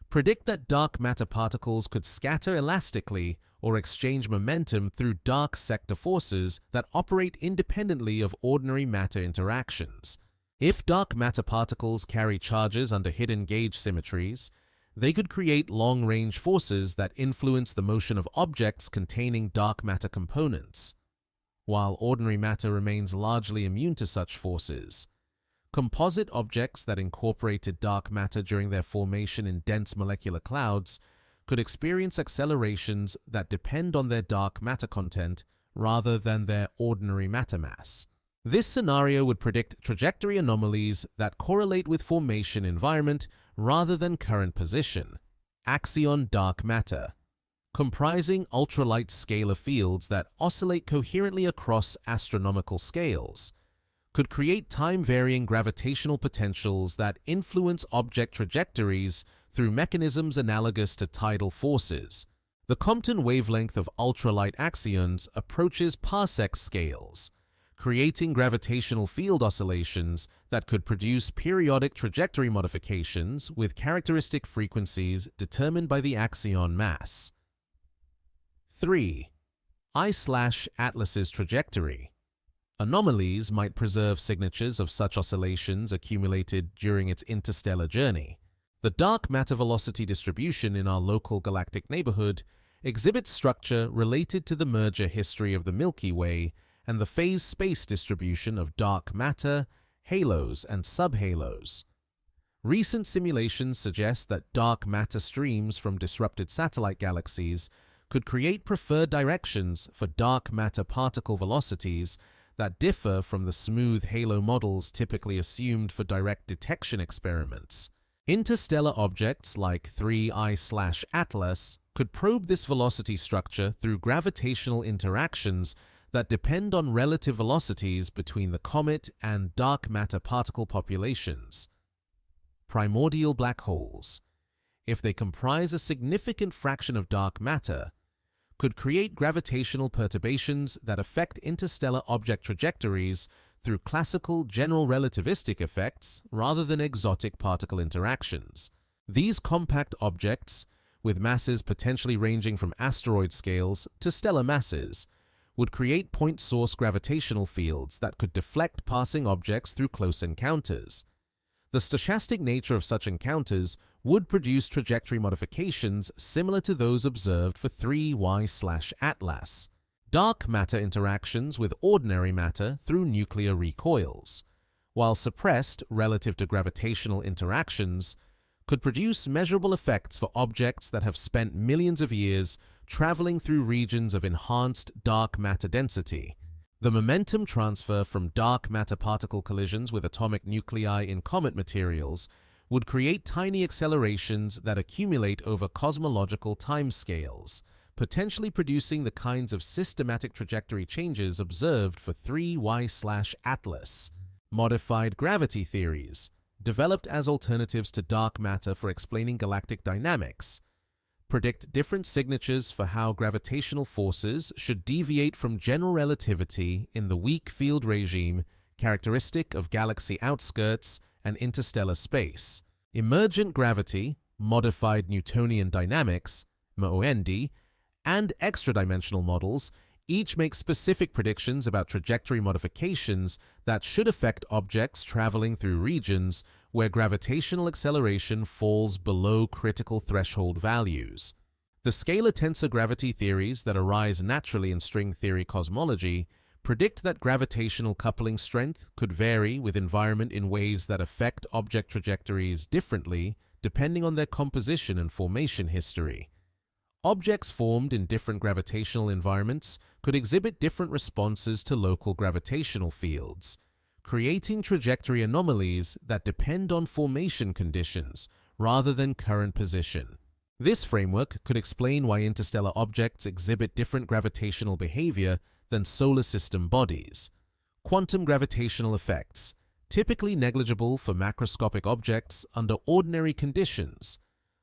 predict that dark matter particles could scatter elastically or exchange momentum through dark sector forces that operate independently of ordinary matter interactions. If dark matter particles carry charges under hidden gauge symmetries, they could create long-range forces that influence the motion of objects containing dark matter components, while ordinary matter remains largely immune to such forces. Composite objects that incorporated dark matter during their formation in dense molecular clouds could experience accelerations that depend on their dark matter content rather than their ordinary matter mass. This scenario would predict trajectory anomalies that correlate with formation environment rather than current position. Axion dark matter, comprising ultralight scalar fields that oscillate coherently across astronomical scales, could create time-varying gravitational potentials that influence object trajectories through mechanisms analogous to tidal forces. The Compton wavelength of ultralight axions approaches parsec scales, creating gravitational field oscillations that could produce periodic trajectory modifications with characteristic frequencies determined by the axion mass. 3. I/Atlas's trajectory. Anomalies might preserve signatures of such oscillations accumulated during its interstellar journey. The dark matter velocity distribution in our local galactic neighborhood exhibits structure related to the merger history of the Milky Way and the phase space distribution of dark matter, halos, and subhalos. Recent simulations suggest that dark matter streams from disrupted satellite galaxies could create preferred directions for dark matter particle velocities that differ from the smooth halo models typically assumed for direct detection experiments. Interstellar objects like 3I/Atlas could probe this velocity structure through gravitational interactions that depend on relative velocities between the comet and dark matter particle populations. Primordial black holes, if they comprise a significant fraction of dark matter, could create gravitational perturbations that affect interstellar object trajectories through classical general relativistic effects rather than exotic particle interactions. These compact objects, with masses potentially ranging from asteroid scales to stellar masses, would create point source gravitational fields that could deflect passing objects through close encounters. The stochastic nature of such encounters would produce trajectory modifications similar to those observed for 3Y/Atlas. Dark matter interactions with ordinary matter through nuclear recoils, while suppressed relative to gravitational interactions, could produce measurable effects for objects that have spent millions of years traveling through regions of enhanced dark matter density. The momentum transfer from dark matter particle collisions with atomic nuclei in comet materials would create tiny accelerations that accumulate over cosmological timescales, potentially producing the kinds of systematic trajectory changes observed for 3Y/Atlas. Modified gravity theories, developed as alternatives to dark matter for explaining galactic dynamics, predict different signatures for how gravitational forces should deviate from general relativity in the weak field regime characteristic of galaxy outskirts and interstellar space. Emergent gravity, modified Newtonian dynamics, MOND, and extra-dimensional models each make specific predictions about trajectory modifications that should affect objects traveling through regions where gravitational acceleration falls below critical threshold values. The scalar tensor gravity theories that arise naturally in string theory cosmology predict that gravitational coupling strength could vary with environment in ways that affect object trajectories differently depending on their composition and formation history. Objects formed in different gravitational environments could exhibit different responses to local gravitational fields, creating trajectory anomalies that depend on formation conditions rather than current position. This framework could explain why interstellar objects exhibit different gravitational behavior than solar system bodies. Quantum gravitational effects, typically negligible for macroscopic objects under ordinary conditions,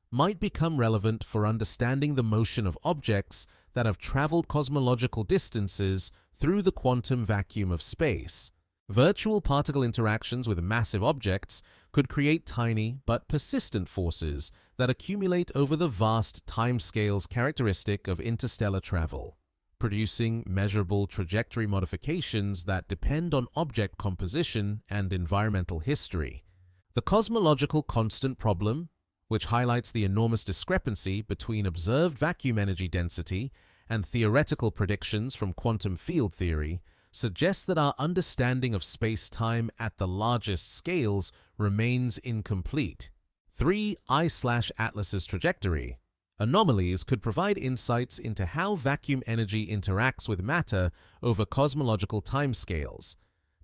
might become relevant for understanding the motion of objects that have traveled cosmological distances through the quantum vacuum of space. Virtual particle interactions with massive objects could create tiny but persistent forces that accumulate over the vast timescales characteristic of interstellar travel, producing measurable trajectory modifications that depend on object composition and environmental history. The cosmological constant problem, which highlights the enormous discrepancy between observed vacuum energy density and theoretical predictions from quantum field theory, suggests that our understanding of space-time at the largest scales remains incomplete. 3. I/Atlas's trajectory. Anomalies could provide insights into how vacuum energy interacts with matter over cosmological timescales,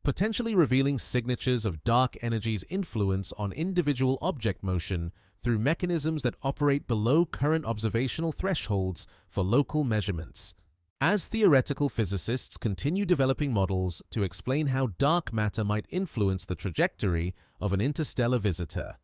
potentially revealing signatures of dark energy's influence on individual object motion through mechanisms that operate below current observational thresholds for local measurements. As theoretical physicists continue developing models to explain how dark matter might influence the trajectory of an interstellar visitor.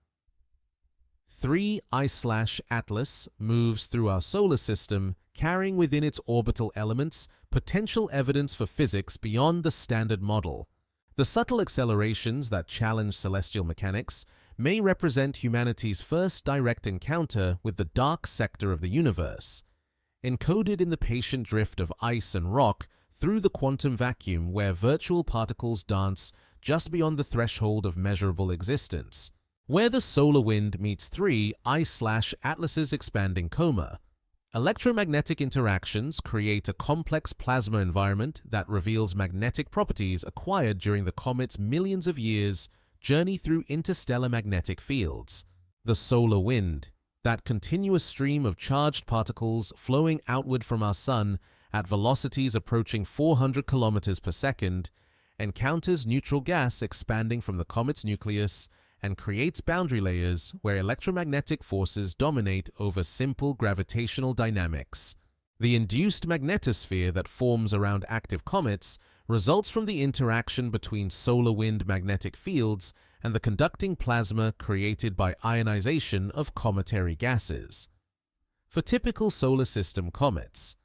3. I/Atlas moves through our solar system, carrying within its orbital elements potential evidence for physics beyond the standard model. The subtle accelerations that challenge celestial mechanics may represent humanity's first direct encounter with the dark sector of the universe, encoded in the patient drift of ice and rock through the quantum vacuum where virtual particles dance just beyond the threshold of measurable existence. Where the solar wind meets 3. I/Atlas's expanding coma. Electromagnetic interactions create a complex plasma environment that reveals magnetic properties acquired during the comet's millions of years journey through interstellar magnetic fields. The solar wind, that continuous stream of charged particles flowing outward from our sun at velocities approaching 400 kilometers per second, encounters neutral gas expanding from the comet's nucleus and creates boundary layers where electromagnetic forces dominate over simple gravitational dynamics. The induced magnetosphere that forms around active comets results from the interaction between solar wind magnetic fields and the conducting plasma created by ionization of cometary gases. For typical solar system comets,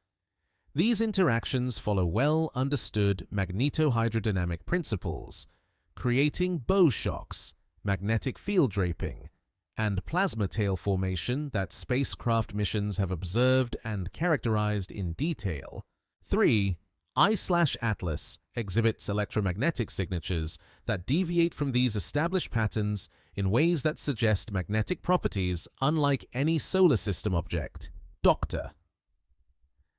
these interactions follow well-understood magnetohydrodynamic principles, creating bow shocks, magnetic field draping, and plasma tail formation that spacecraft missions have observed and characterized in detail. 3. I/Atlas exhibits electromagnetic signatures that deviate from these established patterns in ways that suggest magnetic properties unlike any solar system object. Dr.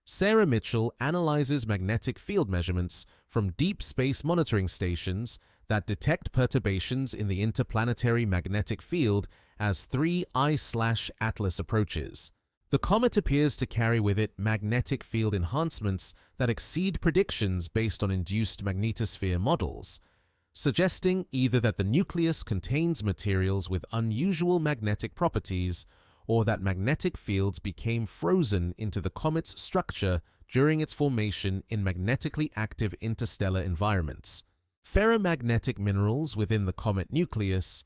Sarah Mitchell analyzes magnetic field measurements from deep space monitoring stations that detect perturbations in the interplanetary magnetic field as 3 I/Atlas approaches. The comet appears to carry with it magnetic field enhancements that exceed predictions based on induced magnetosphere models, suggesting either that the nucleus contains materials with unusual magnetic properties or that magnetic fields became frozen into the comet's structure during its formation in magnetically active interstellar environments. Ferromagnetic minerals within the comet nucleus,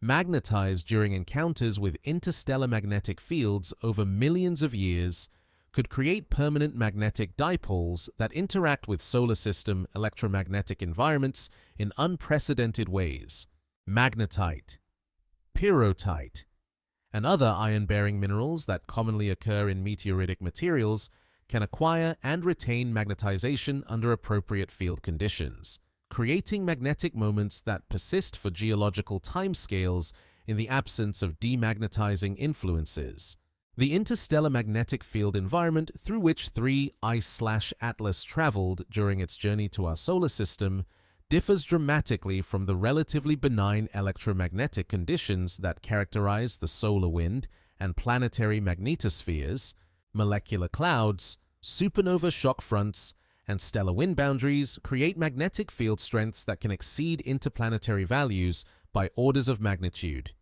magnetized during encounters with interstellar magnetic fields over millions of years, could create permanent magnetic dipoles that interact with solar system electromagnetic environments in unprecedented ways. Magnetite, pyrrhotite, and other iron-bearing minerals that commonly occur in meteoritic materials can acquire and retain magnetization under appropriate field conditions, creating magnetic moments that persist for geological timescales in the absence of demagnetizing influences. The interstellar magnetic field environment through which 3 I/Atlas traveled during its journey to our solar system differs dramatically from the relatively benign electromagnetic conditions that characterize the solar wind and planetary magnetospheres, molecular clouds, supernova shock fronts, and stellar wind boundaries create magnetic field strengths that can exceed interplanetary values by orders of magnitude.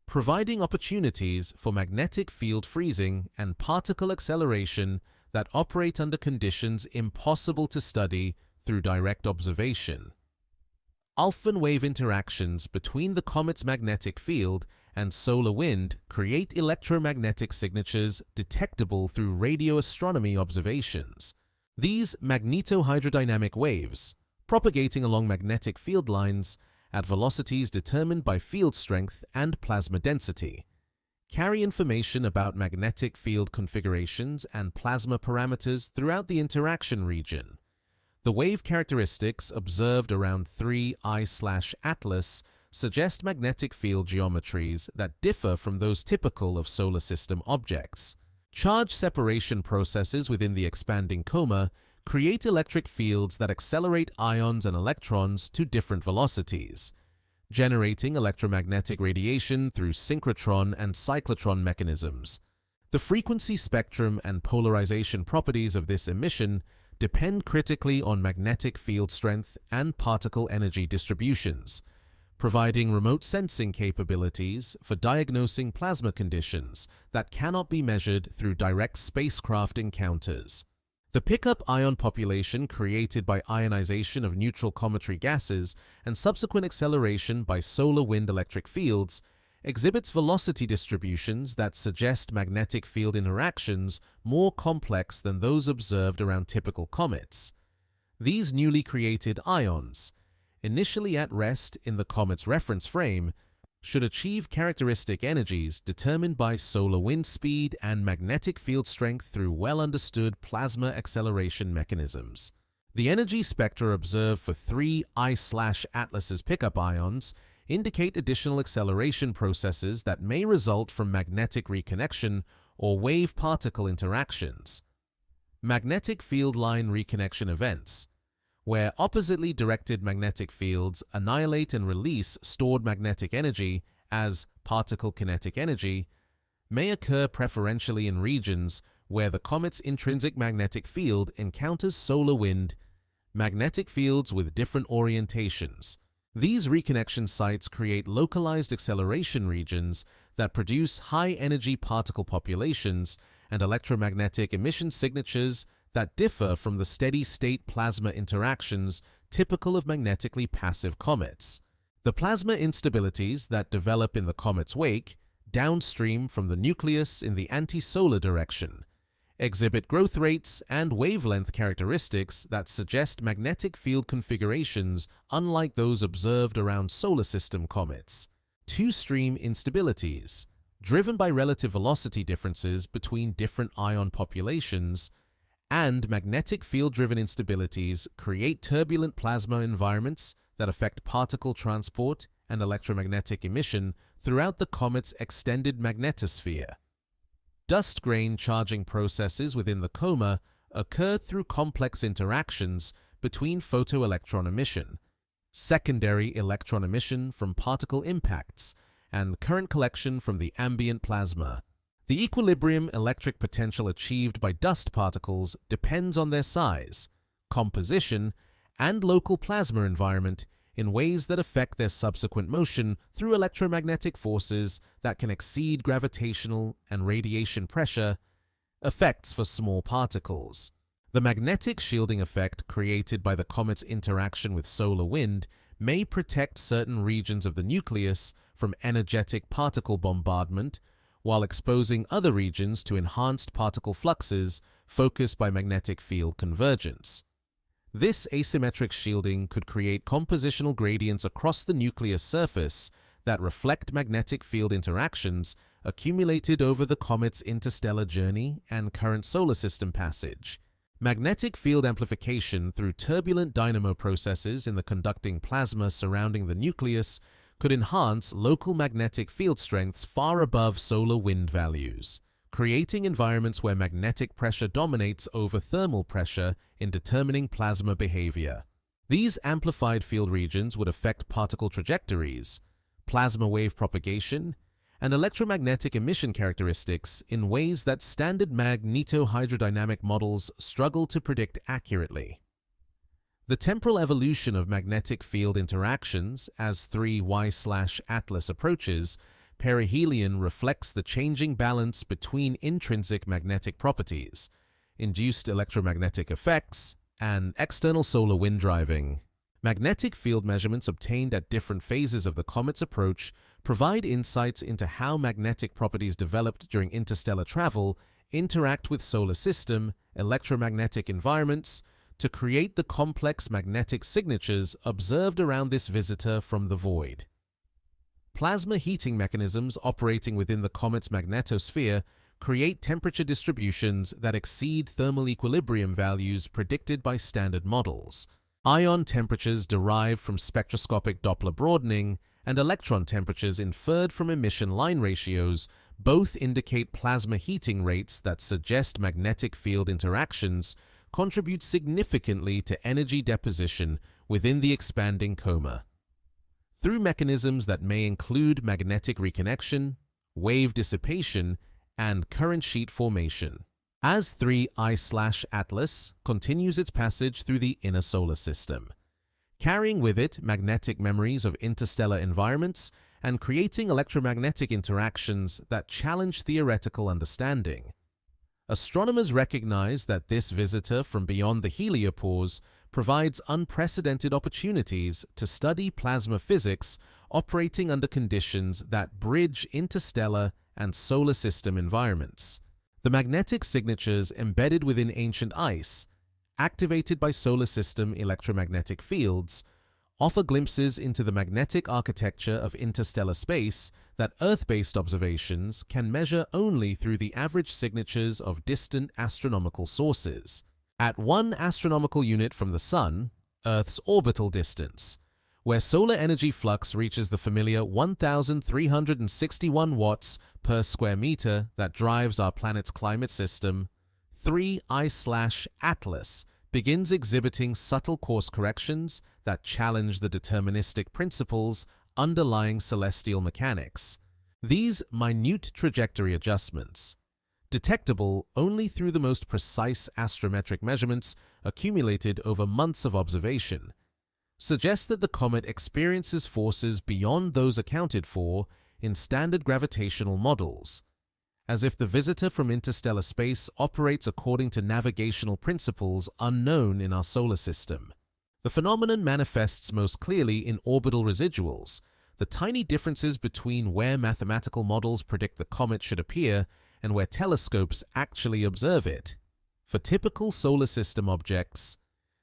providing opportunities for magnetic field freezing and particle acceleration that operate under conditions impossible to study through direct observation. Alpha wave interactions between the comet's magnetic field and solar wind create electromagnetic signatures detectable through radio astronomy observations. These magnetohydrodynamic waves, propagating along magnetic field lines at velocities determined by field strength and plasma density, carry information about magnetic field configurations and plasma parameters throughout the interaction region. The wave characteristics observed around 3I/Atlas suggest magnetic field geometries that differ from those typical of solar system objects. Charge separation processes within the expanding coma create electric fields that accelerate ions and electrons to different velocities, generating electromagnetic radiation through synchrotron and cyclotron mechanisms. The frequency spectrum and polarization properties of this emission depend critically on magnetic field strength and particle energy distributions, providing remote sensing capabilities for diagnosing plasma conditions that cannot be measured through direct spacecraft encounters. The pickup ion population created by ionization of neutral cometary gases and subsequent acceleration by solar wind electric fields exhibits velocity distributions that suggest magnetic field interactions more complex than those observed around typical comets. These newly created ions, initially at rest in the comet's reference frame, should achieve characteristic energies determined by solar wind speed and magnetic field strength through well-understood plasma acceleration mechanisms. The energy spectra observed for 3I/Atlas's pickup ions indicate additional acceleration processes that may result from magnetic reconnection or wave-particle interactions. Magnetic field line reconnection events, where oppositely directed magnetic fields annihilate and release stored magnetic energy as particle kinetic energy, may occur preferentially in regions where the comet's intrinsic magnetic field encounters solar wind magnetic fields with different orientations. These reconnection sites create localized acceleration regions that produce high-energy particle populations and electromagnetic emission signatures that differ from the steady-state plasma interactions typical of magnetically passive comets. The plasma instabilities that develop in the comet's wake, downstream from the nucleus in the anti-solar direction, exhibit growth rates and wavelength characteristics that suggest magnetic field configurations unlike those observed around solar system comets. Two-stream instabilities, driven by relative velocity differences between different ion populations, and magnetic field-driven instabilities create turbulent plasma environments that affect particle transport and electromagnetic emission throughout the comet's extended magnetosphere. Dust grain charging processes within the coma occur through complex interactions between photoelectron emission, secondary electron emission from particle impacts, and current collection from the ambient plasma. The equilibrium electric potential achieved by dust particles depends on their size, composition, and local plasma environment in ways that affect their subsequent motion through electromagnetic forces that can exceed gravitational and radiation pressure effects for small particles. The magnetic shielding effect created by the comet's interaction with solar wind may protect certain regions of the nucleus from energetic particle bombardment, while exposing other regions to enhanced particle fluxes focused by magnetic field convergence. This asymmetric shielding could create compositional gradients across the nucleus surface that reflect magnetic field interactions accumulated over the comet's interstellar journey and current solar system passage. Magnetic field amplification through turbulent dynamo processes in the conducting plasma surrounding the nucleus could enhance local magnetic field strengths far above solar wind values, creating environments where magnetic pressure dominates over thermal pressure in determining plasma behavior. These amplified field regions would affect particle trajectories, plasma wave propagation, and electromagnetic emission characteristics in ways that standard magnetohydrodynamic models struggle to predict accurately. The temporal evolution of magnetic field interactions as 3Y/Atlas approaches perihelion reflects the changing balance between intrinsic magnetic properties, induced electromagnetic effects, and external solar wind driving. Magnetic field measurements obtained at different phases of the comet's approach provide insights into how magnetic properties developed during interstellar travel interact with solar system electromagnetic environments to create the complex magnetic signatures observed around this visitor from the void. Plasma heating mechanisms operating within the comet's magnetosphere create temperature distributions that exceed thermal equilibrium values predicted by standard models. Ion temperatures derived from spectroscopic Doppler broadening and electron temperatures inferred from emission line ratios both indicate plasma heating rates that suggest magnetic field interactions contribute significantly to energy deposition within the expanding coma. Through mechanisms that may include magnetic reconnection, wave dissipation, and current sheet formation. As 3I/Atlas continues its passage through the inner solar system, carrying with it magnetic memories of interstellar environments and creating electromagnetic interactions that challenge theoretical understanding. Astronomers recognize that this visitor from beyond the heliopause provides unprecedented opportunities to study plasma physics operating under conditions that bridge interstellar and solar system environments. The magnetic signatures embedded within ancient ice, activated by solar system electromagnetic fields, offer glimpses into the magnetic architecture of interstellar space that Earth-based observations can measure only through the average signatures of distant astronomical sources. At 1 astronomical unit from the Sun, Earth's orbital distance, where solar energy flux reaches the familiar 1,361 watts per square meter that drives our planet's climate system, 3I/Atlas begins exhibiting subtle course corrections that challenge the deterministic principles underlying celestial mechanics. These minute trajectory adjustments, detectable only through the most precise astrometric measurements accumulated over months of observation, suggest that the comet experiences forces beyond those accounted for in standard gravitational models, as if the visitor from interstellar space operates according to navigational principles unknown in our solar system. The phenomenon manifests most clearly in orbital residuals, the tiny differences between where mathematical models predict the comet should appear and where telescopes actually observe it. For typical solar system objects,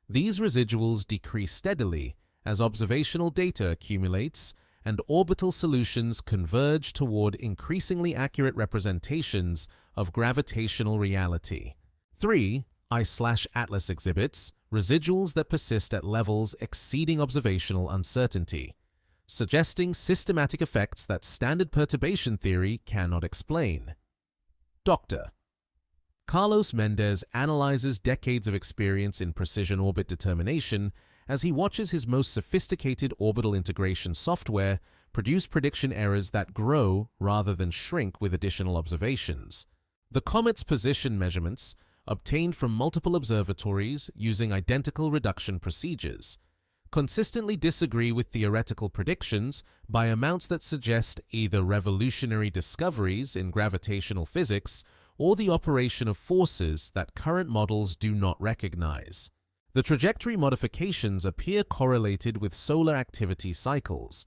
these residuals decrease steadily as observational data accumulates and orbital solutions converge toward increasingly accurate representations of gravitational reality. 3I/Atlas exhibits residuals that persist at levels exceeding observational uncertainty, suggesting systematic effects that standard perturbation theory cannot explain. Dr. Carlos Mendez analyzes decades of experience in precision orbit determination as he watches his most sophisticated orbital integration software produce prediction errors that grow rather than shrink with additional observations. The comet's position measurements, obtained from multiple observatories using identical reduction procedures, consistently disagree with theoretical predictions by amounts that suggest either revolutionary discoveries in gravitational physics or the operation of forces that current models do not recognize. The trajectory modifications appear correlated with solar activity cycles,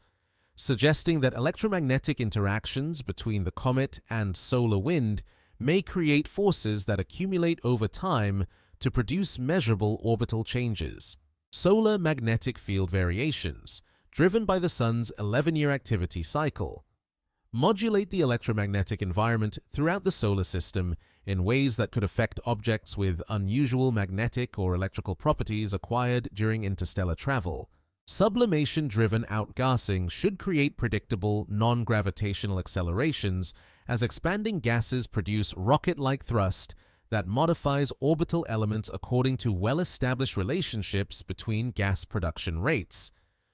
suggesting that electromagnetic interactions between the comet and solar wind may create forces that accumulate over time to produce measurable orbital changes. Solar magnetic field variations, driven by the Sun's 11-year activity cycle, modulate the electromagnetic environment throughout the solar system in ways that could affect objects with unusual magnetic or electrical properties acquired during interstellar travel. Sublimation-driven outgassing should create predictable, non-gravitational accelerations as expanding gases produce rocket-like thrust that modifies orbital elements according to well-established relationships between gas production rates,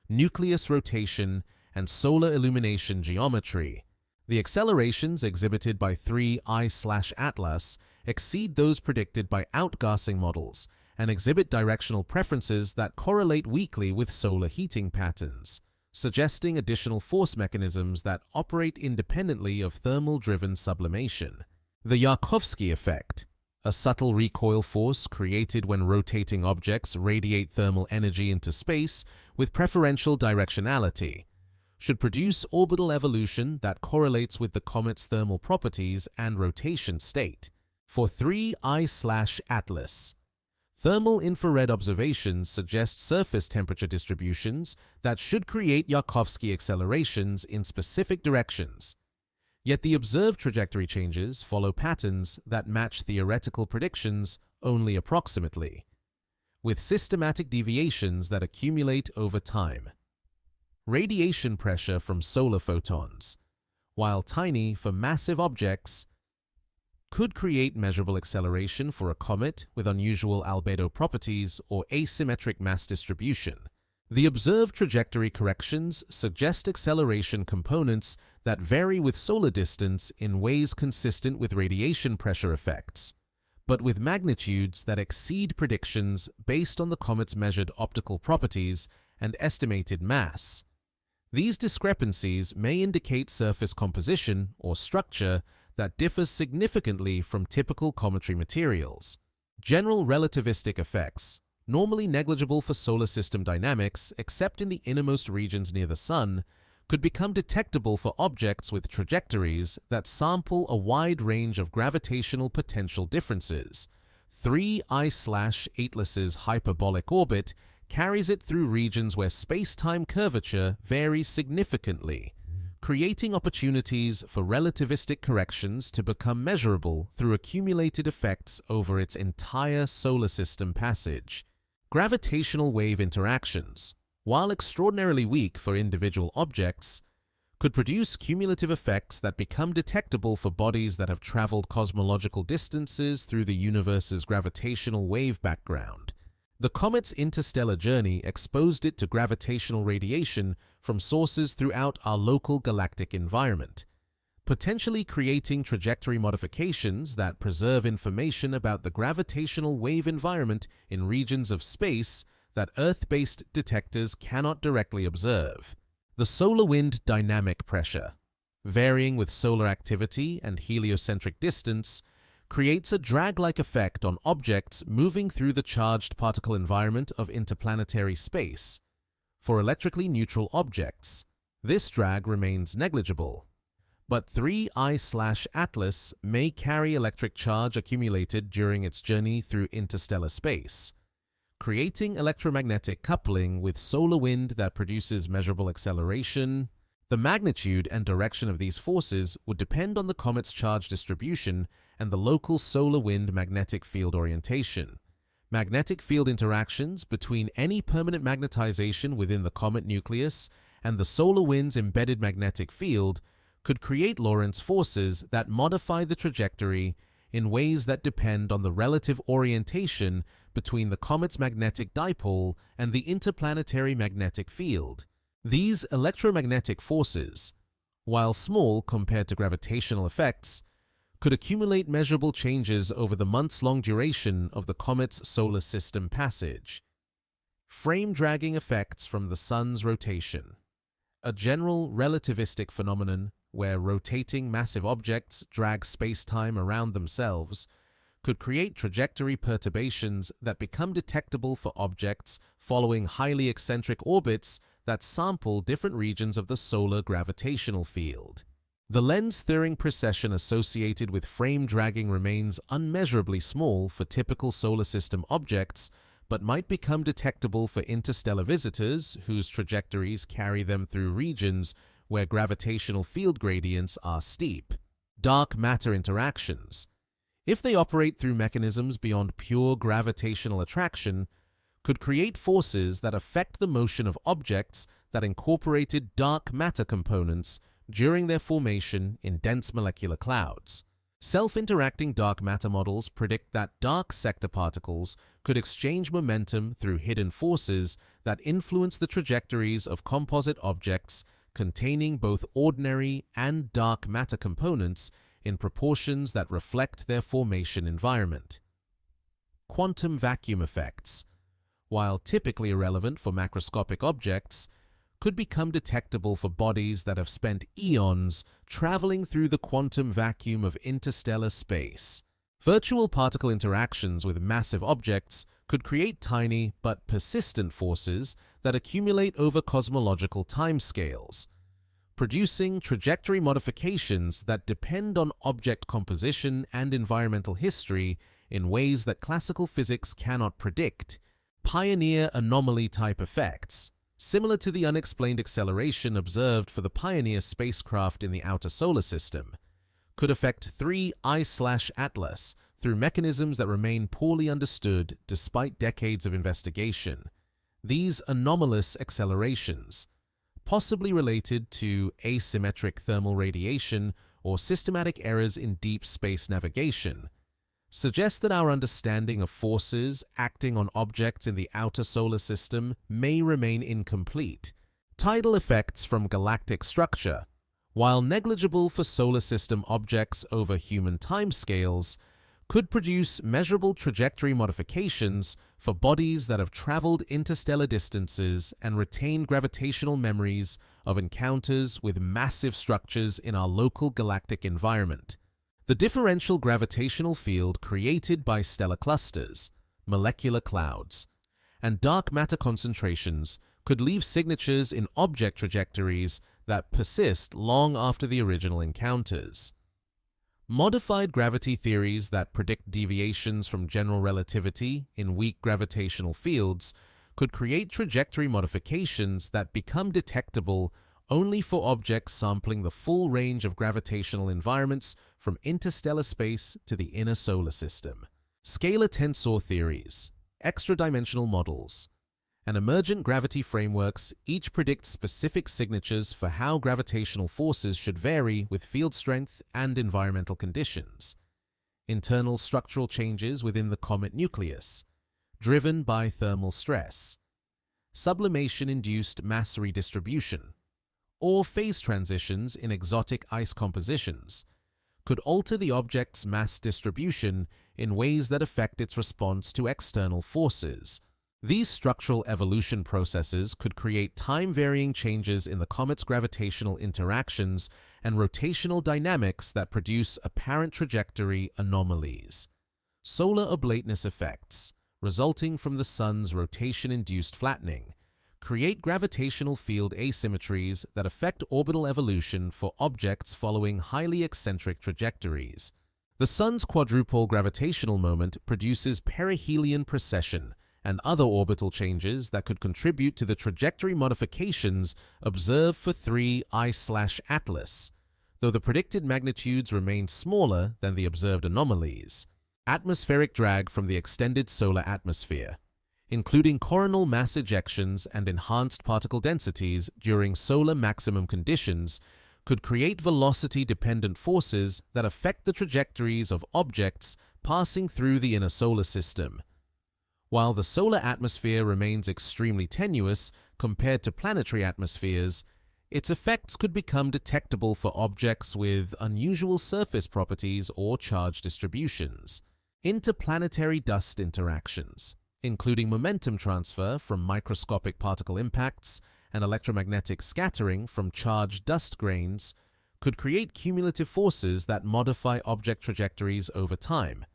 nucleus rotation, and solar illumination geometry. The accelerations exhibited by 3I/Atlas exceed those predicted by outgassing models and exhibit directional preferences that correlate weakly with solar heating patterns, suggesting additional force mechanisms that operate independently of thermal-driven sublimation. The Yarkovsky effect, a subtle recoil force created when rotating objects radiate thermal energy into space with preferential directionality, should produce orbital evolution that correlates with the comet's thermal properties and rotation state. For 3I/Atlas, thermal infrared observations suggest surface temperature distributions that should create Yarkovsky accelerations in specific directions. Yet the observed trajectory changes follow patterns that match theoretical predictions only approximately, with systematic deviations that accumulate over time. Radiation pressure from solar photons, while tiny for massive objects, could create measurable acceleration for a comet with unusual albedo properties or asymmetric mass distribution. The observed trajectory corrections suggest acceleration components that vary with solar distance in ways consistent with radiation pressure effects, but with magnitudes that exceed predictions based on the comet's measured optical properties and estimated mass. These discrepancies may indicate surface composition or structure that differs significantly from typical cometary materials. General relativistic effects, normally negligible for solar system dynamics except in the innermost regions near the Sun, could become detectable for objects with trajectories that sample a wide range of gravitational potential differences. 3I/Atlas's hyperbolic orbit carries it through regions where space-time curvature varies significantly, creating opportunities for relativistic corrections to become measurable through accumulated effects over its entire solar system passage. Gravitational wave interactions, while extraordinarily weak for individual objects, could produce cumulative effects that become detectable for bodies that have traveled cosmological distances through the universe's gravitational wave background. The comet's interstellar journey exposed it to gravitational radiation from sources throughout our local galactic environment, potentially creating trajectory modifications that preserve information about the gravitational wave environment in regions of space that Earth-based detectors cannot directly observe. The solar wind dynamic pressure, varying with solar activity and heliocentric distance, creates a drag-like effect on objects moving through the charged particle environment of interplanetary space. For electrically neutral objects, this drag remains negligible, but 3I/Atlas may carry electric charge accumulated during its journey through interstellar space, creating electromagnetic coupling with solar wind that produces measurable acceleration. The magnitude and direction of these forces would depend on the comet's charge distribution and the local solar wind magnetic field orientation. Magnetic field interactions between any permanent magnetization within the comet nucleus and the solar wind's embedded magnetic field could create Lorentz forces that modify the trajectory in ways that depend on the relative orientation between the comet's magnetic dipole and the interplanetary magnetic field. These electromagnetic forces, while small compared to gravitational effects, could accumulate measurable changes over the months-long duration of the comet's solar system passage. Frame dragging effects from the Sun's rotation, a general relativistic phenomenon where rotating massive objects drag space-time around themselves, could create trajectory perturbations that become detectable for objects following highly eccentric orbits that sample different regions of the solar gravitational field. The lens-thirring precession associated with frame dragging remains unmeasurably small for typical solar system objects, but might become detectable for interstellar visitors whose trajectories carry them through regions where gravitational field gradients are steep. Dark matter interactions, if they operate through mechanisms beyond pure gravitational attraction, could create forces that affect the motion of objects that incorporated dark matter components during their formation in dense molecular clouds. Self-interacting dark matter models predict that dark sector particles could exchange momentum through hidden forces that influence the trajectories of composite objects containing both ordinary and dark matter components in proportions that reflect their formation environment. Quantum vacuum effects, while typically irrelevant for macroscopic objects, could become detectable for bodies that have spent eons traveling through the quantum vacuum of interstellar space. Virtual particle interactions with massive objects could create tiny but persistent forces that accumulate over cosmological timescales, producing trajectory modifications that depend on object composition and environmental history in ways that classical physics cannot predict. Pioneer anomaly-type effects, similar to the unexplained acceleration observed for the Pioneer spacecraft in the outer solar system, could affect 3I/Atlas through mechanisms that remain poorly understood despite decades of investigation. These anomalous accelerations, possibly related to asymmetric thermal radiation or systematic errors in deep space navigation, suggest that our understanding of forces acting on objects in the outer solar system may remain incomplete. Tidal effects from galactic structure, while negligible for solar system objects over human timescales, could produce measurable trajectory modifications for bodies that have traveled interstellar distances and retained gravitational memories of encounters with massive structures in our local galactic environment. The differential gravitational field created by stellar clusters, molecular clouds, and dark matter concentrations could leave signatures in object trajectories that persist long after the original encounters. Modified gravity theories that predict deviations from general relativity in weak gravitational fields could create trajectory modifications that become detectable only for objects sampling the full range of gravitational environments from interstellar space to the inner solar system. Scalar tensor theories, extra-dimensional models, and emergent gravity frameworks each predict specific signatures for how gravitational forces should vary with field strength and environmental conditions. Internal structural changes within the comet nucleus, driven by thermal stress, sublimation-induced mass redistribution, or phase transitions in exotic ice compositions, could alter the object's mass distribution in ways that affect its response to external forces. These structural evolution processes could create time-varying changes in the comet's gravitational interactions and rotational dynamics that produce apparent trajectory anomalies. Solar oblateness effects, resulting from the sun's rotation-induced flattening, create gravitational field asymmetries that affect orbital evolution for objects following highly eccentric trajectories. The sun's quadrupole gravitational moment produces perihelion precession and other orbital changes that could contribute to the trajectory modifications observed for 3I/Atlas, though the predicted magnitudes remain smaller than the observed anomalies. Atmospheric drag from the extended solar atmosphere, including coronal mass ejections and enhanced particle densities during solar maximum conditions, could create velocity-dependent forces that affect the trajectories of objects passing through the inner solar system. While the solar atmosphere remains extremely tenuous compared to planetary atmospheres, its effects could become detectable for objects with unusual surface properties or charge distributions. Interplanetary dust interactions, including momentum transfer from microscopic particle impacts and electromagnetic scattering from charged dust grains, could create cumulative forces that modify object trajectories over time.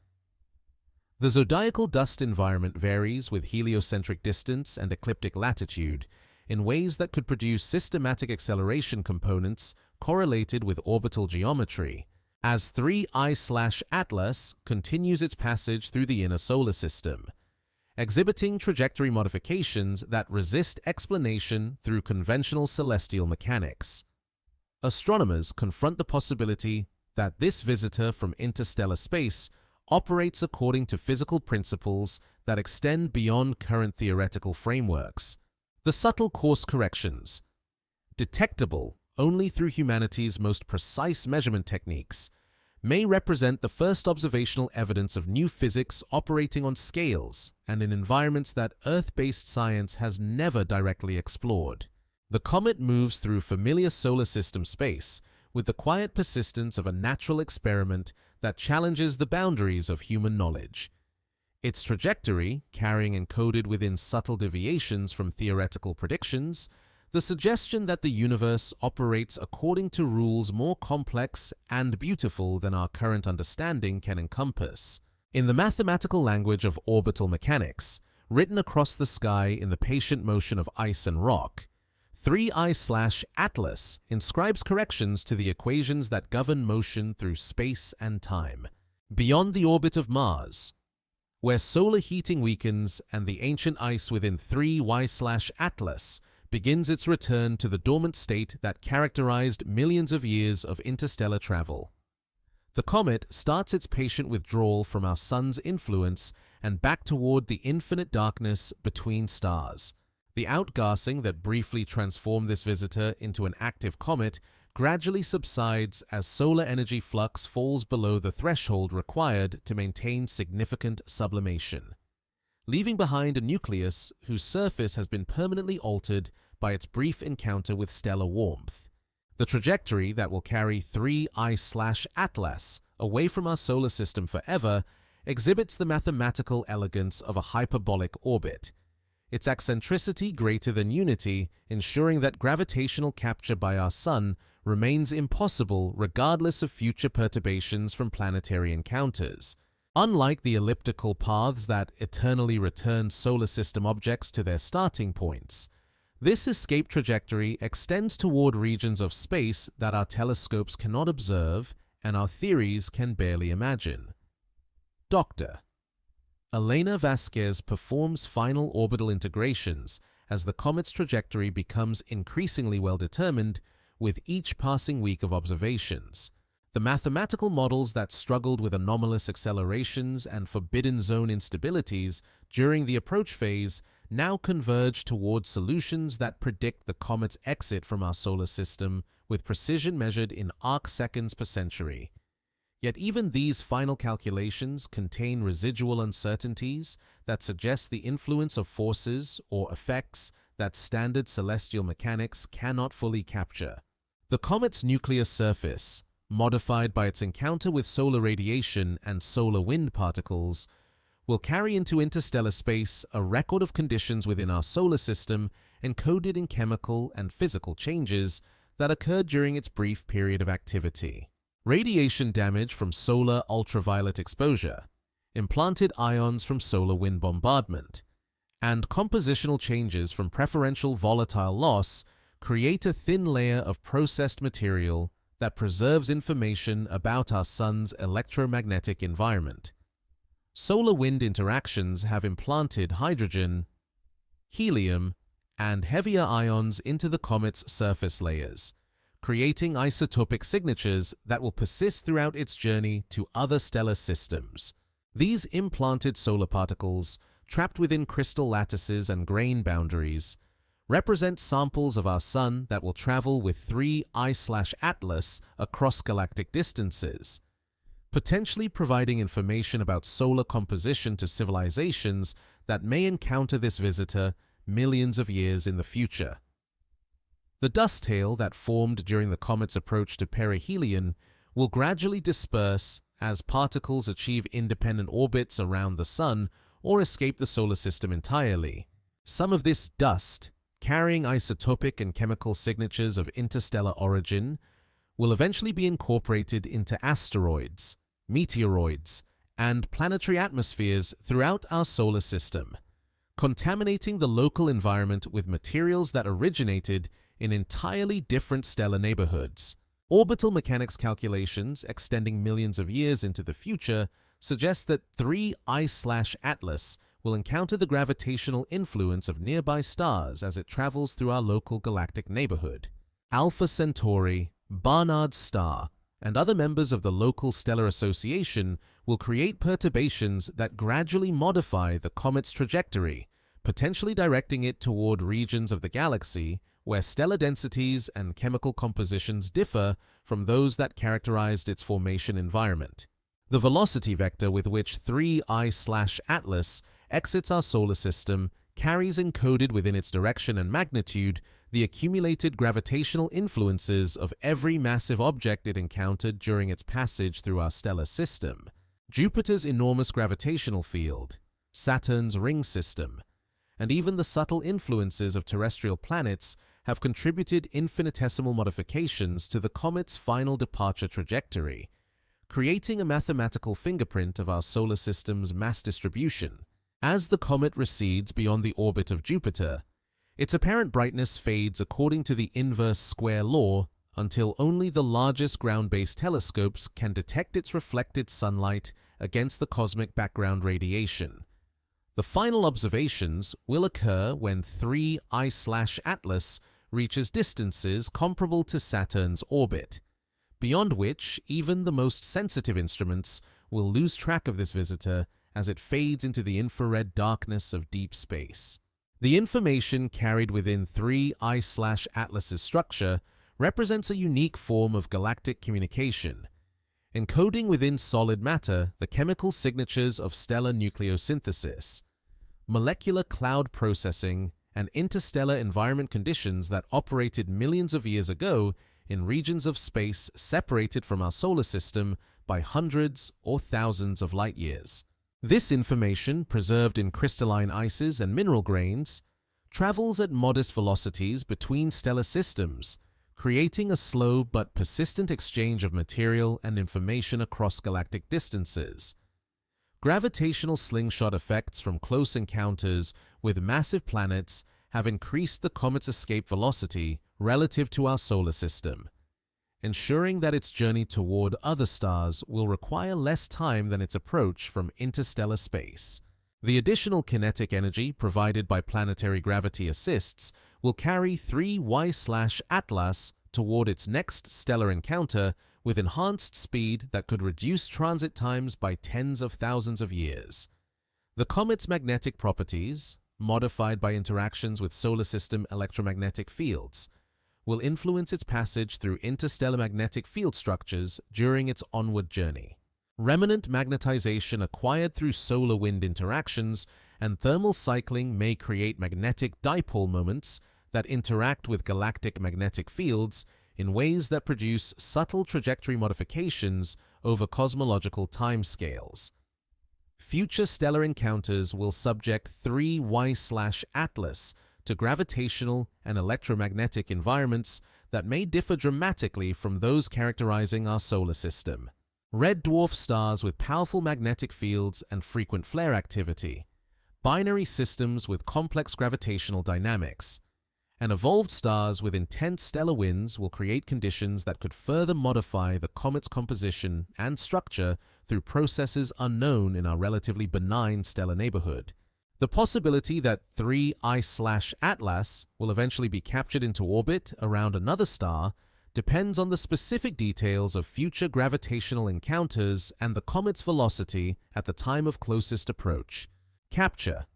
The zodiacal dust environment varies with heliocentric distance and ecliptic latitude in ways that could produce systematic acceleration components correlated with orbital geometry, as 3I/Atlas continues its passage through the inner solar system, exhibiting trajectory modifications that resist explanation through conventional celestial mechanics. Astronomers confront the possibility that this visitor from interstellar space operates according to physical principles that extend beyond current theoretical frameworks. The subtle course corrections, detectable only through humanity's most precise measurement techniques, may represent the first observational evidence of new physics operating on scales and in environments that Earth-based science has never directly explored. The comet moves through familiar solar system space with the quiet persistence of a natural experiment that challenges the boundaries of human knowledge. Its trajectory, carrying encoded within subtle deviations from theoretical predictions, The suggestion that the universe operates according to rules more complex and beautiful than our current understanding can encompass. In the mathematical language of orbital mechanics, written across the sky in the patient motion of ice and rock, 3I/Atlas inscribes corrections to the equations that govern motion through space and time. Beyond the orbit of Mars, where solar heating weakens and the ancient ice within 3Y/Atlas begins its return to the dormant state that characterized millions of years of interstellar travel. The comet starts its patient withdrawal from our sun's influence and back toward the infinite darkness between stars. The outgassing that briefly transformed this visitor into an active comet gradually subsides as solar energy flux falls below the threshold required to maintain significant sublimation, leaving behind a nucleus whose surface has been permanently altered by its brief encounter with stellar warmth. The trajectory that will carry 3I/Atlas away from our solar system forever exhibits the mathematical elegance of a hyperbolic orbit, its eccentricity greater than unity, ensuring that gravitational capture by our sun remains impossible regardless of future perturbations from planetary encounters. Unlike the elliptical paths that eternally return solar system objects to their starting points, this escape trajectory extends toward regions of space that our telescopes cannot observe and our theories can barely imagine. Dr. Elena Vasquez performs final orbital integrations as the comet's trajectory becomes increasingly well determined with each passing week of observations. The mathematical models that struggled with anomalous accelerations and forbidden zone instabilities during the approach phase now converge toward solutions that predict the comet's exit from our solar system with precision measured in arc-seconds per century. Yet even these final calculations contain residual uncertainties that suggest the influence of forces or effects that standard celestial mechanics cannot fully capture. The comet's nuclear surface, modified by its encounter with solar radiation and solar wind particles, will carry into interstellar space a record of conditions within our solar system encoded in chemical and physical changes that occurred during its brief period of activity. Radiation damage from solar ultraviolet exposure, implanted ions from solar wind bombardment, and compositional changes from preferential volatile loss create a thin layer of processed material that preserves information about our sun's electromagnetic environment. Solar wind interactions have implanted hydrogen, helium, and heavier ions into the comet's surface layers, creating isotopic signatures that will persist throughout its journey to other stellar systems. These implanted solar particles, trapped within crystal lattices and grain boundaries, represent samples of our sun that will travel with 3I/Atlas across galactic distances, potentially providing information about solar composition to civilizations that may encounter this visitor millions of years in the future. The dust tail that formed during the comet's approach to perihelion will gradually disperse as particles achieve independent orbits around the sun or escape the solar system entirely. Some of this dust, carrying isotopic and chemical signatures of interstellar origin, will eventually be incorporated into asteroids, meteoroids, and planetary atmospheres throughout our solar system, contaminating the local environment with materials that originated in entirely different stellar neighborhoods. Orbital mechanics calculations extending millions of years into the future suggest that 3I/Atlas will encounter the gravitational influence of nearby stars as it travels through our local galactic neighborhood. Alpha Centauri, Barnard's star, and other members of the local stellar association will create perturbations that gradually modify the comet's trajectory, potentially directing it toward regions of the galaxy where stellar densities and chemical compositions differ from those that characterized its formation environment. The velocity vector with which 3I/Atlas exits our solar system carries encoded within its direction and magnitude the accumulated gravitational influences of every massive object it encountered during its passage through our stellar system. Jupiter's enormous gravitational field, Saturn's ring system, and even the subtle influences of terrestrial planets have contributed infinitesimal modifications to the comet's final departure trajectory, creating a mathematical fingerprint of our solar system's mass distribution. As the comet recedes beyond the orbit of Jupiter, its apparent brightness fades according to the inverse square law until only the largest ground-based telescopes can detect its reflected sunlight against the cosmic background radiation. The final observations will occur when 3I/Atlas reaches distances comparable to Saturn's orbit, beyond which even the most sensitive instruments will lose track of this visitor as it fades into the infrared darkness of deep space. The information carried within 3I/Atlas's structure represents a unique form of galactic communication, encoding within solid matter the chemical signatures of stellar nucleosynthesis, molecular cloud processing, and interstellar environment conditions that operated millions of years ago in regions of space separated from our solar system by hundreds or thousands of light years. This information, preserved in crystalline ices and mineral grains, travels at modest velocities between stellar systems, creating a slow but persistent exchange of material and information across galactic distances. Gravitational slingshot effects from close encounters with massive planets have increased the comet's escape velocity relative to our solar system, ensuring that its journey toward other stars will require less time than its approach from interstellar space. The additional kinetic energy provided by planetary gravity assists will carry 3I/Atlas toward its next stellar encounter with enhanced speed that could reduce transit times by tens of thousands of years. The comet's magnetic properties, modified by interactions with solar system electromagnetic fields, will influence its passage through interstellar magnetic field structures during its onward journey. Remnant magnetization acquired through solar wind interactions and thermal cycling may create magnetic dipole moments that interact with galactic magnetic fields in ways that produce subtle trajectory modifications over cosmological timescales. Future stellar encounters will subject 3I/Atlas to gravitational and electromagnetic environments that may differ dramatically from those characterizing our solar system. Red dwarf stars with powerful magnetic fields and frequent flare activity, binary systems with complex gravitational dynamics, and evolved stars with intense stellar winds will create conditions that could further modify the comet's composition and structure through processes unknown in our relatively benign stellar neighborhood. The possibility that 3I/Atlas will eventually be captured into orbit around another star depends on the specific details of future gravitational encounters and the comet's velocity at the time of closest approach. Capture.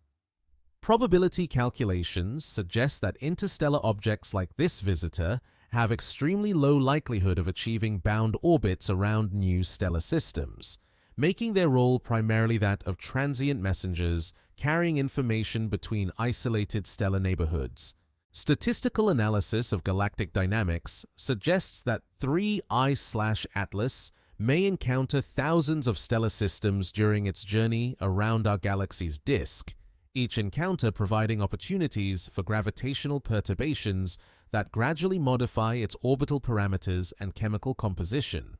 Probability calculations suggest that interstellar objects like this visitor have extremely low likelihood of achieving bound orbits around new stellar systems, making their role primarily that of transient messengers carrying information between isolated stellar neighborhoods. Statistical analysis of galactic dynamics suggests that 3I/Atlas may encounter thousands of stellar systems during its journey around our galaxy's disk, each encounter providing opportunities for gravitational perturbations that gradually modify its orbital parameters and chemical composition.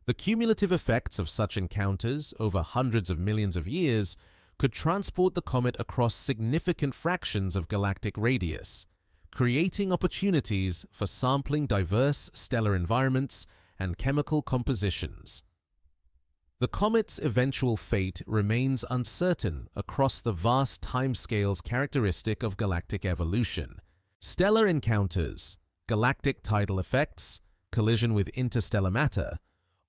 The cumulative effects of such encounters over hundreds of millions of years could transport the comet across significant fractions of galactic radius, creating opportunities for sampling diverse stellar environments and chemical compositions. The comet's eventual fate remains uncertain across the vast timescales characteristic of galactic evolution. Stellar encounters, galactic tidal effects, collision with interstellar matter,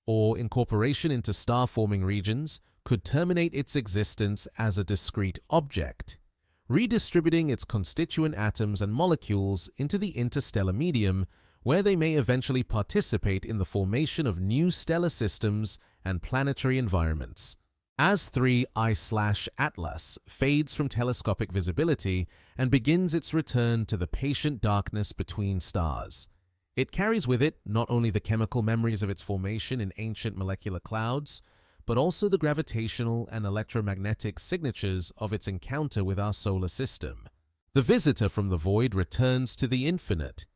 or incorporation into star-forming regions could terminate its existence as a discrete object, redistributing its constituent atoms and molecules into the interstellar medium, where they may eventually participate in the formation of new stellar systems and planetary environments. As 3I/Atlas fades from telescopic visibility and begins its return to the patient darkness between stars, it carries with it not only the chemical memories of its formation in ancient molecular clouds, but also the gravitational and electromagnetic signatures of its encounter with our solar system. The visitor from the void returns to the infinite,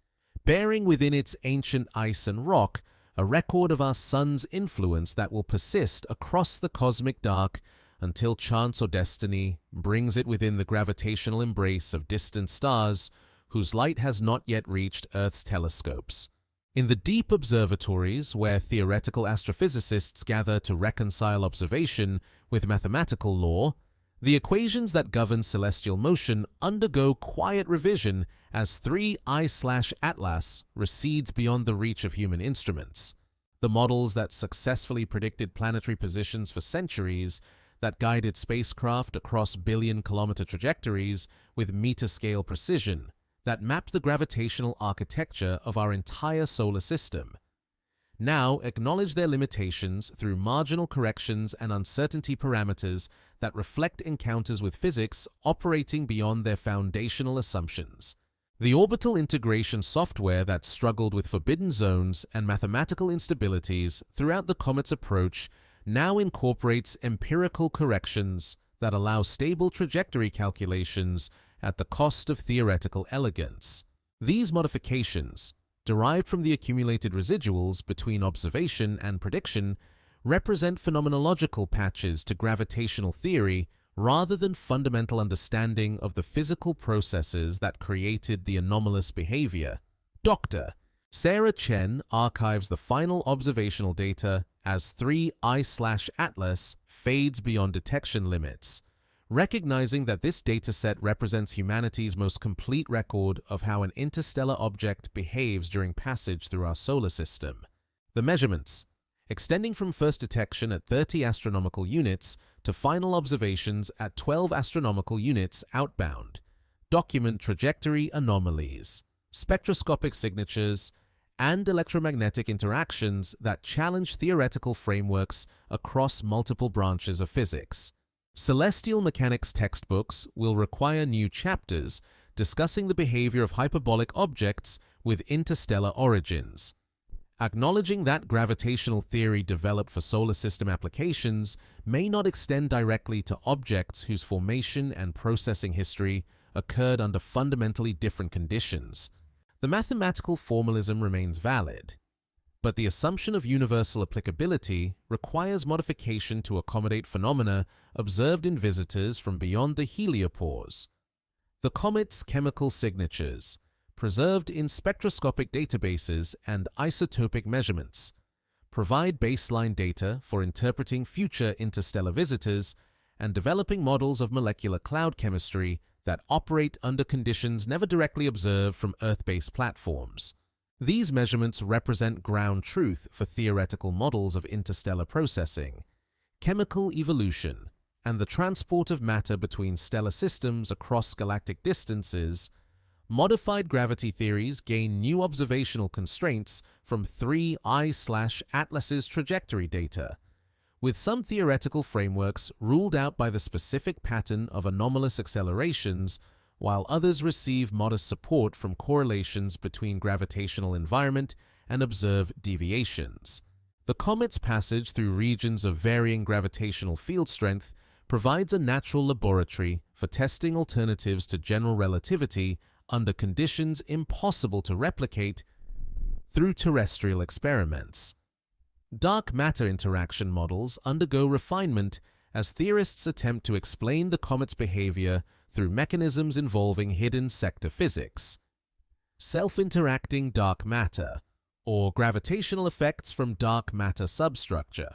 bearing within its ancient ice and rock a record of our sun's influence that will persist across the cosmic dark until chance or destiny brings it within the gravitational embrace of distant stars whose light has not yet reached Earth's telescopes. In the deep observatories where theoretical astrophysicists gather to reconcile observation with mathematical law, the equations that govern celestial motion undergo quiet revision as 3I/Atlas recedes beyond the reach of human instruments. The models that successfully predicted planetary positions for centuries, that guided spacecraft across billion-kilometer trajectories with meter-scale precision, that mapped the gravitational architecture of our entire solar system, now acknowledge their limitations through marginal corrections and uncertainty parameters that reflect encounters with physics operating beyond their foundational assumptions. The orbital integration software that struggled with forbidden zones and mathematical instabilities throughout the comet's approach now incorporates empirical corrections that allow stable trajectory calculations at the cost of theoretical elegance. These modifications, derived from the accumulated residuals between observation and prediction, represent phenomenological patches to gravitational theory rather than fundamental understanding of the physical processes that created the anomalous behavior. Dr. Sarah Chen archives the final observational data as 3I/Atlas fades beyond detection limits, recognizing that this dataset represents humanity's most complete record of how an interstellar object behaves during passage through our solar system. The measurements, extending from first detection at 30 astronomical units to final observations at 12 astronomical units outbound, document trajectory anomalies, spectroscopic signatures, and electromagnetic interactions that challenge theoretical frameworks across multiple branches of physics. Celestial mechanics textbooks will require new chapters discussing the behavior of hyperbolic objects with interstellar origins. Acknowledging that gravitational theory developed for solar system applications may not extend directly to objects whose formation and processing history occurred under fundamentally different conditions, the mathematical formalism remains valid. But the assumption of universal applicability requires modification to accommodate phenomena observed in visitors from beyond the heliopause. The comet's chemical signatures, preserved in spectroscopic databases and isotopic measurements, provide baseline data for interpreting future interstellar visitors and developing models of molecular cloud chemistry that operate under conditions never directly observed from Earth-based platforms. These measurements represent ground truth for theoretical models of interstellar processing, chemical evolution, and the transport of matter between stellar systems across galactic distances. Modified gravity theories gain new observational constraints from 3I/Atlas's trajectory data, with some theoretical frameworks ruled out by the specific pattern of anomalous accelerations, while others receive modest support from correlations between gravitational environment and observed deviations. The comet's passage through regions of varying gravitational field strength provides a natural laboratory for testing alternatives to general relativity under conditions impossible to replicate through terrestrial experiments. Dark matter interaction models undergo refinement as theorists attempt to explain the comet's behavior through mechanisms involving hidden sector physics. Self-interacting dark matter, or gravitational effects from dark matter substructure.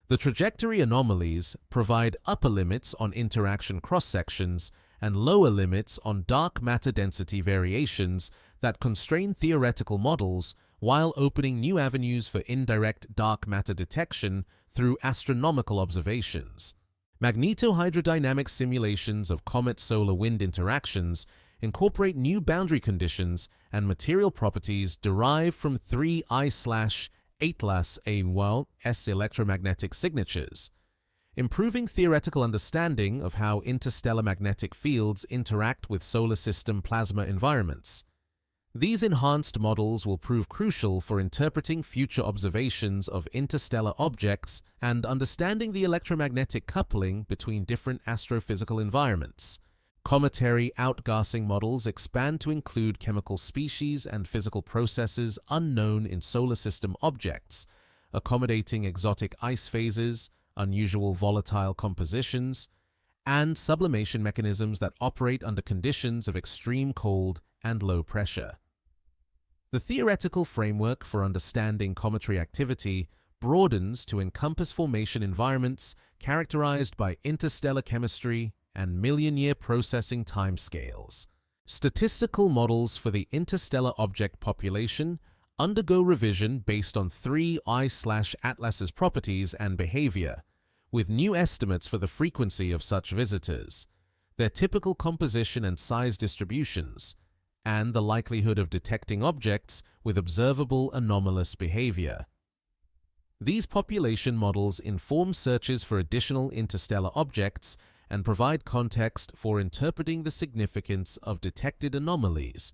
The trajectory anomalies provide upper limits on interaction cross-sections and lower limits on dark matter density variations that constrain theoretical models while opening new avenues for indirect dark matter detection through astronomical observations. Magnetohydrodynamic simulations of comet-solar-wind interactions incorporate new boundary conditions and material properties derived from 3I/Atlas S electromagnetic signatures, improving theoretical understanding of how interstellar magnetic fields interact with solar system plasma environments. These enhanced models will prove crucial for interpreting future observations of interstellar objects and understanding the electromagnetic coupling between different astrophysical environments. Cometary outgassing models expand to include chemical species and physical processes unknown in solar system objects, accommodating exotic ice phases, unusual volatile compositions, and sublimation mechanisms that operate under conditions of extreme cold and low pressure. The theoretical framework for understanding cometary activity broadens to encompass formation environments characterized by interstellar chemistry and million-year processing timescales. Statistical models for the interstellar object population undergo revision based on 3I/Atlas's properties and behavior, with new estimates for the frequency of such visitors, their typical composition and size distributions, and the likelihood of detecting objects with observable anomalous behavior. These population models inform searches for additional interstellar objects and provide context for interpreting the significance of detected anomalies.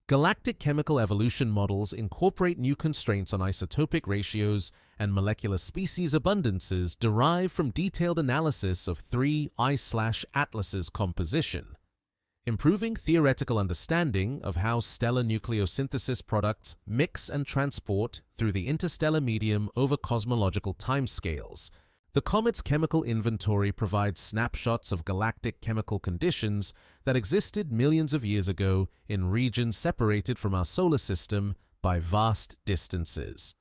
Galactic chemical evolution models incorporate new constraints on isotopic ratios and molecular species abundances derived from detailed analysis of 3I/Atlas's composition, improving theoretical understanding of how stellar nucleosynthesis products mix and transport through the interstellar medium over cosmological timescales. The comet's chemical inventory provides snapshots of galactic chemical conditions that existed millions of years ago in regions separated from our solar system by vast distances.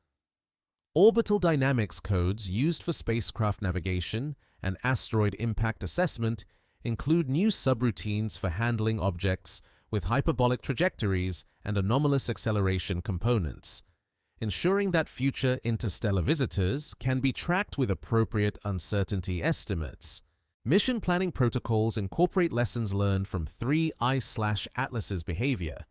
Orbital dynamics codes used for spacecraft navigation and asteroid impact assessment include new subroutines for handling objects with hyperbolic trajectories and anomalous acceleration components, ensuring that future interstellar visitors can be tracked with appropriate uncertainty estimates. Mission planning protocols incorporate lessons learned from 3I/Atlas's behavior,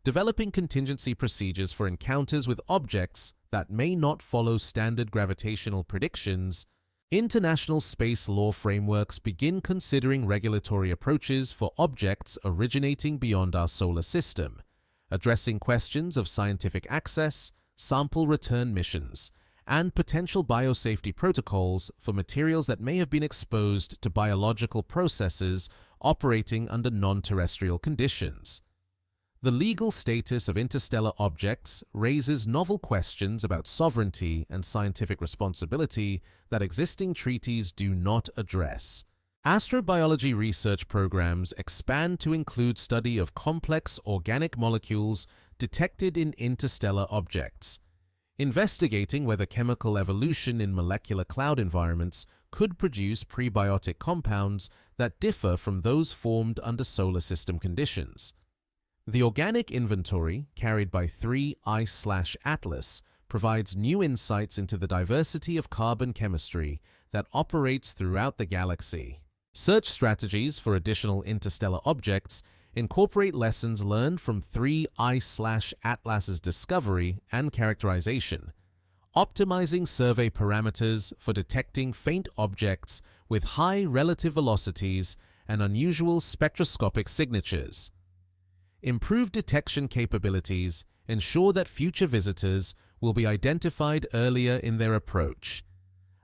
developing contingency procedures for encounters with objects that may not follow standard gravitational predictions. International space law frameworks begin considering regulatory approaches for objects originating beyond our solar system, addressing questions of scientific access, sample return missions, and potential biosafety protocols for materials that may have been exposed to biological processes operating under non-terrestrial conditions. The legal status of interstellar objects raises novel questions about sovereignty and scientific responsibility that existing treaties do not address. Astrobiology research programs expand to include study of complex organic molecules detected in interstellar objects, investigating whether chemical evolution in molecular cloud environments could produce prebiotic compounds that differ from those formed under solar system conditions. The organic inventory, carried by 3I/Atlas, provides new insights into the diversity of carbon chemistry that operates throughout the galaxy. Search strategies for additional interstellar objects incorporate lessons learned from 3I/Atlas's discovery and characterization, optimizing survey parameters for detecting faint objects with high relative velocities and unusual spectroscopic signatures. Improved detection capabilities ensure that future visitors will be identified earlier in their approach,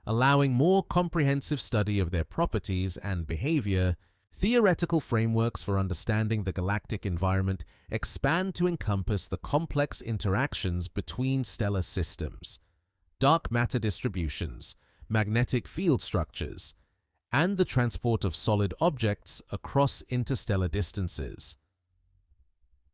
allowing more comprehensive study of their properties and behavior. Theoretical frameworks for understanding the galactic environment expand to encompass the complex interactions between stellar systems, dark matter distributions, magnetic field structures, and the transport of solid objects across interstellar distances.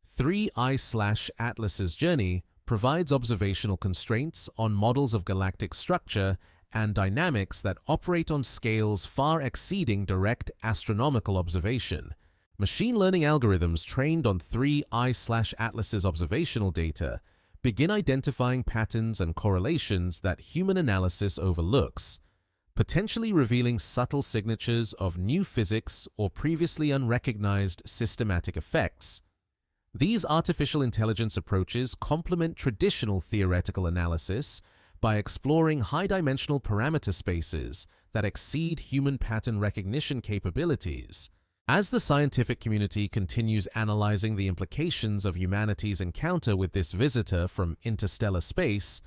3I/Atlas's journey provides observational constraints on models of galactic structure and dynamics that operate on scales far exceeding direct astronomical observation. Machine learning algorithms trained on 3I/Atlas's observational data begin identifying patterns and correlations that human analysis overlooks, potentially revealing subtle signatures of new physics or previously unrecognized systematic effects. These artificial intelligence approaches complement traditional theoretical analysis by exploring high-dimensional parameter spaces that exceed human pattern recognition capabilities. As the scientific community continues analyzing the implications of humanity's encounter with this visitor from interstellar space,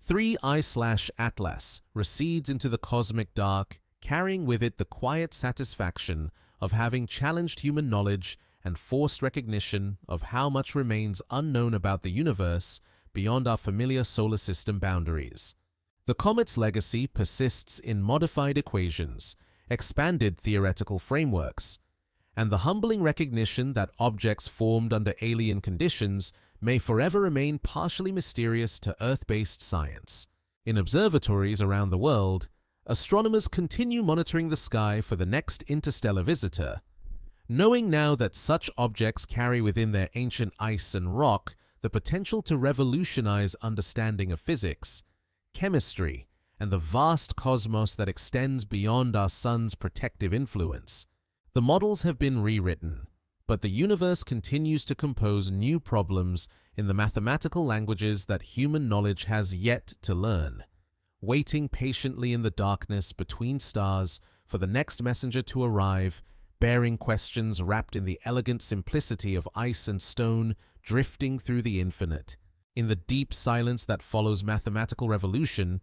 3I/Atlas recedes into the cosmic dark, carrying with it the quiet satisfaction of having challenged human knowledge and forced recognition of how much remains unknown about the universe beyond our familiar solar system boundaries. The comet's legacy persists in modified equations, expanded theoretical frameworks, and the humbling recognition that objects formed under alien conditions may forever remain partially mysterious to Earth-based science. In observatories around the world, astronomers continue monitoring the sky for the next interstellar visitor, knowing now that such objects carry within their ancient ice and rock the potential to revolutionize understanding of physics, chemistry, and the vast cosmos that extends beyond our sun's protective influence. The models have been rewritten, but the universe continues to compose new problems in the mathematical languages that human knowledge has yet to learn, waiting patiently in the darkness between stars for the next messenger to arrive, bearing questions wrapped in the elegant simplicity of ice and stone drifting through the infinite. In the deep silence that follows mathematical revolution,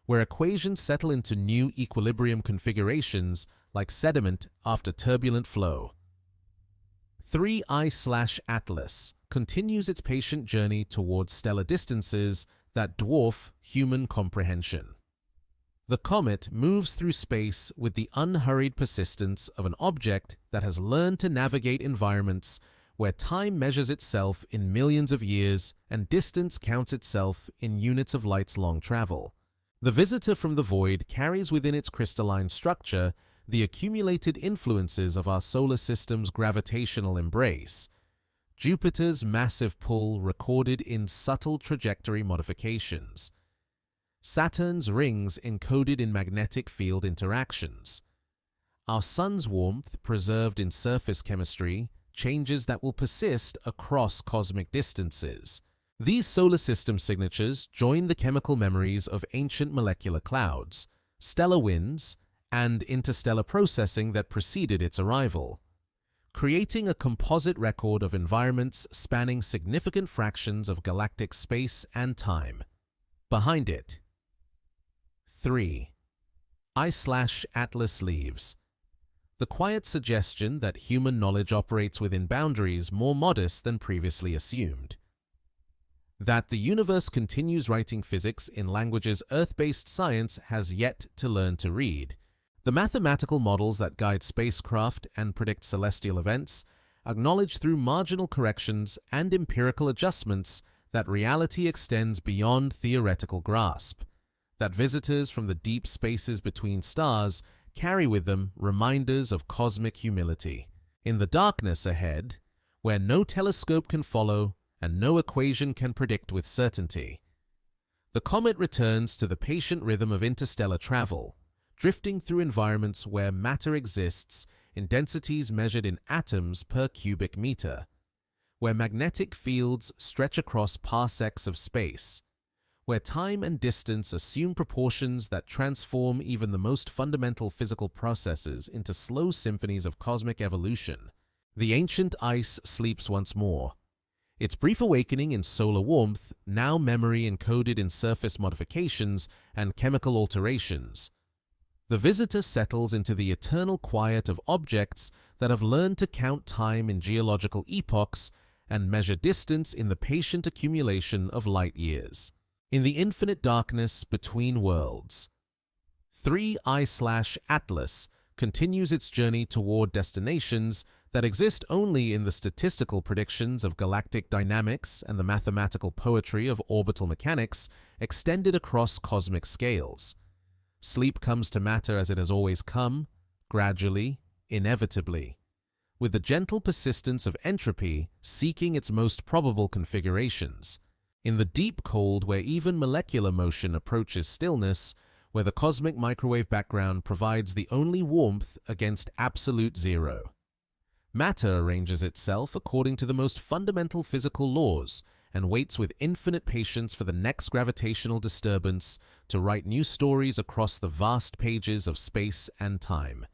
where equations settle into new equilibrium configurations like sediment after turbulent flow. 3I/Atlas continues its patient journey towards stellar distances that dwarf human comprehension. The comet moves through space with the unhurried persistence of an object that has learned to navigate environments where time measures itself in millions of years and distance counts itself in units of light's long travel. The visitor from the void carries within its crystalline structure the accumulated influences of our solar system's gravitational embrace, Jupiter's massive pull recorded in subtle trajectory modifications, Saturn's rings encoded in magnetic field interactions, our sun's warmth preserved in surface chemistry, changes that will persist across cosmic distances. These solar system signatures join the chemical memories of ancient molecular clouds, stellar winds, and interstellar processing that preceded its arrival, creating a composite record of environments spanning significant fractions of galactic space and time. Behind it, 3I/Atlas leaves. The quiet suggestion that human knowledge operates within boundaries more modest than previously assumed. That the universe continues writing physics in languages Earth-based science has yet to learn to read. The mathematical models that guide spacecraft and predict celestial events acknowledge through marginal corrections and empirical adjustments that reality extends beyond theoretical grasp, that visitors from the deep spaces between stars carry with them reminders of cosmic humility. In the darkness ahead, where no telescope can follow and no equation can predict with certainty, the comet returns to the patient rhythm of interstellar travel, drifting through environments where matter exists in densities measured in atoms per cubic meter, where magnetic fields stretch across parsecs of space, where time and distance assume proportions that transform even the most fundamental physical processes into slow symphonies of cosmic evolution. The ancient ice sleeps once more, its brief awakening in solar warmth, now memory encoded in surface modifications and chemical alterations. The visitor settles into the eternal quiet of objects that have learned to count time in geological epochs and measure distance in the patient accumulation of light years. In the infinite darkness between worlds, 3I/Atlas continues its journey toward destinations that exist only in the statistical predictions of galactic dynamics and the mathematical poetry of orbital mechanics extended across cosmic scales. Sleep comes to matter as it has always come, gradually, inevitably, with the gentle persistence of entropy seeking its most probable configurations. In the deep cold where even molecular motion approaches stillness, where the cosmic microwave background provides the only warmth against absolute zero. Matter arranges itself according to the most fundamental physical laws and waits with infinite patience for the next gravitational disturbance to write new stories across the vast pages of space and time.